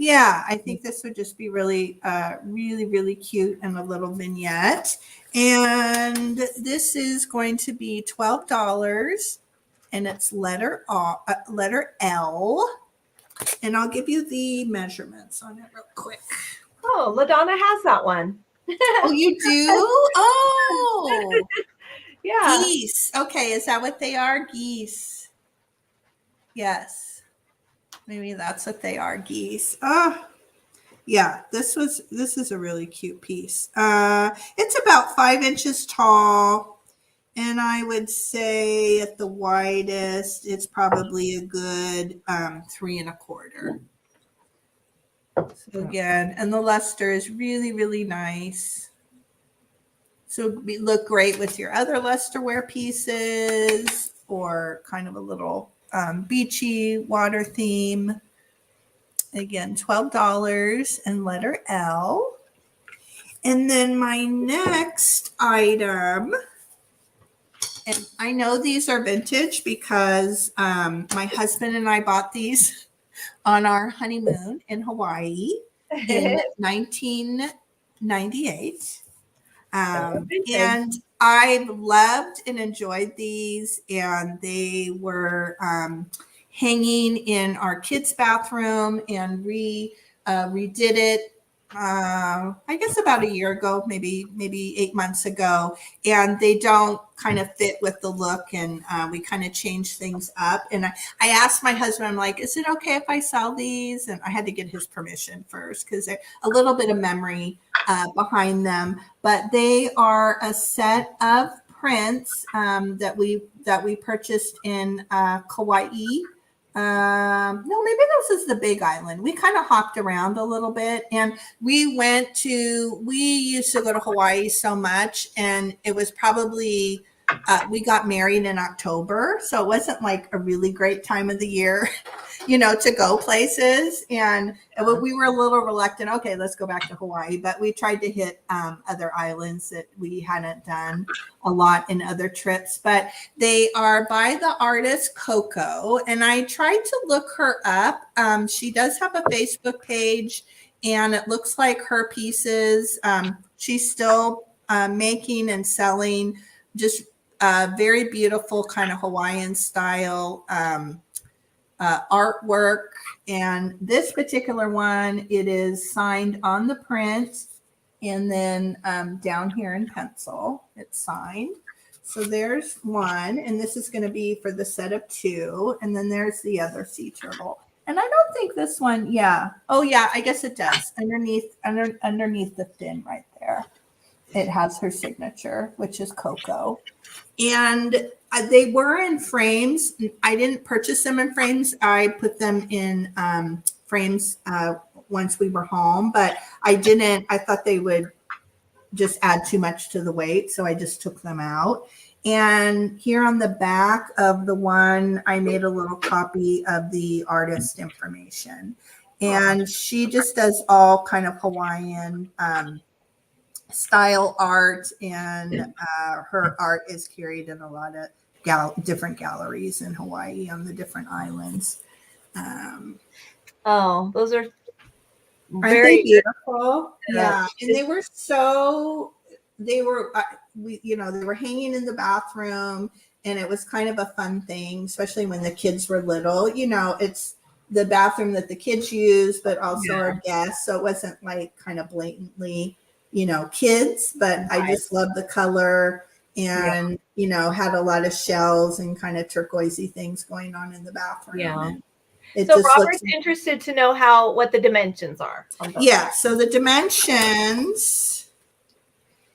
Yeah, I think this would just be really, really cute and a little vignette. And this is going to be $12, and it's letter L. And I'll give you the measurements on it real quick. Oh, LaDonna has that one. Oh, you do? Oh, yeah. Geese. Okay, is that what they are? Geese. Yes. Maybe that's what they are, geese. Oh, yeah, this is a really cute piece. It's about 5 inches tall, and I would say at the widest, it's probably a good 3 1/4. So again, and the luster is really, really nice. So it look great with your other lusterware pieces, or kind of a little beachy water theme. Again, $12 and letter L. And then my next item, and I know these are vintage because my husband and I bought these on our honeymoon in Hawaii in 1998. And I've loved and enjoyed these, and they were hanging in our kids' bathroom, and redid it. I guess about a year ago, maybe 8 months ago, and they don't kind of fit with the look, and we kind of changed things up. And I asked my husband, I'm like, is it okay if I sell these? And I had to get his permission first because they're a little bit of memory behind them, but they are a set of prints that we purchased in Kauai. No, maybe this is the Big Island. We kind of hopped around a little bit, and we used to go to Hawaii so much, and it was probably we got married in October, so it wasn't like a really great time of the year to go places. And we were a little reluctant. Okay, let's go back to Hawaii. But we tried to hit other islands that we hadn't done a lot in other trips. But they are by the artist Coco. And I tried to look her up. She does have a Facebook page, and it looks like her pieces, she's still making and selling just very beautiful kind of Hawaiian style artwork. And this particular one, it is signed on the print, and then down here in pencil, it's signed. So there's one, and this is going to be for the set of 2. And then there's the other sea turtle. And I don't think this one, yeah. Oh yeah, I guess it does. Underneath the fin right there, it has her signature, which is Coco. And they were in frames. I didn't purchase them in frames. I put them in frames once we were home, but I didn't. I thought they would just add too much to the weight, so I just took them out. And here on the back of the one, I made a little copy of the artist information. And she just does all kind of Hawaiian style art, and her art is carried in a lot of different galleries in Hawaii on the different islands. Those are aren't they beautiful? Yeah, and they were they were hanging in the bathroom, and it was kind of a fun thing, especially when the kids were little. It's the bathroom that the kids use, but also our guests, so it wasn't like kind of blatantly kids, but I just love the color, and had a lot of shells and kind of turquoisey things going on in the bathroom. Yeah. And so Robert's interested to know what the dimensions are. Yeah, so the dimensions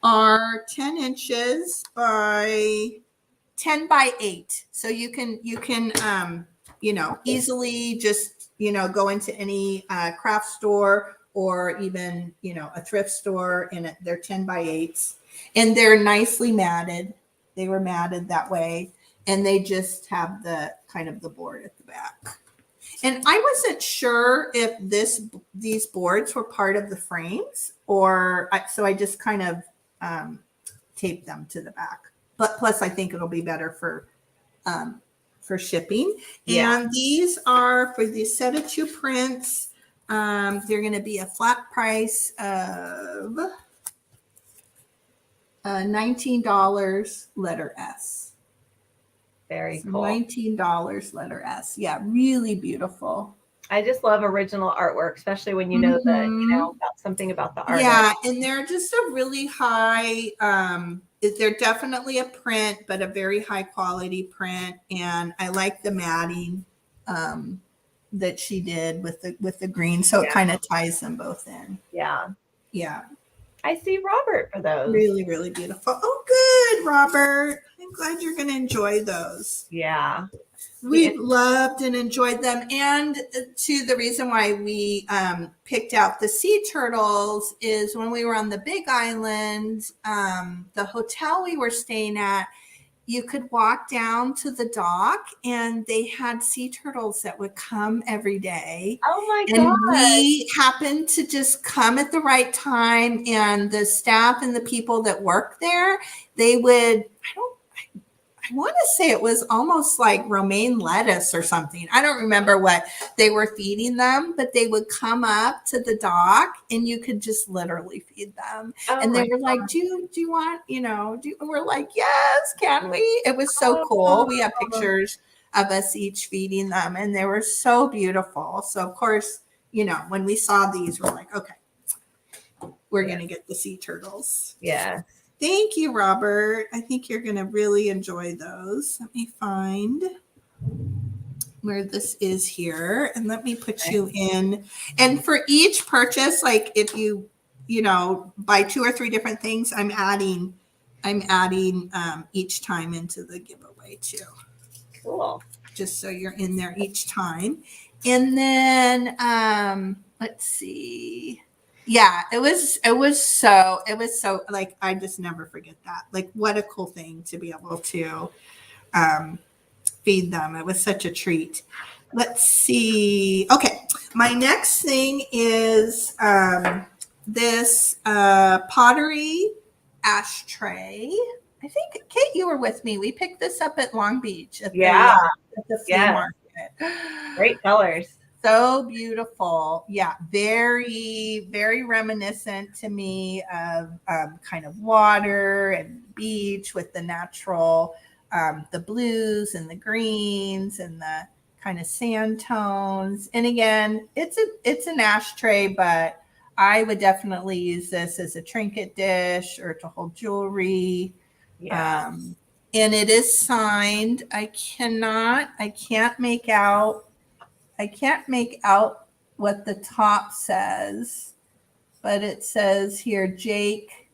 are 10 inches by 10 by 8. So you can easily just go into any craft store or even, a thrift store, and they're 10 by 8s, and they're nicely matted. They were matted that way, and they just have the kind of the board at the back. And I wasn't sure if these boards were part of the frames, so I just kind of taped them to the back. But plus, I think it'll be better for shipping. Yeah. And these are for the set of 2 prints. They're going to be a flat price of $19, letter S. Very cool. $19, letter S. Yeah, really beautiful. I just love original artwork, especially when you know that, about something about the artist. Yeah, and they're just a really high, they're definitely a print, but a very high quality print. And I like the matting that she did with the green. So it kind of ties them both in. Yeah. Yeah. I see Robert for those. Really, really beautiful. Oh, good, Robert. I'm glad you're going to enjoy those. Yeah. We loved and enjoyed them. And the reason why we picked out the sea turtles is when we were on the Big Island, the hotel we were staying at, you could walk down to the dock and they had sea turtles that would come every day. Oh my God. God. We happened to just come at the right time, and the staff and the people that work there, they would, I want to say it was almost like romaine lettuce or something. I don't remember what they were feeding them, but they would come up to the dock and you could just literally feed them. And they were like, do you want, we're like, yes, can we? It was so cool. We have pictures of us each feeding them, and they were so beautiful. So of course, when we saw these, we're like, okay, we're going to get the sea turtles. Yeah. Thank you, Robert. I think you're going to really enjoy those. Let me find where this is here, and let me put you in. And for each purchase, like if you buy 2 or 3 different things, I'm adding each time into the giveaway too. Cool. Just so you're in there each time. And then let's see. Yeah, it was so like, I just never forget that. Like, what a cool thing to be able to feed them. It was such a treat. Let's see. Okay, my next thing is this pottery ashtray. I think, Kate, you were with me. We picked this up at Long Beach at the flea market. Great colors. So beautiful. Yeah, very, very reminiscent to me of kind of water and beach with the natural, the blues and the greens and the kind of sand tones. And again, it's an ashtray, but I would definitely use this as a trinket dish or to hold jewelry. Yeah. And it is signed. I can't make out what the top says, but it says here, Jake,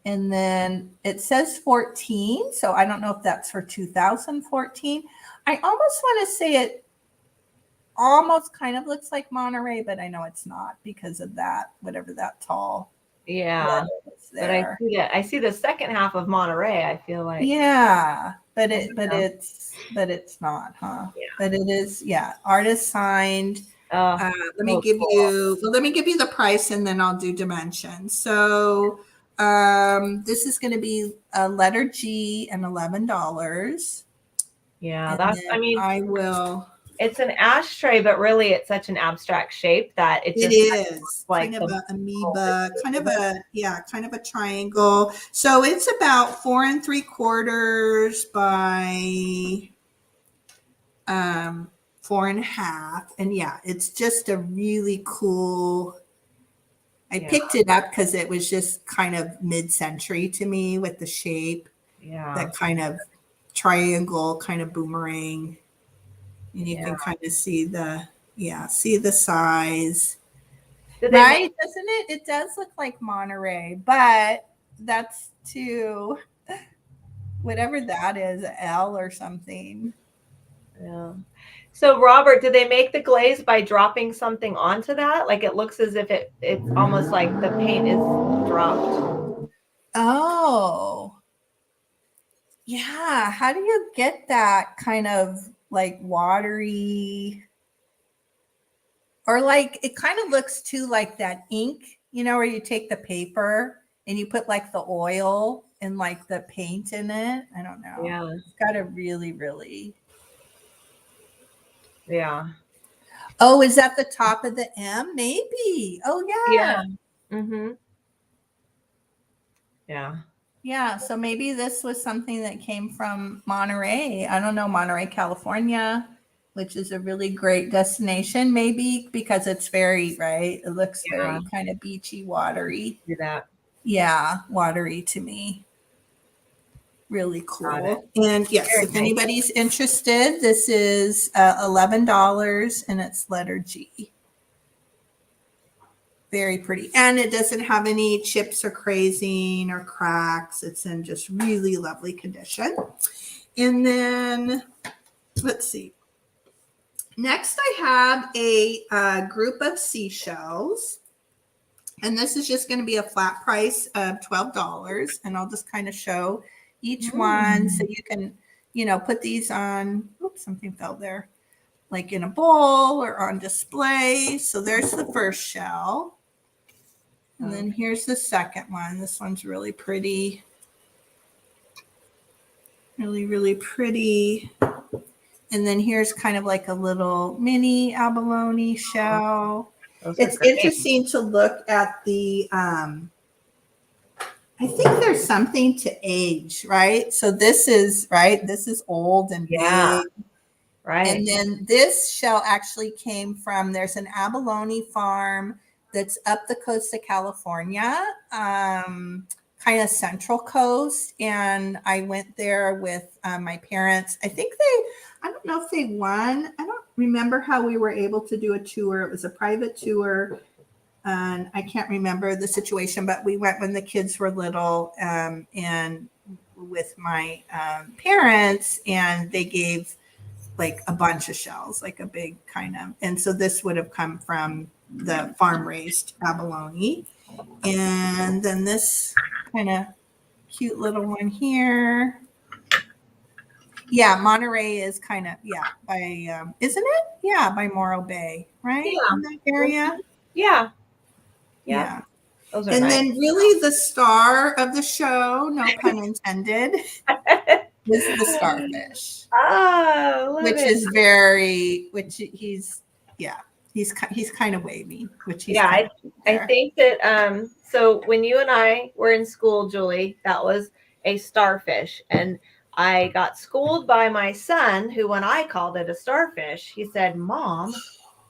and then it says 14. So I don't know if that's for 2014. I almost want to say it almost kind of looks like Monterey, but I know it's not because of that, whatever that tall. Yeah. But I see the second half of Monterey, I feel like. Yeah. But it's not, huh? Yeah. But it is, artist signed. Let me give you the price, and then I'll do dimensions. So this is going to be a letter G and $11. Yeah, and I will. It's an ashtray, but really it's such an abstract shape that it is like kind of an amoeba, kind of a triangle. So it's about 4 3/4 by 4 1/2. And it's just a really cool. I picked it up because it was just kind of mid-century to me with the shape. Yeah. That kind of triangle, kind of boomerang. And you can kind of see the size. Right? Doesn't it? It does look like Monterey, but that's to whatever that is, L or something. Yeah. So Robert, did they make the glaze by dropping something onto that? Like it looks as if it's almost like the paint is dropped. Oh. Yeah. How do you get that kind of like watery? Or like it kind of looks too like that ink, where you take the paper and you put like the oil and like the paint in it. I don't know. Yeah. It's got to really, really. Yeah. Oh, is that the top of the M? Maybe. Oh, yeah. Mm-hmm. Yeah. Yeah. So maybe this was something that came from Monterey. I don't know, Monterey, California, which is a really great destination, maybe because it's very, right? It looks very kind of beachy, watery. Do that. Yeah. Watery to me. Really cool. And yes, very if nice. Anybody's interested, this is $11 and it's letter G. Very pretty. And it doesn't have any chips or crazing or cracks. It's in just really lovely condition. And then let's see. Next, I have a group of seashells. And this is just going to be a flat price of $12. And I'll just kind of show each one so you can, put these on. Oops, something fell there. Like in a bowl or on display. So there's the first shell. And then here's the second one. This one's really pretty. Really, really pretty. And then here's kind of like a little mini abalone shell. It's interesting to look at the, I think there's something to age, right? So this is, right? This is old and big. Right. And then this shell actually came from, there's an abalone farm that's up the coast of California, kind of central coast. And I went there with my parents. I don't know if they won. I don't remember how we were able to do a tour. It was a private tour. And I can't remember the situation, but we went when the kids were little and with my parents, and they gave like a bunch of shells, like a big kind of, and so this would have come from the farm raised abalone. And then this kind of cute little one here. Yeah, Monterey is kind of, by, isn't it? Yeah, by Morro Bay, right? Yeah. In that area. Yeah. Yeah. Those are and nice. Then really the star of the show, no pun intended, is the starfish. Oh, which is very, he's kind of wavy, which he's I think that so when you and I were in school, Julie, that was a starfish, and I got schooled by my son, who when I called it a starfish, he said, "Mom,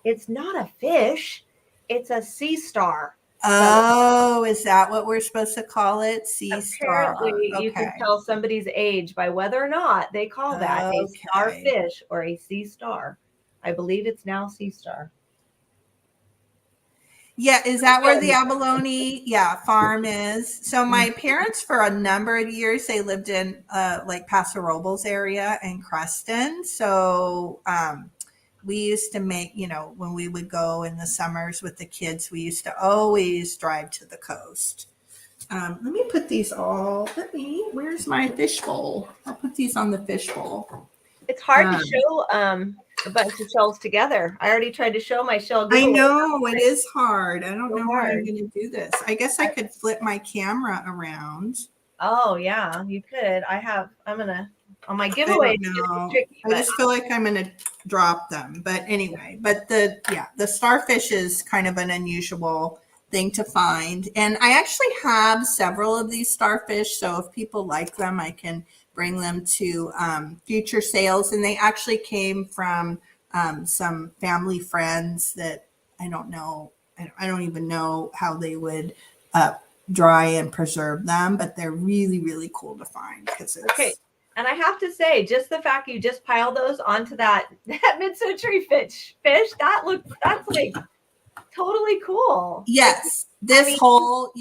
it's not a fish, it's a sea star." Oh, is that what we're supposed to call it? Sea star. Apparently, you can tell somebody's age by whether or not they call that a starfish or a sea star. I believe it's now sea star. Yeah, is that where the abalone farm is? So my parents, for a number of years, they lived in like Paso Robles area in Creston. So we used to make, when we would go in the summers with the kids, we used to always drive to the coast. Let me put these all, where's my fish bowl? I'll put these on the fish bowl. It's hard to show a bunch of shells together. I already tried to show my shell. I know, it is hard. I don't know how I'm going to do this. I guess I could flip my camera around. Oh, yeah, you could. I'm going to, on my giveaway. I just feel like I'm going to drop them. But anyway, the starfish is kind of an unusual thing to find. And I actually have several of these starfish. So if people like them, I can bring them to future sales. And they actually came from some family friends that I don't know. I don't even know how they would dry and preserve them, but they're really, really cool to find because it's okay. And I have to say, just the fact you just piled those onto that mid-century fish, that's like totally cool. Yes. this whole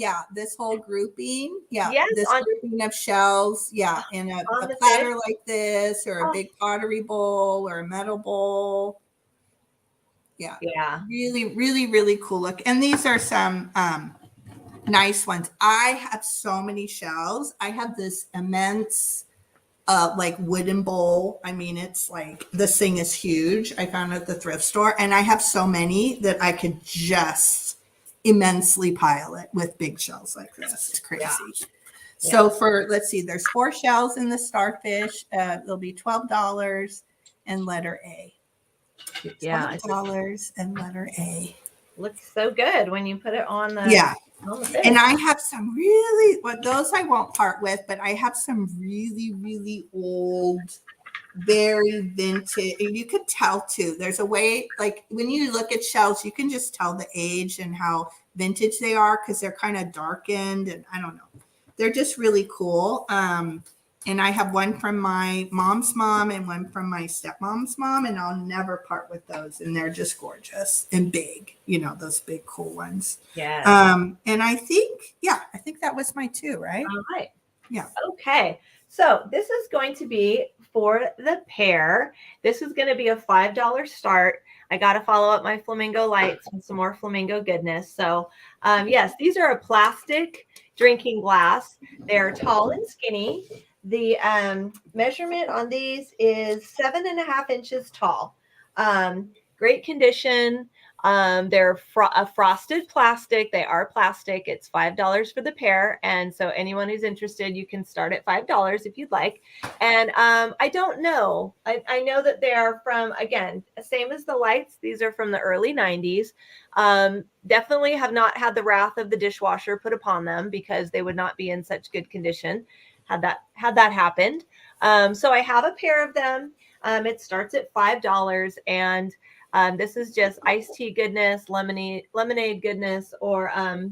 grouping, yes, this grouping of shells, in a platter fish. like this, or a big pottery bowl, or a metal bowl. Yeah. Really, really, really cool look. And these are some nice ones. I have so many shells. I have this immense like wooden bowl. I mean, it's like, this thing is huge. I found it at the thrift store, and I have so many that I could just immensely pile it with big shells like this. It's crazy. Yeah. So let's see, there's 4 shells in the starfish. They'll be $12 and letter A. Yeah. $12 and letter A. Looks so good when you put it on the fish. And I have some really, those I won't part with, but I have some really, really old, very vintage. You could tell too. There's a way, like when you look at shells, you can just tell the age and how vintage they are, because they're kind of darkened, and I don't know. They're just really cool. And I have one from my mom's mom and one from my stepmom's mom, and I'll never part with those. And they're just gorgeous and big, those big, cool ones. Yeah. And I think that was my 2, right? All right. Yeah. Okay. So this is going to be for the pair. This is going to be a $5 start. I got to follow up my flamingo lights with some more flamingo goodness. So yes, these are a plastic drinking glass. They're tall and skinny. The measurement on these is 7.5 inches tall. Great condition. They're a frosted plastic. They are plastic. It's $5 for the pair. And so anyone who's interested, you can start at $5 if you'd like. And I don't know. I know that they are from, again, same as the lights. These are from the early 90s. Definitely have not had the wrath of the dishwasher put upon them, because they would not be in such good condition had that happened. So I have a pair of them. It starts at $5, and this is just iced tea goodness, lemonade goodness, or a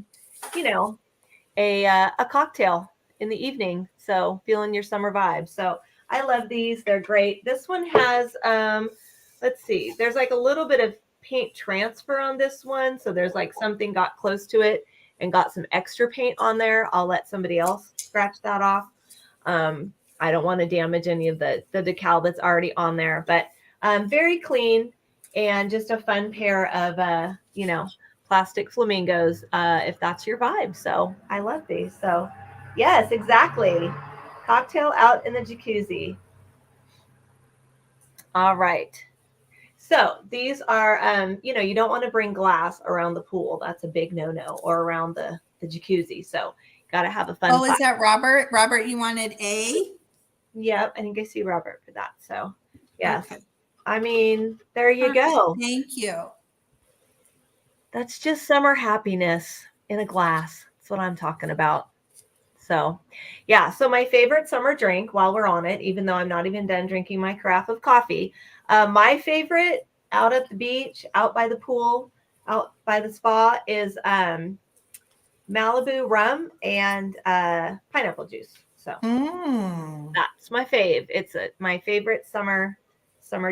cocktail in the evening. So feeling your summer vibes. So I love these. They're great. This one has let's see, there's like a little bit of paint transfer on this one. So there's like something got close to it and got some extra paint on there. I'll let somebody else scratch that off. I don't want to damage any of the decal that's already on there, but very clean, and just a fun pair of, plastic flamingos, if that's your vibe. So I love these. So yes, exactly. Cocktail out in the jacuzzi. All right. So these are, you don't want to bring glass around the pool. That's a big no-no, or around the jacuzzi. So got to have a fun. Oh, is that Robert? Robert, you wanted A? Yep. I think I see Robert for that. So yes. Okay. I mean, there you go. Thank you. That's just summer happiness in a glass. That's what I'm talking about. So, yeah. So my favorite summer drink, while we're on it, even though I'm not even done drinking my carafe of coffee, my favorite out at the beach, out by the pool, out by the spa is Malibu rum and pineapple juice. So that's my fave. It's my favorite summer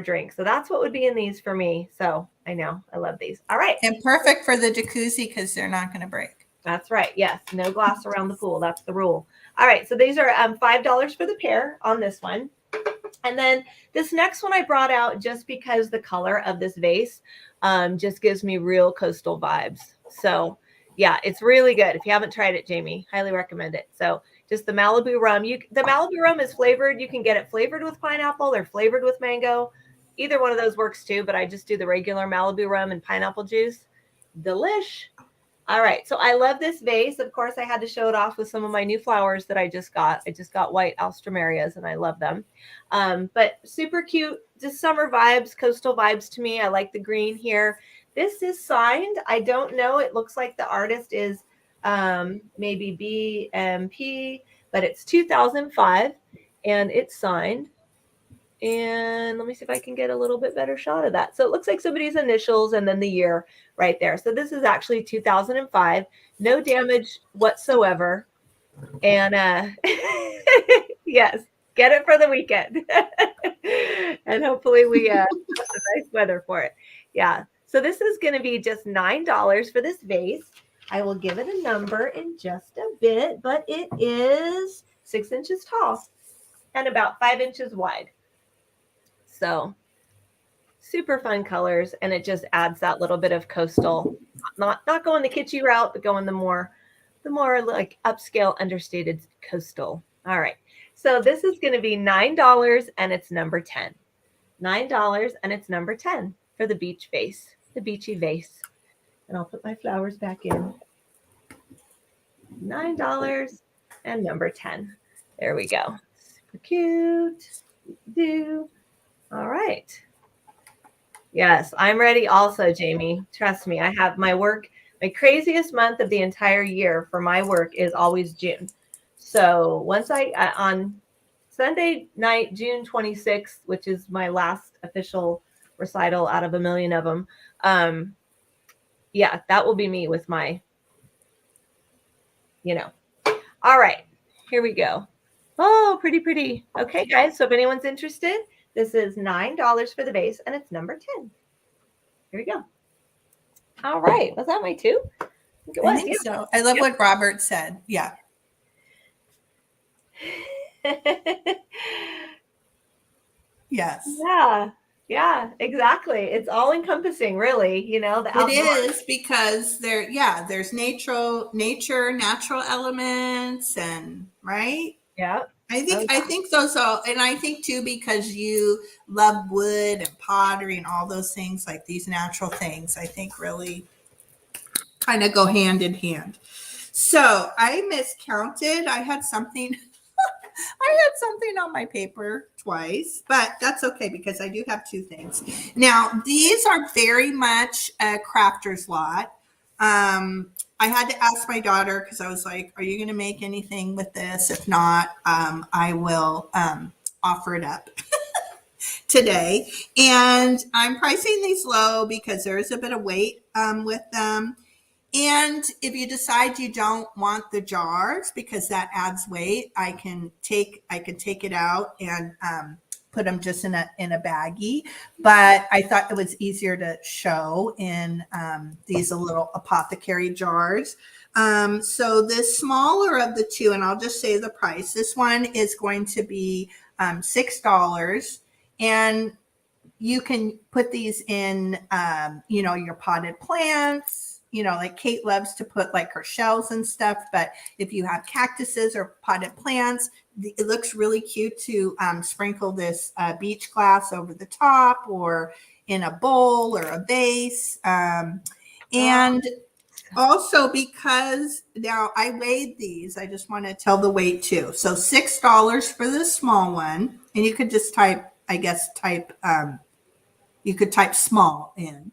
drink. So that's what would be in these for me. So I know I love these. All right. And perfect for the jacuzzi, because they're not going to break. That's right. Yes. No glass around the pool. That's the rule. All right. So these are $5 for the pair on this one. And then this next one I brought out just because the color of this vase just gives me real coastal vibes. So yeah, it's really good. If you haven't tried it, Jamie, highly recommend it. So just the Malibu rum. The Malibu rum is flavored. You can get it flavored with pineapple or flavored with mango. Either one of those works too, but I just do the regular Malibu rum and pineapple juice. Delish. All right. So I love this vase. Of course, I had to show it off with some of my new flowers that I just got. I just got white alstromerias, and I love them. But super cute, just summer vibes, coastal vibes to me. I like the green here. This is signed. I don't know. It looks like the artist is maybe BMP, but it's 2005, and it's signed. And let me see if I can get a little bit better shot of that. So it looks like somebody's initials and then the year right there. So this is actually 2005. No damage whatsoever. And yes, get it for the weekend. And hopefully we have some nice weather for it. Yeah. So this is going to be just $9 for this vase. I will give it a number in just a bit, but it is 6 inches tall and about 5 inches wide. So super fun colors, and it just adds that little bit of coastal, not going the kitschy route, but going the more like upscale, understated coastal. All right. So this is going to be $9 and it's number 10. $9 and it's number 10 for the beach vase, the beachy vase. And I'll put my flowers back in. $9 and number 10. There we go. Super cute. Do. All right. Yes, I'm ready also, Jamie. Trust me, I have my work. My craziest month of the entire year for my work is always June. So once on Sunday night, June 26th, which is my last official recital out of a million of them, yeah, that will be me with my, All right, here we go. Oh, pretty. Okay, guys, so if anyone's interested, this is $9 for the vase, and it's number 10. Here we go. All right. Was that my 2? I think so. I love what Robert said. Yeah. Yes. Yeah, exactly. It's all encompassing, really, the outdoors. It is, because there's natural elements, and right. Yeah. I think those all, and I think too, because you love wood and pottery and all those things, like these natural things, I think really kind of go hand in hand. So I miscounted. I had something on my paper twice, but that's okay because I do have 2 things. Now, these are very much a crafter's lot. I had to ask my daughter because I was like, are you going to make anything with this? If not, I will offer it up today. And I'm pricing these low because there is a bit of weight with them. And if you decide you don't want the jars because that adds weight, I can take it out and put them just in a baggie. But I thought it was easier to show in these little apothecary jars. So this smaller of the 2, and I'll just say the price. This one is going to be $6, and you can put these in, your potted plants. Like Kate loves to put like her shells and stuff, but if you have cactuses or potted plants, it looks really cute to sprinkle this beach glass over the top, or in a bowl or a vase. And also, because now I weighed these, I just want to tell the weight too. So $6 for the small one, and you could just type small in.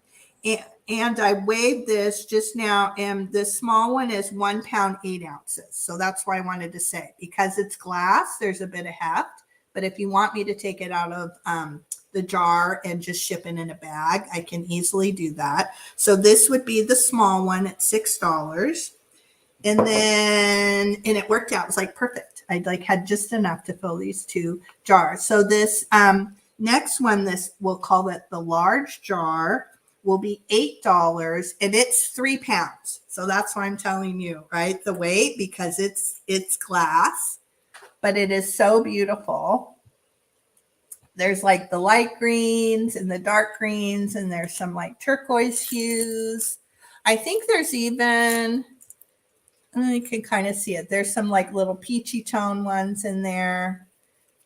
And I weighed this just now, and the small one is 1 pound, 8 ounces. So that's why I wanted to say, because it's glass, there's a bit of heft. But if you want me to take it out of the jar and just ship it in a bag, I can easily do that. So this would be the small one at $6. And it worked out. It was like perfect. I had just enough to fill these 2 jars. So this next one, we'll call it the large jar, will be $8, and it's 3 pounds. So that's why I'm telling you, right? The weight, because it's glass, but it is so beautiful. There's like the light greens and the dark greens, and there's some like turquoise hues. I think there's even, you can kind of see it. There's some like little peachy tone ones in there.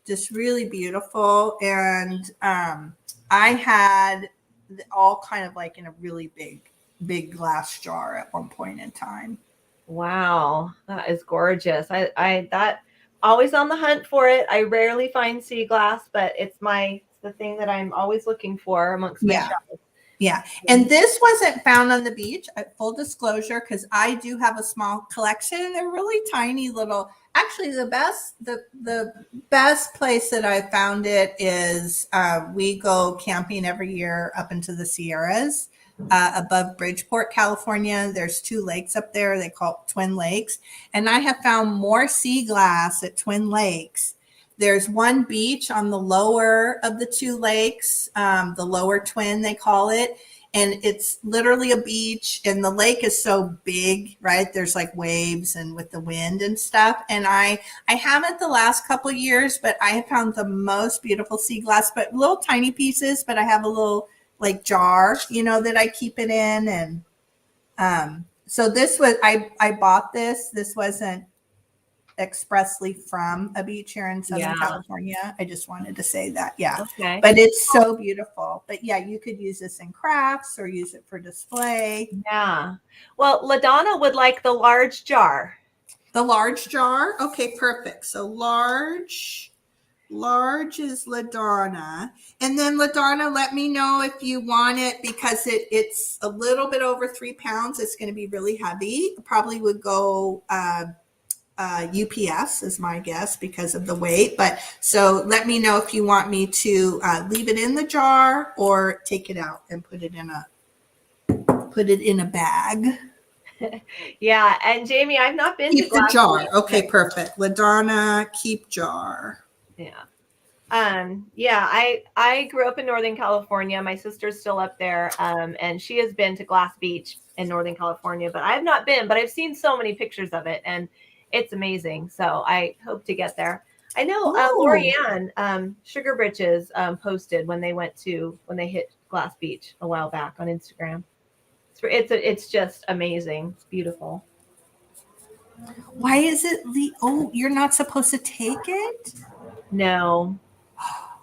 Just really beautiful. And I had all kind of like in a really big glass jar at one point in time. Wow, that is gorgeous. I that always on the hunt for it. I rarely find sea glass, but it's the thing that I'm always looking for amongst my shelves. Yeah. And this wasn't found on the beach, full disclosure, because I do have a small collection. They're really tiny little. Actually, the best place that I found it is we go camping every year up into the Sierras above Bridgeport, California. There's 2 lakes up there. They call it Twin Lakes. And I have found more sea glass at Twin Lakes. There's one beach on the lower of the 2 lakes, the lower twin, they call it. and it's literally a beach, and the lake is so big, right? There's like waves and with the wind and stuff. And I haven't the last couple of years, but I have found the most beautiful sea glass, but little tiny pieces. But I have a little like jar, that I keep it in. And so this was, I bought this. This wasn't expressly from a beach here in Southern California. I just wanted to say that. Yeah. Okay. But it's so beautiful. But yeah, you could use this in crafts or use it for display. Yeah. Well, LaDonna would like the large jar. The large jar. Okay, perfect. So large is LaDonna. And then LaDonna, let me know if you want it, because it's a little bit over 3 pounds. It's going to be really heavy. Probably would go UPS is my guess because of the weight. But so let me know if you want me to leave it in the jar or take it out and put it in a bag. Yeah. And Jamie, I've not been keep to the jar. Okay, perfect. LaDonna, keep jar. Yeah. Yeah, I grew up in Northern California. My sister's still up there. And she has been to Glass Beach in Northern California, but I have not been, but I've seen so many pictures of it, and it's amazing. So I hope to get there. I know Lorianne, Sugar Britches, posted when they hit Glass Beach a while back on Instagram. It's just amazing. It's beautiful. Why is it you're not supposed to take it? No,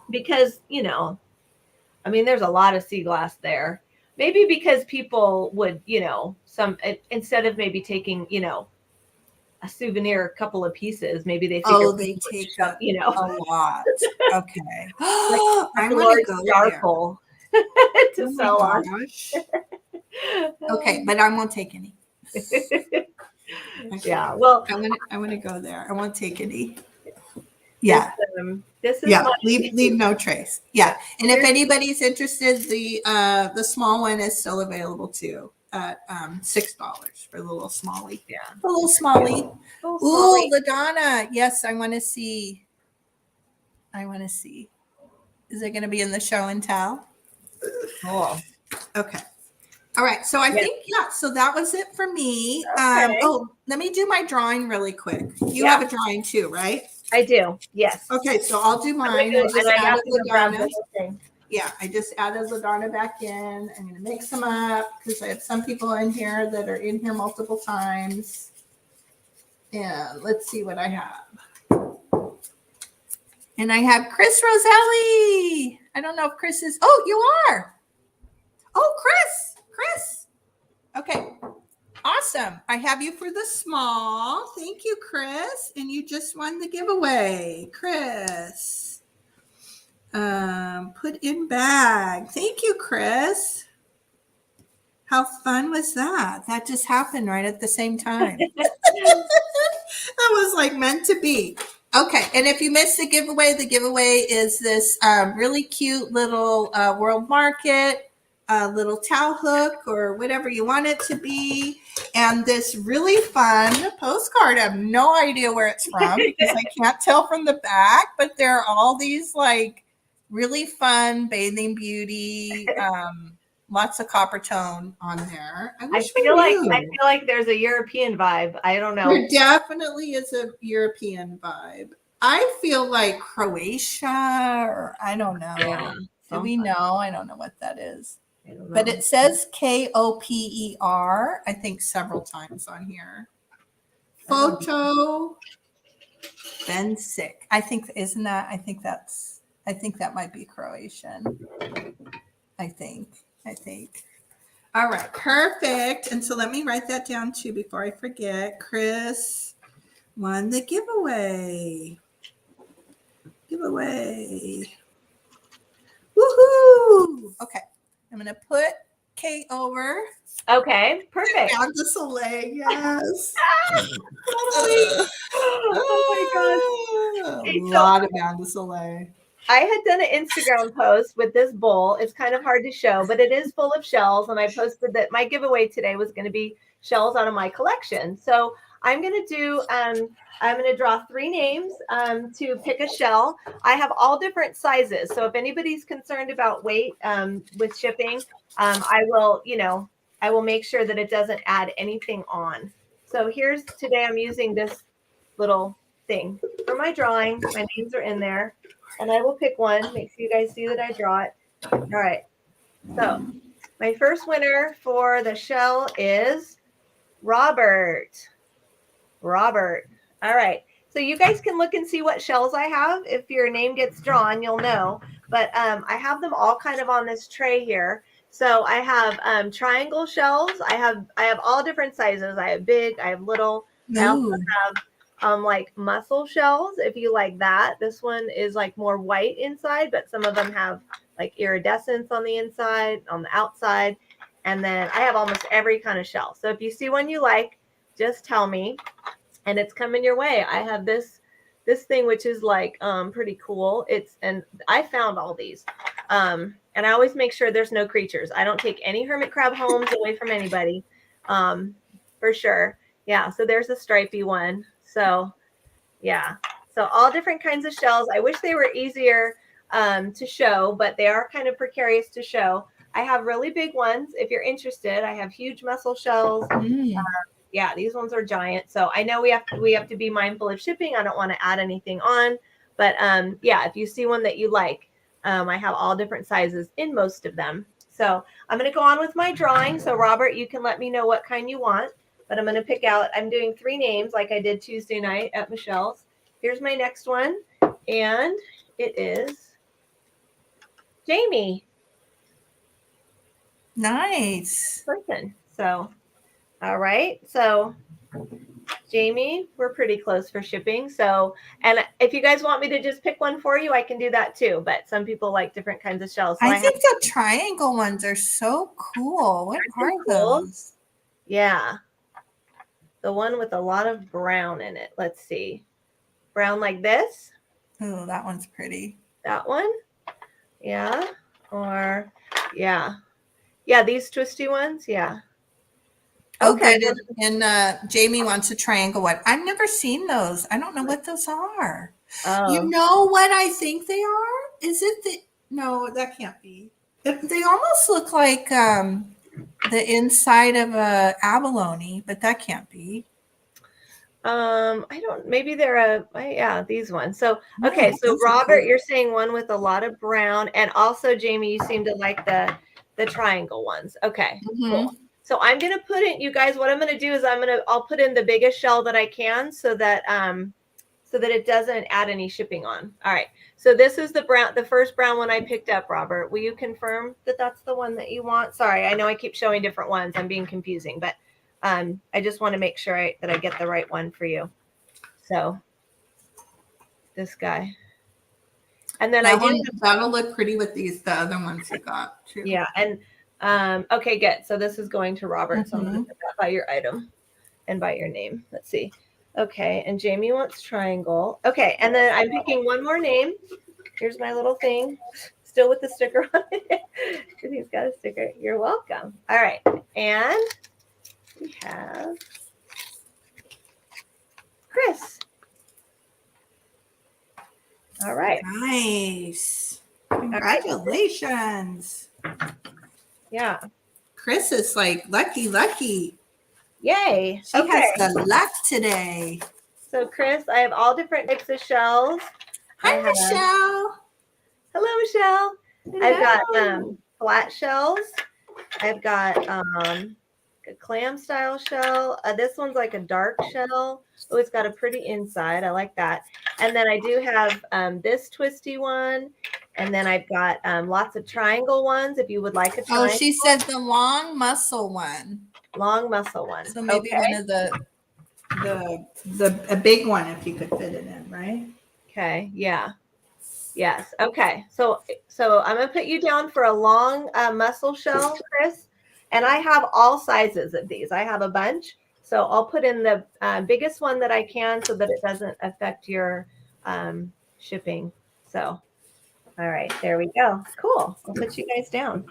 because there's a lot of sea glass there. Maybe because people would, instead of maybe taking, a souvenir, a couple of pieces, maybe they figure they take a lot. Okay. I'm going to go jar full to sell on. Okay, but I won't take any. Okay. Yeah, well, I want to go there. I won't take any. Yeah. This is leave no trace. Yeah. And if anybody's interested, the small one is still available too at $6 for the little smallie. Yeah. The little smallie. Ooh, LaDonna. Yes, I want to see. Is it going to be in the show and tell? Cool. Okay. All right. So I think, so that was it for me. Okay. Let me do my drawing really quick. You have a drawing too, right? I do. Yes. Okay. So I'll do mine. I just added LaDonna. Yeah. I just added LaDonna back in. I'm going to mix them up because I have some people in here that are in here multiple times. And let's see what I have. And I have Chris Roselli. I don't know if Chris is. Oh, you are. Oh, Chris. Okay. Awesome. I have you for the small. Thank you, Chris. And you just won the giveaway, Chris. Put in bag. Thank you, Chris. How fun was that? That just happened right at the same time. That was like meant to be. Okay. And if you missed the giveaway is this really cute little World Market, little towel hook or whatever you want it to be. And this really fun postcard. I have no idea where it's from because I can't tell from the back, but there are all these like really fun bathing beauty, lots of copper tone on there. I feel like there's a European vibe. I don't know. There definitely is a European vibe. I feel like Croatia or I don't know. Yeah. Do we know? I don't know what that is. But it says Koper, I think several times on here. Photo Ben Sick. I think that might be Croatian. I think. All right, perfect. And so let me write that down too before I forget. Chris won the giveaway. Woohoo! Okay. I'm going to put Kate over. Okay, perfect. Down to Soleil, yes. Oh my gosh. A lot of Down to Soleil. I had done an Instagram post with this bowl. It's kind of hard to show, but it is full of shells. And I posted that my giveaway today was going to be shells out of my collection. So I'm going to draw 3 names to pick a shell. I have all different sizes. So if anybody's concerned about weight with shipping, I will make sure that it doesn't add anything on. So today I'm using this little thing for my drawing. My names are in there, and I will pick one. Make sure you guys see that I draw it. All right. So my first winner for the shell is Robert. Robert. All right. So you guys can look and see what shells I have. If your name gets drawn, you'll know. But I have them all kind of on this tray here. So I have triangle shells. I have all different sizes. I have big. I have little. Ooh. I also have like mussel shells, if you like that. This one is like more white inside, but some of them have like iridescence on the inside, on the outside. And then I have almost every kind of shell. So if you see one you like, just tell me, and it's coming your way. I have this thing, which is like pretty cool. And I found all these. And I always make sure there's no creatures. I don't take any hermit crab homes away from anybody. For sure. Yeah. So there's a stripy one. So yeah. So all different kinds of shells. I wish they were easier to show, but they are kind of precarious to show. I have really big ones. If you're interested, I have huge mussel shells. Yeah, these ones are giant. So I know we have to be mindful of shipping. I don't want to add anything on, but yeah, if you see one that you like, I have all different sizes in most of them. So I'm going to go on with my drawing. So Robert, you can let me know what kind you want, but I'm going to pick out, I'm doing 3 names like I did Tuesday night at Michelle's. Here's my next one. And it is Jamie. Nice. Person. So, all right. So Jamie, we're pretty close for shipping. So, and if you guys want me to just pick one for you, I can do that too. But some people like different kinds of shells. So I think the triangle ones are so cool. What are those? Yeah. The one with a lot of brown in it. Let's see. Brown like this. Oh, that one's pretty. That one. Yeah. Or, yeah. Yeah, these twisty ones. Yeah. Okay. Good. And Jamie wants a triangle one. I've never seen those. I don't know what those are. Oh. You know what I think they are? Is it no, that can't be. They almost look like the inside of a abalone, but that can't be. I don't, maybe they're yeah, these ones. So, okay. So Robert, cool. You're saying one with a lot of brown, and also Jamie, you seem to like the triangle ones. Okay, cool. So I'm going to put in, you guys, what I'm going to do is I'll put in the biggest shell that I can so that it doesn't add any shipping on. All right. So this is the first brown one I picked up, Robert. Will you confirm that that's the one that you want? Sorry, I know I keep showing different ones. I'm being confusing, but I just want to make sure that I get the right one for you. So this guy. And then that'll look pretty with the other ones you got too. Yeah. And okay, good. So this is going to Robert. So I'm going to put that by your item and by your name. Let's see. Okay. And Jamie wants triangle. Okay. And then I'm picking one more name. Here's my little thing. Still with the sticker on it. He's got a sticker. You're welcome. All right. And we have Chris. All right. Nice. Congratulations. Yeah. Chris is like lucky. Yay. She has the luck today. So Chris, I have all different types of shells. Hi, Michelle. Hello, Michelle. Hello. I've got flat shells. I've got a clam style shell. This one's like a dark shell. Oh, it's got a pretty inside. I like that. And then I do have this twisty one. And then I've got lots of triangle ones if you would like a triangle. Oh, she said the long mussel one. Long mussel one. So maybe one of a big one if you could fit it in, right? Okay. Yeah. Yes. Okay. So I'm going to put you down for a long mussel shell, Chris. And I have all sizes of these. I have a bunch. So I'll put in the biggest one that I can so that it doesn't affect your shipping. So, all right, there we go. Cool. I'll put you guys down.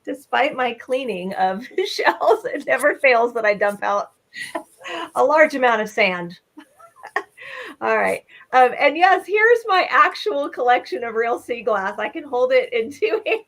Despite my cleaning of shells, it never fails that I dump out A large amount of sand. All right. And yes, here's my actual collection of real sea glass. I can hold it in 2 hands.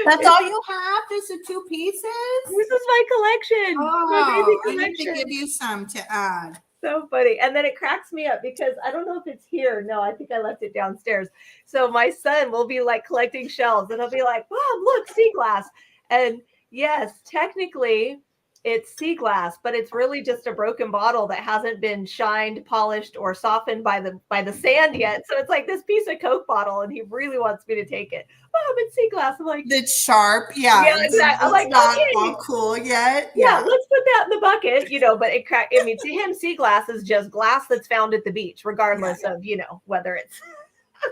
That's all you have? Just the 2 pieces? This is my collection. My baby Oh, I need to collection. give you some to add. So funny. And then it cracks me up because I don't know if it's here. No, I think I left it downstairs. So my son will be like collecting shells and he'll be like, Mom, look, sea glass. And yes, technically it's sea glass, but it's really just a broken bottle that hasn't been shined, polished, or softened by the sand yet. So it's like this piece of Coke bottle, and he really wants me to take it. Mom, it's sea glass. I'm like, It's sharp. Yeah, exactly. I'm like, not okay. all cool yet. Yeah, let's put that in the bucket, but I mean, to him, sea glass is just glass that's found at the beach, regardless of, whether it's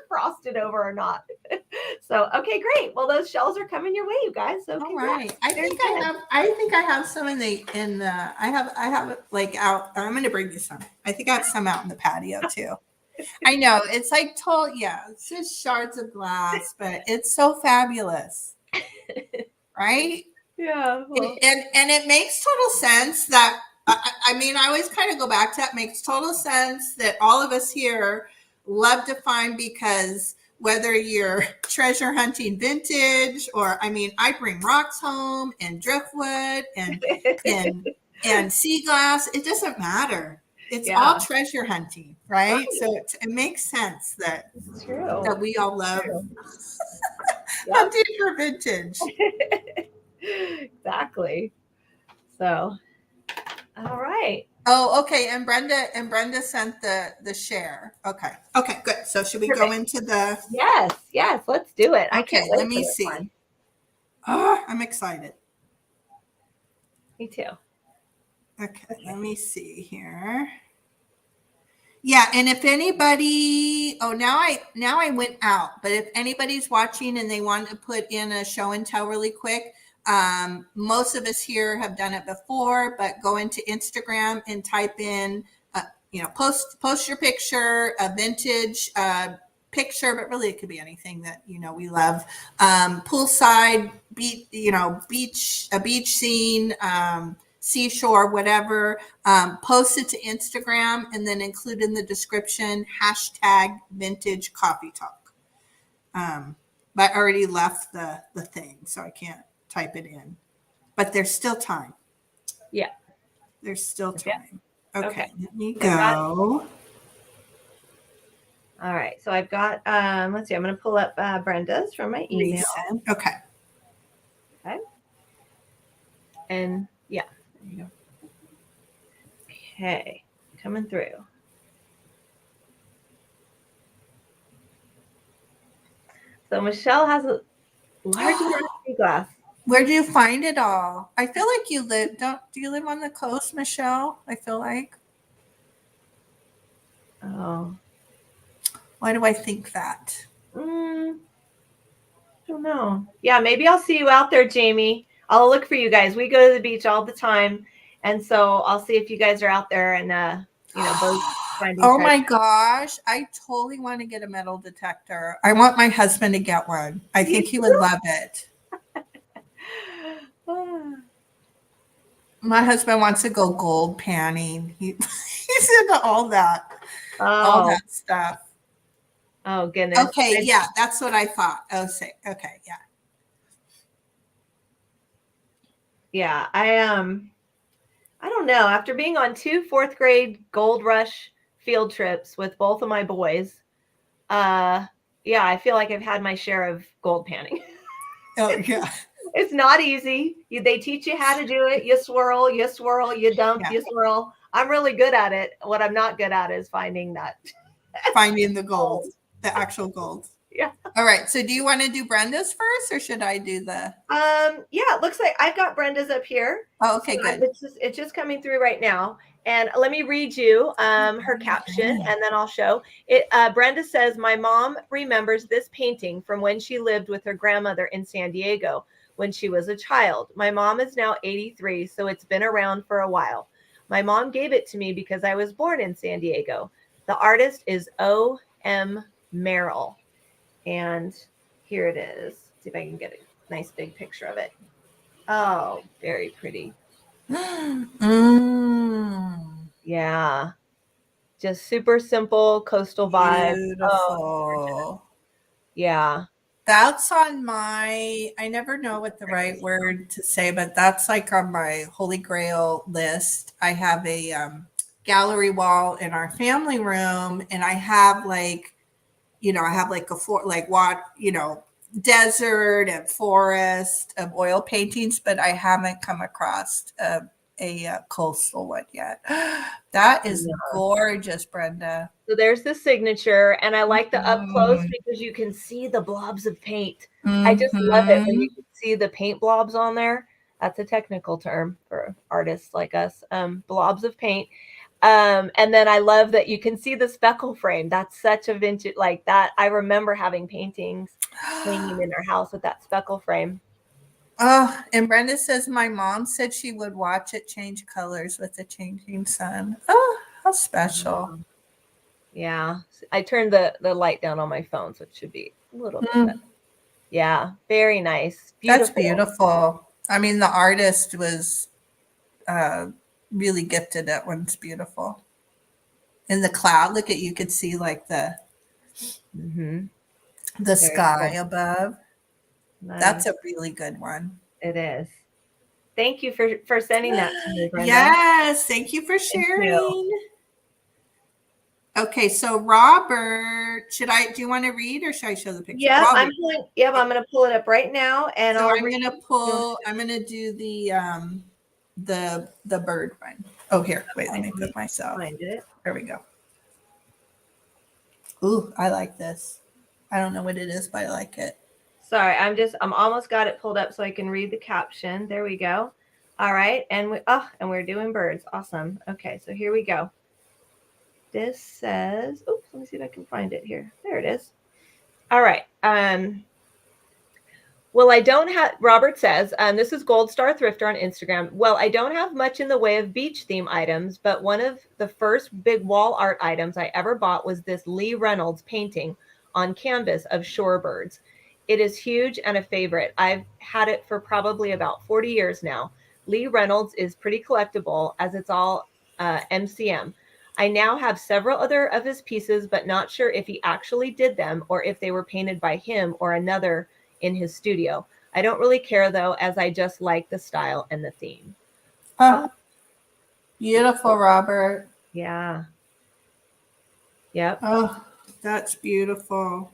frosted over or not. So, okay, great. Well, those shells are coming your way, you guys. So, all right. I think I have some I have like out. I'm going to bring you some. I think I have some out in the patio too. I know it's like it's just shards of glass, but it's so fabulous. Right? Yeah. Well. And it makes total sense that I mean, I always kind of go back to that. It makes total sense that all of us here love to find, because whether you're treasure hunting vintage, or I mean, I bring rocks home and driftwood and sea glass. It doesn't matter. It's all treasure hunting, right? So it makes sense that we all love hunting for vintage. Exactly. So, all right. Oh, okay. And Brenda sent the share. Okay, good. So should we go into the? Yes, let's do it. Okay, I can't wait. Let me see. One. Oh, I'm excited. Me too. Okay, let me see here. Yeah, and if anybody, now I went out, but if anybody's watching and they want to put in a show and tell really quick, most of us here have done it before, but go into Instagram and type in, post your picture, a vintage picture, but really it could be anything that we love. Poolside, beach, a beach scene, seashore, whatever. Post it to Instagram and then include in the description #vintage coffee talk. But I already left the thing, so I can't type it in. But there's still time. Yeah. There's still time. Okay. Let me go. All right. So I've got, let's see, I'm going to pull up Brenda's from my email. Okay. And yeah. There you go. Okay. Coming through. So Michelle has a large amount of sea glass. Where do you find it all? I feel like you live. Do you live on the coast, Michelle? I feel like. Oh. Why do I think that? I don't know. Yeah, maybe I'll see you out there, Jamie. I'll look for you guys. We go to the beach all the time, and so I'll see if you guys are out there and both finding. Oh my gosh, I totally want to get a metal detector. I want my husband to get one. I think he would love it. My husband wants to go gold panning. He's into all that stuff. Oh goodness. Okay, yeah, that's what I thought. Okay, yeah. Yeah, I don't know. After being on 2 4th grade Gold Rush field trips with both of my boys, I feel like I've had my share of gold panning. Oh yeah. It's not easy. They teach you how to do it. You swirl, you dump, you swirl. I'm really good at it. What I'm not good at is finding the gold, the actual gold. Yeah. All right. So do you want to do Brenda's first, or should I do the? Yeah, it looks like I've got Brenda's up here. Oh, okay, good. It's just coming through right now. And let me read you her caption, and then I'll show it. Brenda says, my mom remembers this painting from when she lived with her grandmother in San Diego when she was a child. My mom is now 83, so it's been around for a while. My mom gave it to me because I was born in San Diego. The artist is O.M. Merrill. And here it is. Let's see if I can get a nice big picture of it. Oh, very pretty. Mm. Yeah. Just super simple coastal vibe. Oh, Beautiful. yeah. That's on my, I never know what the right word to say, but that's like on my Holy Grail list. I have a gallery wall in our family room, and I have like, I have like like what, desert and forest of oil paintings, but I haven't come across a coastal one yet. That is Yeah. gorgeous, Brenda. So there's the signature, and I like the up close Mm-hmm. because you can see the blobs of paint. I just love it when Mm-hmm. you can see the paint blobs on there. That's a technical term for artists like us. Blobs of paint. And then I love that you can see the speckle frame. That's such a vintage like that. I remember having paintings hanging in our house with that speckle frame. Oh, and Brenda says my mom said she would watch it change colors with the changing sun. Oh, how special. Yeah. I turned the light down on my phone, so it should be a little bit better. Mm, Yeah, very nice. that's Beautiful. beautiful. I mean, the artist was uh, really gifted. That one's beautiful. In the cloud, look at you could see like Mm-hmm. the Very sky cool. above. That's Nice. a really good one. It is. Thank you for sending that to me, Brenda. Yes, thank you for Thank you. sharing. Okay, so Robert, do you want to read or should I show the picture? Yep, Well, I'm pulling. Yep, I'm gonna pull it up right now, and so I'll read. I'm gonna do the bird one. Oh, here, wait, let Okay, me let me put myself. find it. There we go. Ooh, I like this. I don't know what it is, but I like it. Sorry, I'm almost got it pulled up so I can read the caption. There we go. All right, and we're doing birds. Awesome. Okay, so here we go. This says, oops, let me see if I can find it here. There it is. All right. Well, I don't have, Robert says, this is Gold Star Thrifter on Instagram. Well, I don't have much in the way of beach theme items, but one of the first big wall art items I ever bought was this Lee Reynolds painting on canvas of shorebirds. It is huge and a favorite. I've had it for probably about 40 years now. Lee Reynolds is pretty collectible as it's all MCM. I now have several other of his pieces, but not sure if he actually did them or if they were painted by him or another in his studio. I don't really care though, as I just like the style and the theme. Oh, Oh, beautiful, Robert. yeah. Yep. Oh, that's beautiful.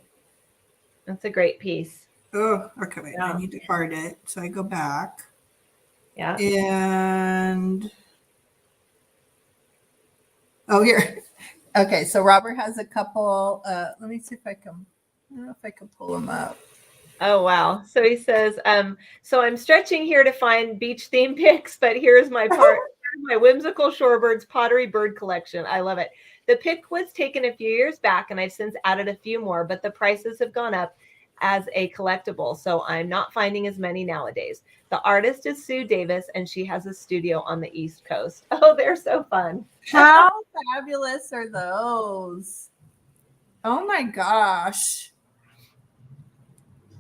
That's a great piece. Oh, okay, wait, I Yeah. need to heart it. So I go back. Yeah. And oh, here. Okay, so Robert has a couple. Let me see if I can. I don't know if I can pull them up. Oh wow. So he says, so I'm stretching here to find beach theme pics, but here's my part. My whimsical shorebirds pottery bird collection. I love it. The pic was taken a few years back, and I've since added a few more, but the prices have gone up as a collectible, so I'm not finding as many nowadays. The artist is Sue Davis, and she has a studio on the East Coast. Oh, they're so fun. How fabulous are those? Oh my gosh.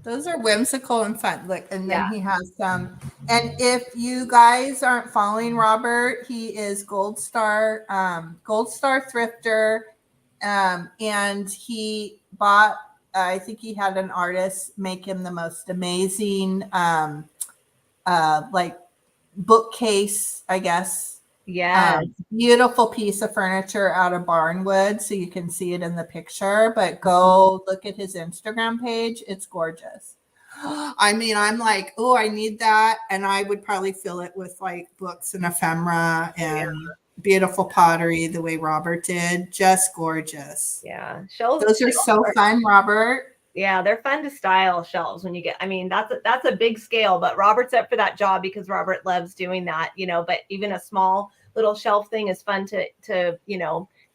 Those are whimsical and fun. Look, and then Yeah. he has some. And if you guys aren't following Robert, he is Gold Star Thrifter. And he bought, I think he had an artist make him the most amazing like bookcase, I guess. Yes. Beautiful piece of furniture out of barnwood, so you can see it in the picture. But go look at his Instagram page; it's gorgeous. I mean, I'm like, oh, I need that, and I would probably fill it with like books and ephemera and beautiful pottery, the way Robert did. Just gorgeous. Yeah. Shells. Those are so fun, Robert. Yeah, they're fun to style shelves when you get. I mean, that's a big scale, but Robert's up for that job because Robert loves doing that, But even a small little shelf thing is fun to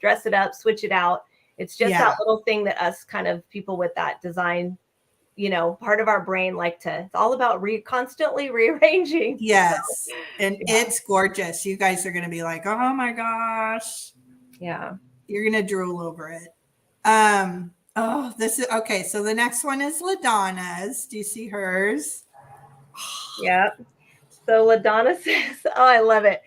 dress it up, switch it out. It's just Yeah. that little thing that us kind of people with that design, part of our brain like to. It's all about constantly rearranging. Yes, So, and yeah. it's gorgeous. You guys are going to be like, oh my gosh. Yeah. You're going to drool over it. Oh, this is okay. So the next one is LaDonna's. Do you see hers? Yep. So LaDonna says, oh, I love it.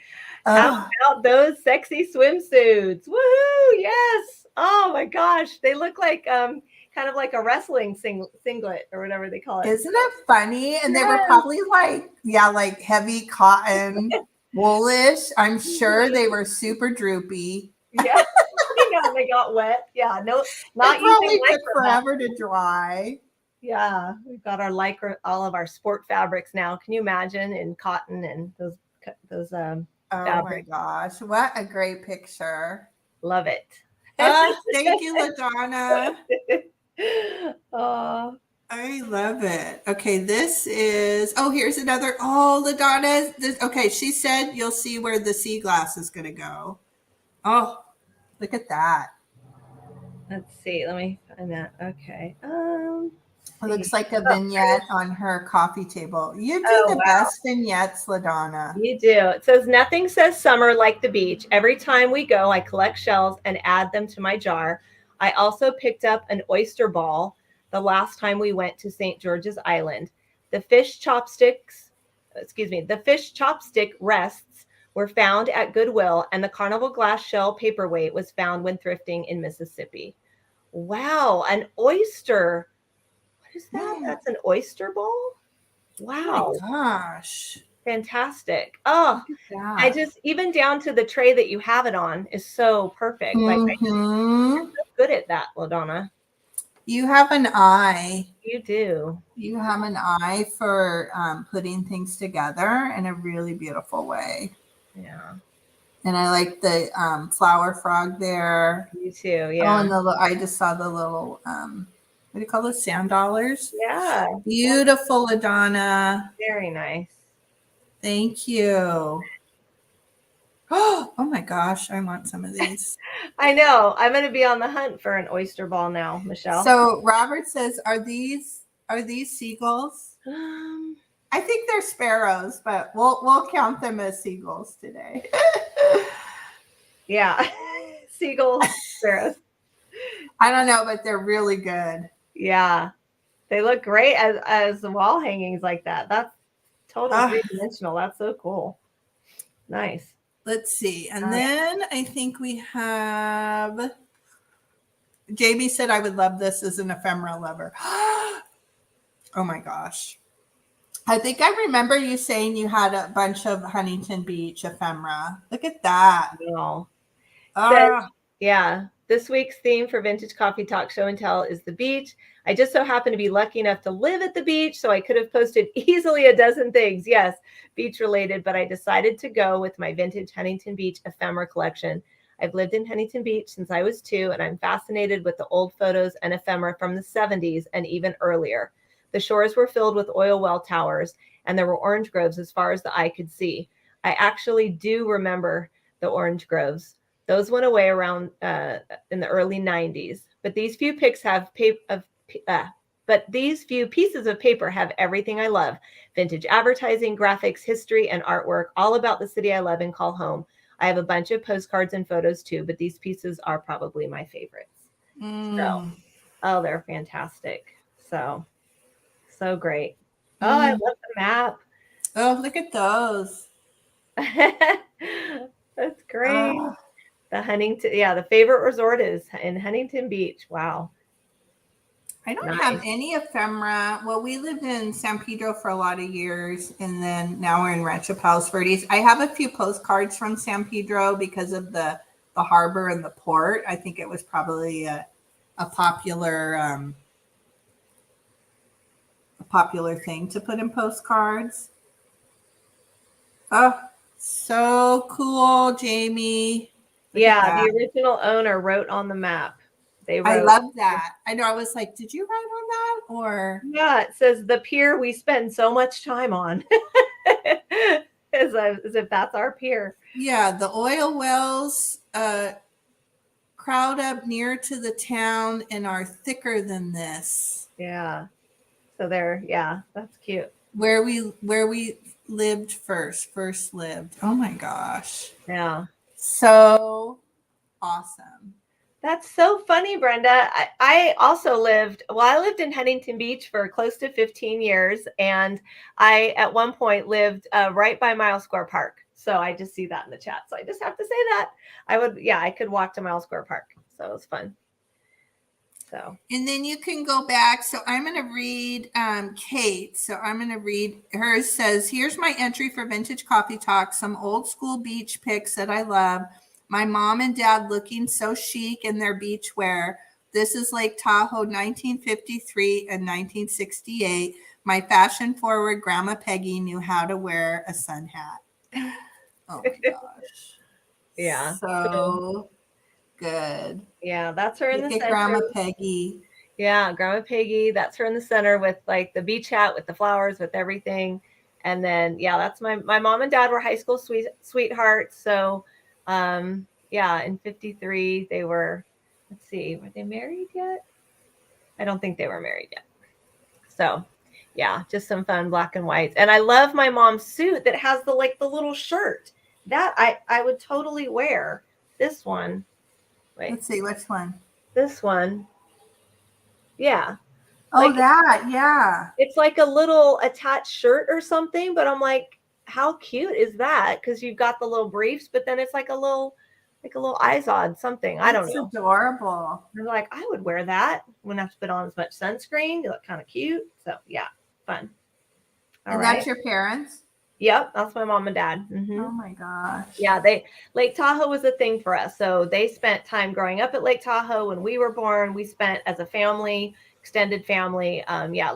How about those sexy swimsuits? Woohoo! Yes. Oh my gosh. They look like kind of like a wrestling singlet or whatever they call it. Isn't it funny? And they were probably like, like heavy cotton, woolish. I'm sure they were super droopy. Yeah. They got wet. Yeah. No, not it probably using took forever to dry. Yeah. We've got our lycra, all of our sport fabrics now. Can you imagine in cotton and those oh fabrics? My gosh. What a great picture. Love it. Thank you, LaDonna. Oh, I love it. Okay, this is, here's another, LaDonna. Okay, she said you'll see where the sea glass is going to go. Oh, look at that. let's see. Let me find that. Okay. It looks like a vignette on her coffee table. You do the best vignettes, LaDonna. You do. It says, nothing says summer like the beach. Every time we go, I collect shells and add them to my jar. I also picked up an oyster ball the last time we went to St. George's Island. The fish chopstick rests were found at Goodwill, and the Carnival glass shell paperweight was found when thrifting in Mississippi. Wow, an oyster. What is that? That's an oyster ball? Wow. Oh my gosh. Fantastic. Oh, I just, even down to the tray that you have it on is so perfect. Like, you're so good at that, LaDonna. You have an eye. You do. You have an eye for putting things together in a really beautiful way. Yeah. And I like the flower frog there. You too, yeah. Oh, and I just saw the little, what do you call those, sand dollars? Yeah. Beautiful, LaDonna. Very nice. Thank you. Oh my gosh, I want some of these. I know. I'm going to be on the hunt for an oyster ball now, Michelle. So Robert says, are these seagulls? I think they're sparrows, but we'll count them as seagulls today. Yeah. Seagulls, sparrows. I don't know, but they're really good. Yeah. They look great as wall hangings like that. That's totally three-dimensional. That's so cool. Nice. Let's see. And then I think we have, Jamie said I would love this as an ephemera lover. Oh my gosh. I think I remember you saying you had a bunch of Huntington Beach ephemera. Look at that. Wow. Yeah. This week's theme for Vintage Coffee Talk Show and Tell is the beach. I just so happen to be lucky enough to live at the beach, so I could have posted easily a dozen things. Yes, beach related, but I decided to go with my vintage Huntington Beach ephemera collection. I've lived in Huntington Beach since I was 2, and I'm fascinated with the old photos and ephemera from the 70s and even earlier. The shores were filled with oil well towers, and there were orange groves as far as the eye could see. I actually do remember the orange groves. Those went away around in the early 90s. But these few pieces of paper have everything I love: vintage advertising, graphics, history, and artwork, all about the city I love and call home. I have a bunch of postcards and photos too, but these pieces are probably my favorites. So, they're fantastic. So great. Oh, I love the map. Oh, look at those. That's great. The Huntington, the favorite resort is in Huntington Beach. Wow. I don't have any ephemera. Well, we lived in San Pedro for a lot of years, and then now we're in Rancho Palos Verdes. I have a few postcards from San Pedro because of the harbor and the port. I think it was probably a popular thing to put in postcards. Oh, so cool, Jamie. The original owner wrote on the map. I love that. I know. I was like, did you write on that? Or yeah, it says the pier we spend so much time on. as if that's our pier. Yeah, the oil wells crowd up near to the town and are thicker than this. Yeah. So that's cute. Where we lived first lived. Oh my gosh. Yeah. So awesome. That's so funny, Brenda. I also I lived in Huntington Beach for close to 15 years. And I, at one point, lived right by Miles Square Park. So I just see that in the chat. So I just have to say that. I could walk to Miles Square Park. So it was fun. So. And then you can go back. So I'm going to read Kate. So I'm going to read hers. Says, here's my entry for Vintage Coffee Talk. Some old school beach pics that I love. My mom and dad looking so chic in their beach wear. This is Lake Tahoe, 1953 and 1968. My fashion forward grandma Peggy knew how to wear a sun hat. Oh my gosh. Yeah. So good. Yeah, that's her in the center. Grandma Peggy. Yeah, Grandma Peggy. That's her in the center with like the beach hat, with the flowers, with everything. And then, yeah, that's my mom and dad were high school sweethearts. So, yeah, in 53, they were, let's see, were they married yet? I don't think they were married yet. So, yeah, just some fun black and white. And I love my mom's suit that has the little shirt that I would totally wear. This one. Wait. Let's see, which one? This one. Yeah. Oh, that, yeah. It's like a little attached shirt or something, but I'm like, how cute is that? Because you've got the little briefs, but then it's like a little Izod something. I don't know. It's adorable. I'm like, I would wear that. Wouldn't have to put on as much sunscreen. You look kind of cute. So yeah, fun. All right. That's your parents? Yep, that's my mom and dad. Mm-hmm. Oh my gosh. Yeah, Lake Tahoe was a thing for us. So they spent time growing up at Lake Tahoe. When we were born, we spent as a family, extended family,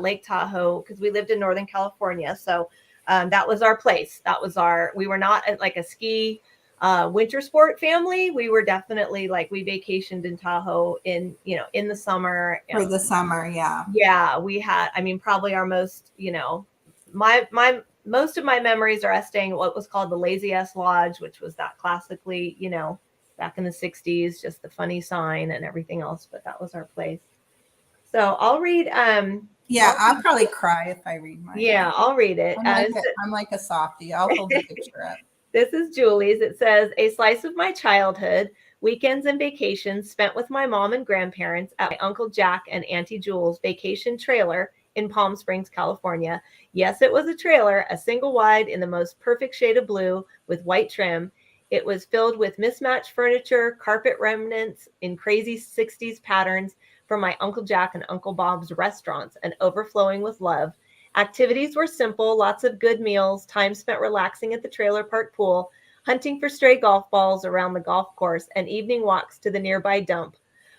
Lake Tahoe, because we lived in Northern California. So that was our place. We were not like a ski winter sport family. We were definitely we vacationed in Tahoe in the summer. For the summer, yeah. Yeah, we had, probably our most, most of my memories are us staying at what was called the Lazy S Lodge, which was that classically, back in the 60s, just the funny sign and everything else. But that was our place. So I'll read. I'll probably cry if I read mine. Yeah, I'll read it. I'm like a softie. I'll hold the picture up. This is Julie's. It says, a slice of my childhood, weekends and vacations spent with my mom and grandparents at my Uncle Jack and Auntie Julie's vacation trailer in Palm Springs, California. Yes, it was a trailer, a single wide in the most perfect shade of blue with white trim. It was filled with mismatched furniture, carpet remnants in crazy 60s patterns from my Uncle Jack and Uncle Bob's restaurants, and overflowing with love. Activities were simple, lots of good meals, time spent relaxing at the trailer park pool, hunting for stray golf balls around the golf course, and evening walks to the nearby dump.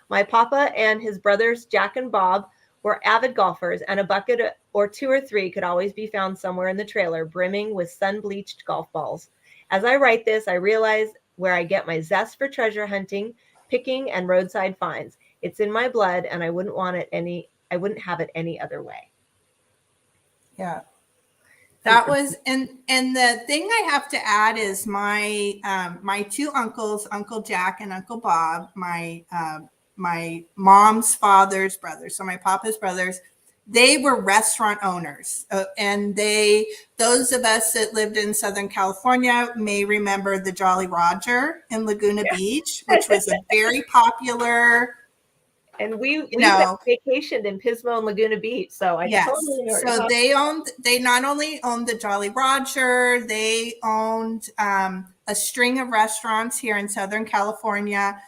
My papa and his brothers, Jack and Bob, were avid golfers, and a bucket or two or three could always be found somewhere in the trailer, brimming with sun-bleached golf balls. As I write this, I realize where I get my zest for treasure hunting, picking, and roadside finds. It's in my blood, and I wouldn't have it any other way. Yeah. That was, and the thing I have to add is my two uncles, Uncle Jack and Uncle Bob, my mom's father's brothers, so my papa's brothers, they were restaurant owners. And those of us that lived in Southern California may remember the Jolly Roger in Laguna Beach, which was a very popular. And we vacationed in Pismo and Laguna Beach. So I totally know. So they not only owned the Jolly Roger, they owned a string of restaurants here in Southern California.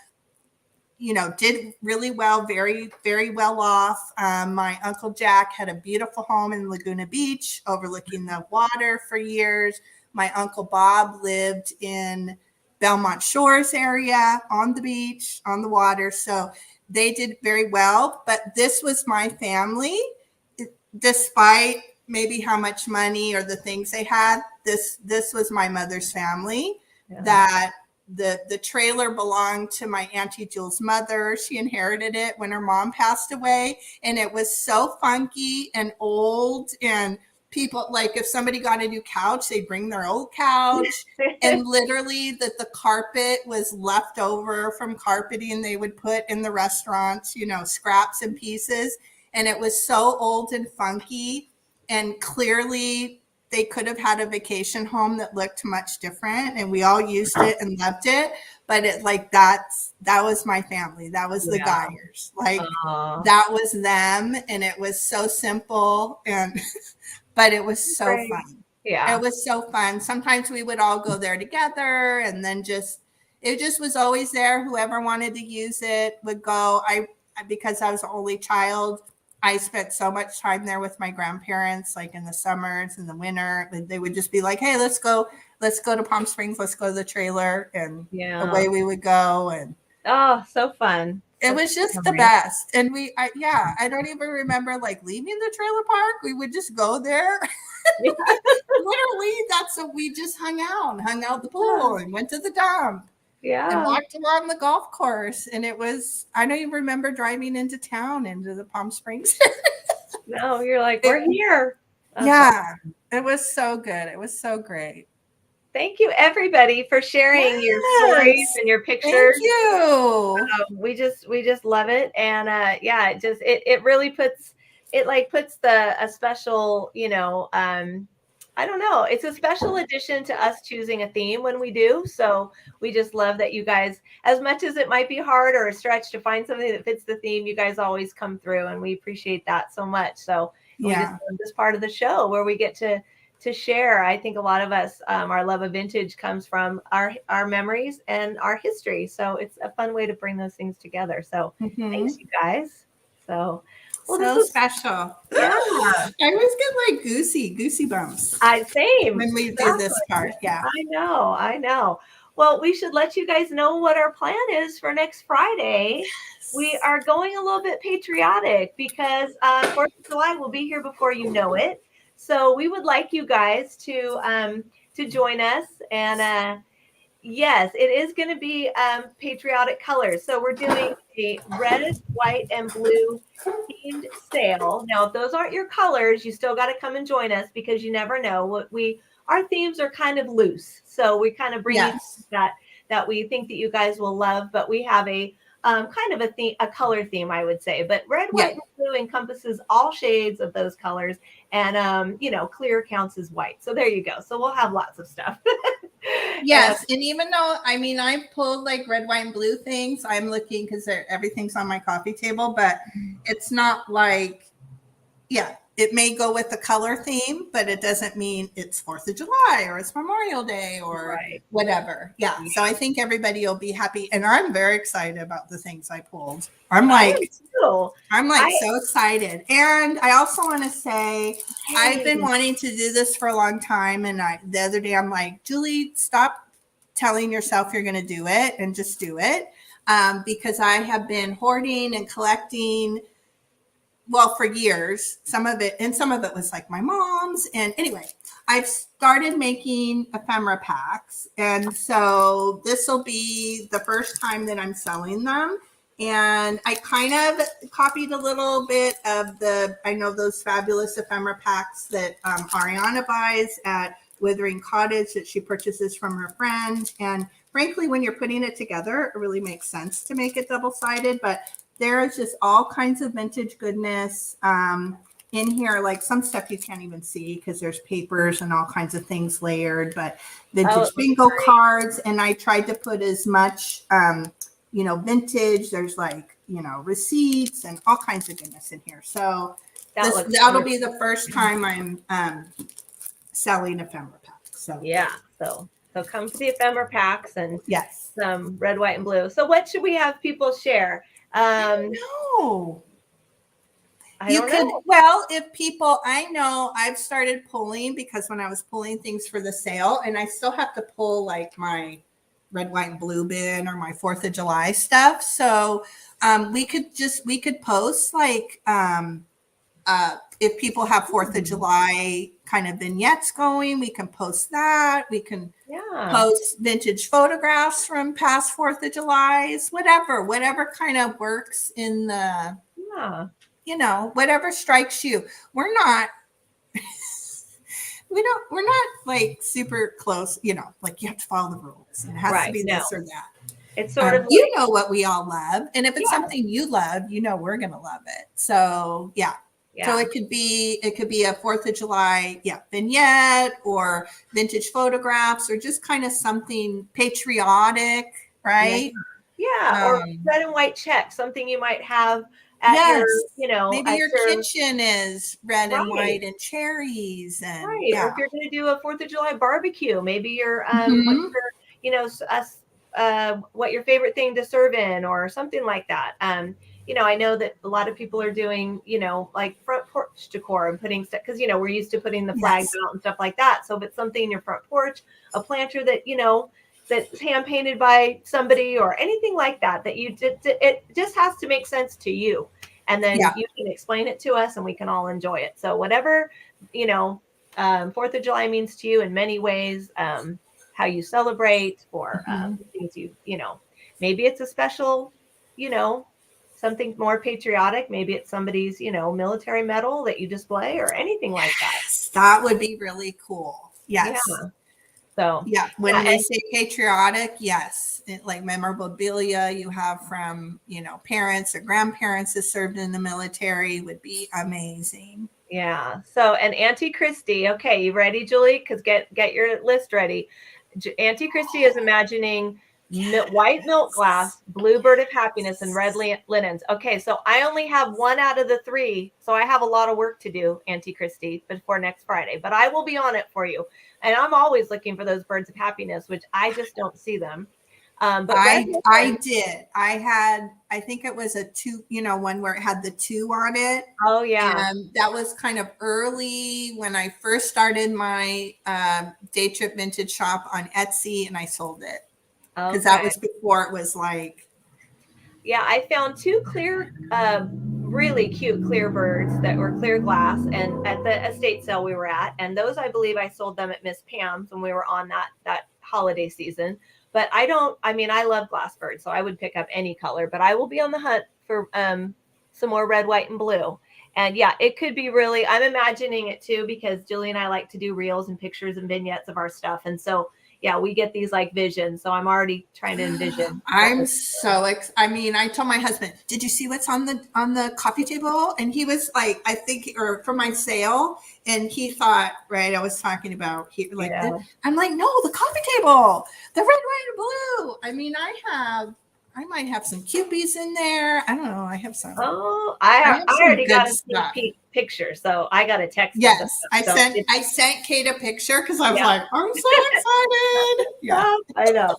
Did really well, very, very well off. My Uncle Jack had a beautiful home in Laguna Beach overlooking the water for years. My Uncle Bob lived in Belmont Shores area on the beach, on the water. So they did very well. But this was my family, despite maybe how much money or the things they had. This was my mother's family. Yeah. That the trailer belonged to my Auntie Jules' mother. She inherited it when her mom passed away, and it was so funky and old, and people, if somebody got a new couch, they'd bring their old couch. And literally the carpet was left over from carpeting they would put in the restaurants, scraps and pieces. And it was so old and funky, and clearly they could have had a vacation home that looked much different, and we all used it and loved it. But it like that was my family. That was the Geyers. Like that was them, and it was so simple, and but it was so fun. Yeah, it was so fun. Sometimes we would all go there together, and then it just was always there. Whoever wanted to use it would go. Because I was the only child, I spent so much time there with my grandparents, like in the summers and the winter. They would just be like, "Hey, let's go to Palm Springs. Let's go to the trailer," and away we would go. And so fun. It was just the best. And I don't even remember like leaving the trailer park. We would just go there. Literally, that's what we just hung out at the pool and went to the dump. And walked along the golf course. And it was, I don't even remember driving into town, into the Palm Springs. No, you're like, we're here. It was so good. It was so great. Thank you, everybody, for sharing your stories and your pictures. Thank you. We just love it, and it really puts a special, I don't know. It's a special addition to us choosing a theme when we do. So we just love that you guys, as much as it might be hard or a stretch to find something that fits the theme, you guys always come through, and we appreciate that so much. So we just love this part of the show where we get to share. I think a lot of us, our love of vintage comes from our memories and our history. So it's a fun way to bring those things together. So thanks, you guys. So this is special. Yeah. I always get like goosey bumps. Same. When we do this part. Yeah. I know. Well, we should let you guys know what our plan is for next Friday. We are going a little bit patriotic because 4th of July will be here before you know it. So we would like you guys to join us. And yes, it is going to be patriotic colors. So we're doing a red, white, and blue themed sale. Now, if those aren't your colors, you still got to come and join us because you never know. Our themes are kind of loose. So we kind of bring you that we think that you guys will love. But we have a kind of a color theme, I would say. But red, white, and blue encompasses all shades of those colors. And, clear counts as white. So there you go. So we'll have lots of stuff. Yes. And even though, I pulled like red, white, and blue things, I'm looking because everything's on my coffee table, but it's not like, it may go with the color theme, but it doesn't mean it's 4th of July or it's Memorial Day or whatever. Yeah. So I think everybody will be happy. And I'm very excited about the things I pulled. I'm so excited. And I also want to say, I've been wanting to do this for a long time. And the other day I'm like, Julie, stop telling yourself you're going to do it and just do it. Because I have been hoarding and collecting for years, some of it was like my mom's. And anyway, I've started making ephemera packs. And so this will be the first time that I'm selling them. And I kind of copied a little bit of I know those fabulous ephemera packs that Ariana buys at Withering Cottage that she purchases from her friend. And frankly, when you're putting it together, it really makes sense to make it double-sided. But there is just all kinds of vintage goodness in here, like some stuff you can't even see because there's papers and all kinds of things layered, but vintage bingo cards. And I tried to put as much, vintage. There's like, receipts and all kinds of goodness in here. So that'll be the first time I'm selling ephemera packs. So so come to the ephemera packs and some red, white, and blue. So what should we have people share? No. If people, I know I've started pulling because when I was pulling things for the sale, and I still have to pull like my red, white, and blue bin or my 4th of July stuff. So we could post like if people have 4th of July kind of vignettes going, we can post that. We can post vintage photographs from past 4th of Julys, whatever kind of works in the, whatever strikes you. We're not like super close, like you have to follow the rules. It has to be this or that. It's sort of what we all love. And if it's something you love, we're going to love it. So, So it could be a 4th of July, vignette or vintage photographs or just kind of something patriotic, right? Or red and white check, something you might have at maybe your kitchen is red and white and cherries and or if you're going to do a 4th of July barbecue, maybe your what your favorite thing to serve in or something like that. I know that a lot of people are doing, like front porch decor and putting stuff because, we're used to putting the flags out and stuff like that. So if it's something in your front porch, a planter that, that's hand painted by somebody or anything like that, that you did, it just has to make sense to you. And then you can explain it to us and we can all enjoy it. So whatever, 4th of July means to you in many ways, how you celebrate or things maybe it's a special, something more patriotic. Maybe it's somebody's, military medal that you display or anything like that. That would be really cool. Yes. Yeah. So when we say patriotic, like memorabilia you have from, parents or grandparents that served in the military would be amazing. Yeah. So, and Auntie Christy, okay, you ready, Julie? Because get your list ready. Auntie Christy is imagining white milk glass, bluebird of happiness, and red linens. Okay, so I only have 1 out of the 3, so I have a lot of work to do, Auntie Christy, before next Friday. But I will be on it for you, and I'm always looking for those birds of happiness, which I just don't see them. But I did. I think it was a 2, one where it had the 2 on it. Oh yeah. And that was kind of early when I first started my day trip vintage shop on Etsy, and I sold it because that was before it was like. Yeah, I found 2 clear, really cute clear birds that were clear glass, and at the estate sale we were at, and those I believe I sold them at Miss Pam's when we were on that holiday season. But I love glass birds, so I would pick up any color, but I will be on the hunt for some more red, white, and blue. And it could be really, I'm imagining it too, because Julie and I like to do reels and pictures and vignettes of our stuff. And so, we get these like visions. So I'm already trying to envision. I'm so I told my husband, did you see what's on the coffee table? And he was like, I think, or for my sale. And he thought, right, I was talking about I'm like, no, the coffee table, the red, white, and blue. I might have some cupies in there. I don't know. I have some. Oh, I already got a sneak peek picture, so I got a text. Yes, I sent Kate a picture because I was like, I'm so excited. Yeah, I know.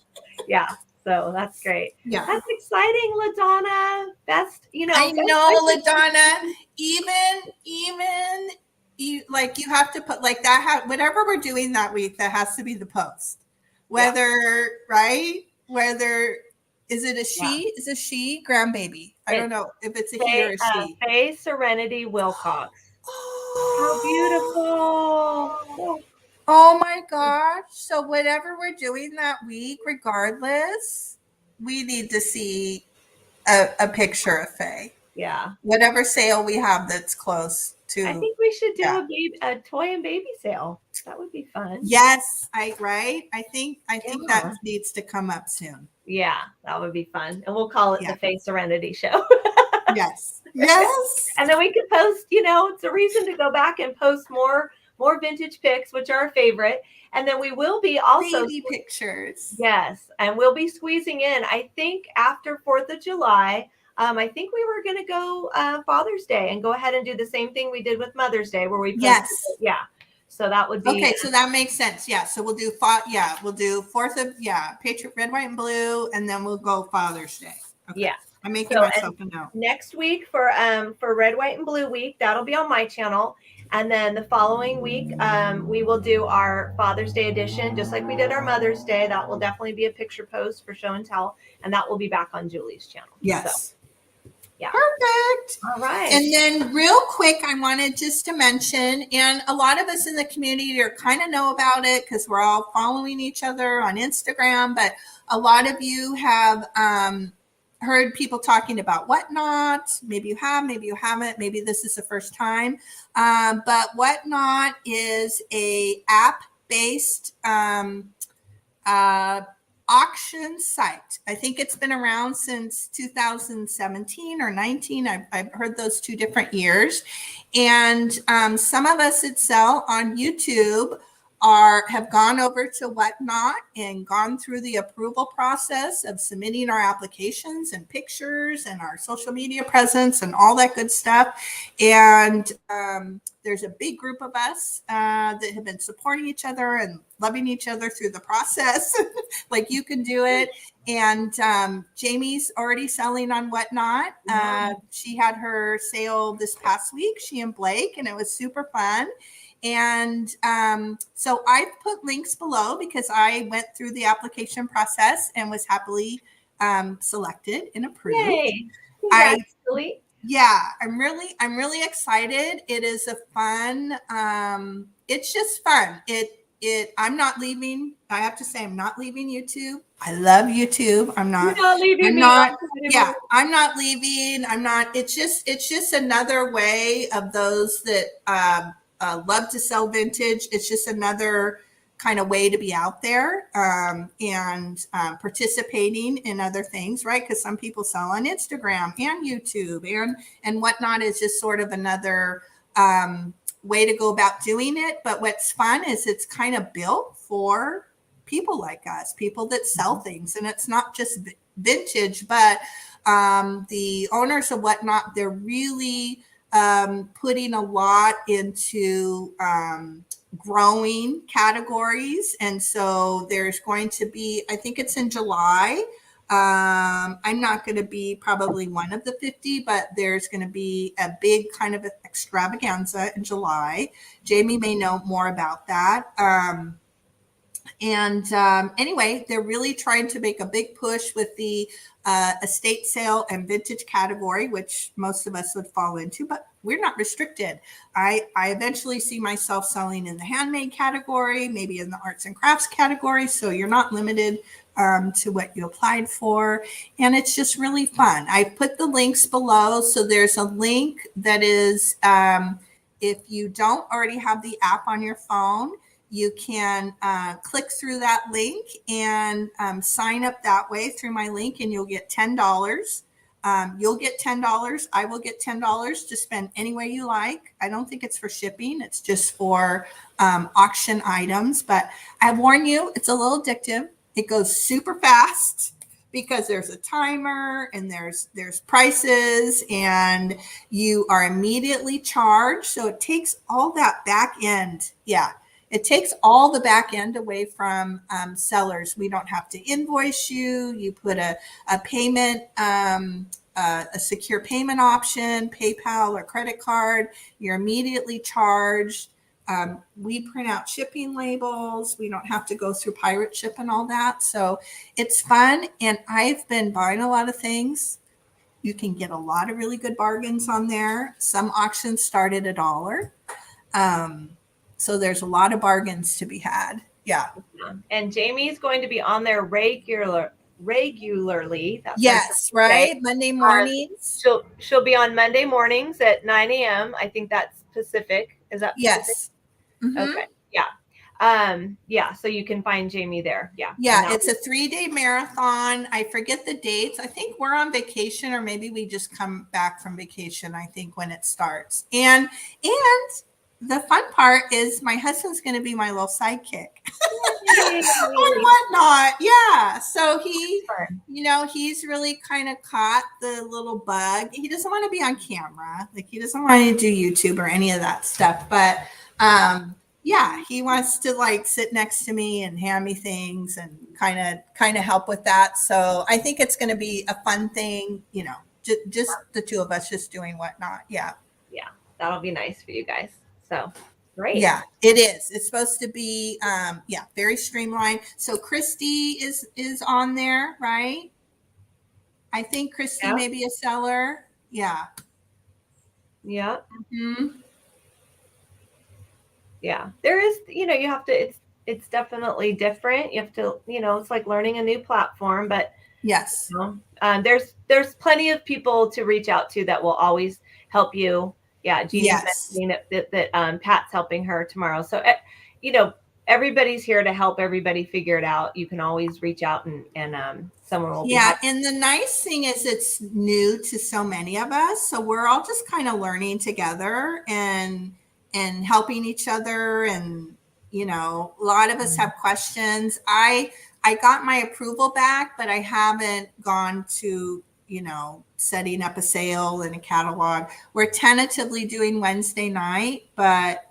Yeah, so that's great. Yeah, that's exciting, LaDonna. I know, LaDonna. Even you have to put like that. Whatever we're doing that week, that has to be the post. Whether is it a she? Is a she grandbaby? I don't know if it's a he or a she. Faye Serenity Wilcox. Oh, how beautiful. Oh my gosh. So whatever we're doing that week, regardless, we need to see a picture of Faye. Yeah. Whatever sale we have that's close to. I think we should do a toy and baby sale. That would be fun. Yes, I think that needs to come up soon. Yeah, that would be fun. And we'll call it the Faye Serenity Show. Yes. And then we could post, it's a reason to go back and post more vintage pics, which are our favorite. And then we will be also baby pictures. Yes. And we'll be squeezing in, I think after 4th of July, I think we were going to go Father's Day and go ahead and do the same thing we did with Mother's Day where we posted it. Yeah. So that would be okay. So that makes sense. Yeah. So we'll do 4th of Patriot red, white, and blue, and then we'll go Father's Day. Okay. Yeah. I'm making myself a note. Next week for red, white, and blue week, that'll be on my channel. And then the following week, we will do our Father's Day edition, just like we did our Mother's Day. That will definitely be a picture post for show and tell, and that will be back on Julie's channel. Yes. So, yeah. Perfect. All right. And then real quick, I wanted just to mention, and a lot of us in the community kind of know about it because we're all following each other on Instagram, but a lot of you have heard people talking about Whatnot. Maybe you have, maybe you haven't. Maybe this is the first time. But Whatnot is a app-based auction site. I think it's been around since 2017 or 19. I've heard those 2 different years. And some of us that sell on YouTube have gone over to Whatnot and gone through the approval process of submitting our applications and pictures and our social media presence and all that good stuff. And there's a big group of us that have been supporting each other and loving each other through the process. Like you can do it. And Jamie's already selling on Whatnot. She had her sale this past week, she and Blake, and it was super fun. And so I put links below because I went through the application process and was happily selected and approved. Yay. Yeah, I'm really excited. It is a fun, it's just fun. I'm not leaving. I have to say, I'm not leaving YouTube. I love YouTube. I'm not leaving. I'm not leaving. It's just another way of those that love to sell vintage. It's just another kind of way to be out there and participating in other things, right? Because some people sell on Instagram and YouTube and Whatnot is just sort of another way to go about doing it. But what's fun is it's kind of built for people like us, people that sell things. And it's not just vintage, but the owners of Whatnot, they're really putting a lot into growing categories. And so there's going to be, I think it's in July. I'm not going to be probably one of the 50, but there's going to be a big kind of extravaganza in July. Jamie may know more about that. Anyway, they're really trying to make a big push with the estate sale and vintage category, which most of us would fall into, but we're not restricted. I eventually see myself selling in the handmade category, maybe in the arts and crafts category. So you're not limited to what you applied for. And it's just really fun. I put the links below. So there's a link that is, if you don't already have the app on your phone, you can click through that link and sign up that way through my link, and you'll get $10. You'll get $10. I will get $10 to spend any way you like. I don't think it's for shipping. It's just for auction items. But I warn you, it's a little addictive. It goes super fast because there's a timer and there's prices and you are immediately charged. So it takes all that back end. Yeah. It takes all the back end away from sellers. We don't have to invoice you. You put a payment, a secure payment option, PayPal or credit card. You're immediately charged. We print out shipping labels. We don't have to go through pirate ship and all that. So it's fun. And I've been buying a lot of things. You can get a lot of really good bargains on there. Some auctions start at $1. So there's a lot of bargains to be had. Yeah. And Jamie's going to be on there regularly. Yes, right. Monday mornings. She'll be on Monday mornings at 9 a.m. I think that's Pacific. Is that Pacific? Yes. Mm-hmm. Okay. Yeah. Yeah. So you can find Jamie there. Yeah. Yeah. It's a 3-day marathon. I forget the dates. I think we're on vacation, or maybe we just come back from vacation, I think, when it starts. And the fun part is my husband's going to be my little sidekick on Whatnot. Yeah. So he's really kind of caught the little bug. He doesn't want to be on camera. Like he doesn't want to do YouTube or any of that stuff. But yeah, he wants to like sit next to me and hand me things and kind of help with that. So I think it's going to be a fun thing, just the two of us just doing Whatnot. Yeah. Yeah. That'll be nice for you guys. So great. Yeah, it is. It's supposed to be, very streamlined. So Christy is on there, right? I think Christy may be a seller. Yeah. Yeah. Mm-hmm. Yeah. There is, you have to, it's definitely different. You have to, it's like learning a new platform, but yes, there's plenty of people to reach out to that will always help you. Yeah, Jeannie's mentioning that Pat's helping her tomorrow. So, everybody's here to help everybody figure it out. You can always reach out and someone will be happy. And the nice thing is it's new to so many of us. So we're all just kind of learning together and helping each other. And, you know, a lot of us have questions. I got my approval back, but I haven't gone to, you know, setting up a sale and a catalog. We're tentatively doing Wednesday night, but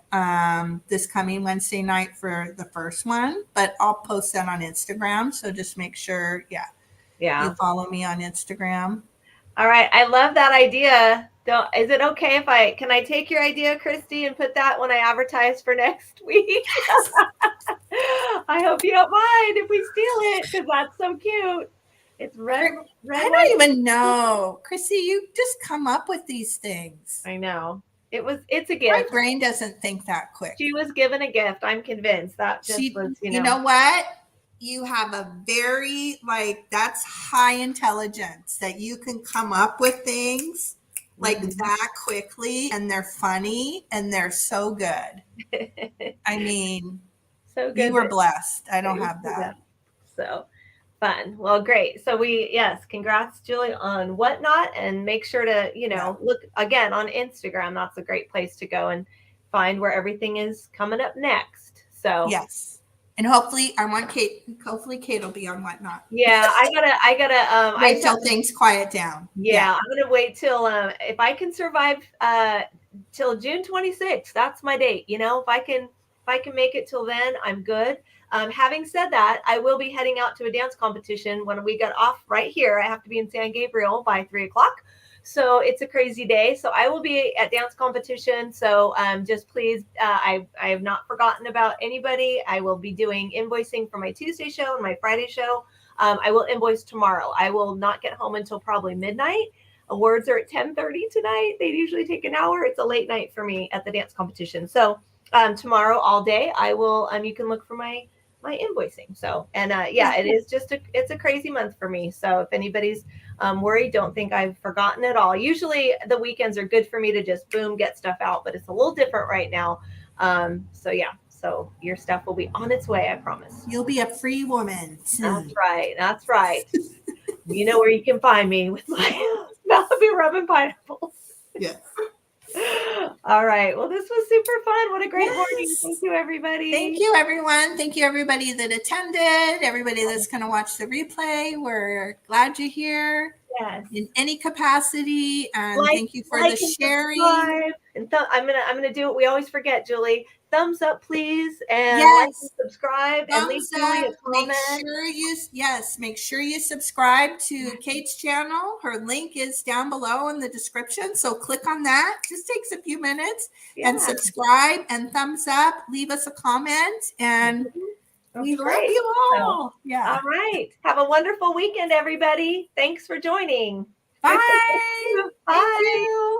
this coming Wednesday night for the first one, but I'll post that on Instagram. So just make sure, you follow me on Instagram. All right. I love that idea. Is it okay if can I take your idea, Christy, and put that when I advertise for next week? I hope you don't mind if we steal it, because that's so cute. It's red. I don't even know. Chrissy, you just come up with these things. I know. It's a gift. My brain doesn't think that quick. She was given a gift. I'm convinced that was, you know what? You have a very, that's high intelligence that you can come up with things like that quickly, and they're funny and they're so good. I mean, so good. You were blessed. I don't have that. So fun. Well, great. So congrats, Julie, on Whatnot, and make sure to, look again on Instagram. That's a great place to go and find where everything is coming up next. So yes. And hopefully I want Kate. Hopefully Kate will be on Whatnot. Yeah, I gotta wait till things quiet down. Yeah, I'm gonna wait till if I can survive till June 26th. That's my date. If I can make it till then, I'm good. Having said that, I will be heading out to a dance competition when we get off right here. I have to be in San Gabriel by 3:00. So it's a crazy day. So I will be at dance competition. So just please, I have not forgotten about anybody. I will be doing invoicing for my Tuesday show and my Friday show. I will invoice tomorrow. I will not get home until probably midnight. Awards are at 10:30 tonight. They usually take an hour. It's a late night for me at the dance competition. So tomorrow all day, I will, you can look for my invoicing. So, and it is it's a crazy month for me. So if anybody's worried, don't think I've forgotten it all. Usually the weekends are good for me to just boom, get stuff out, but it's a little different right now. So your stuff will be on its way. I promise. You'll be a free woman. That's right. You know where you can find me with my Malibu rum and pineapples. Yes. All right. Well, this was super fun. What a great morning. Thank you, everybody. Thank you, everyone. Thank you, everybody that attended, everybody that's going to watch the replay. We're glad you're here. Yes. In any capacity. And thank you for the sharing. And I'm gonna do what we always forget, Julie. Thumbs up, please, and like and subscribe, and leave Julie a comment. Make sure you subscribe to Kate's channel. Her link is down below in the description. So click on that. Just takes a few minutes and subscribe and thumbs up. Leave us a comment, and we love you all. So, all right. Have a wonderful weekend, everybody. Thanks for joining. Bye. Bye.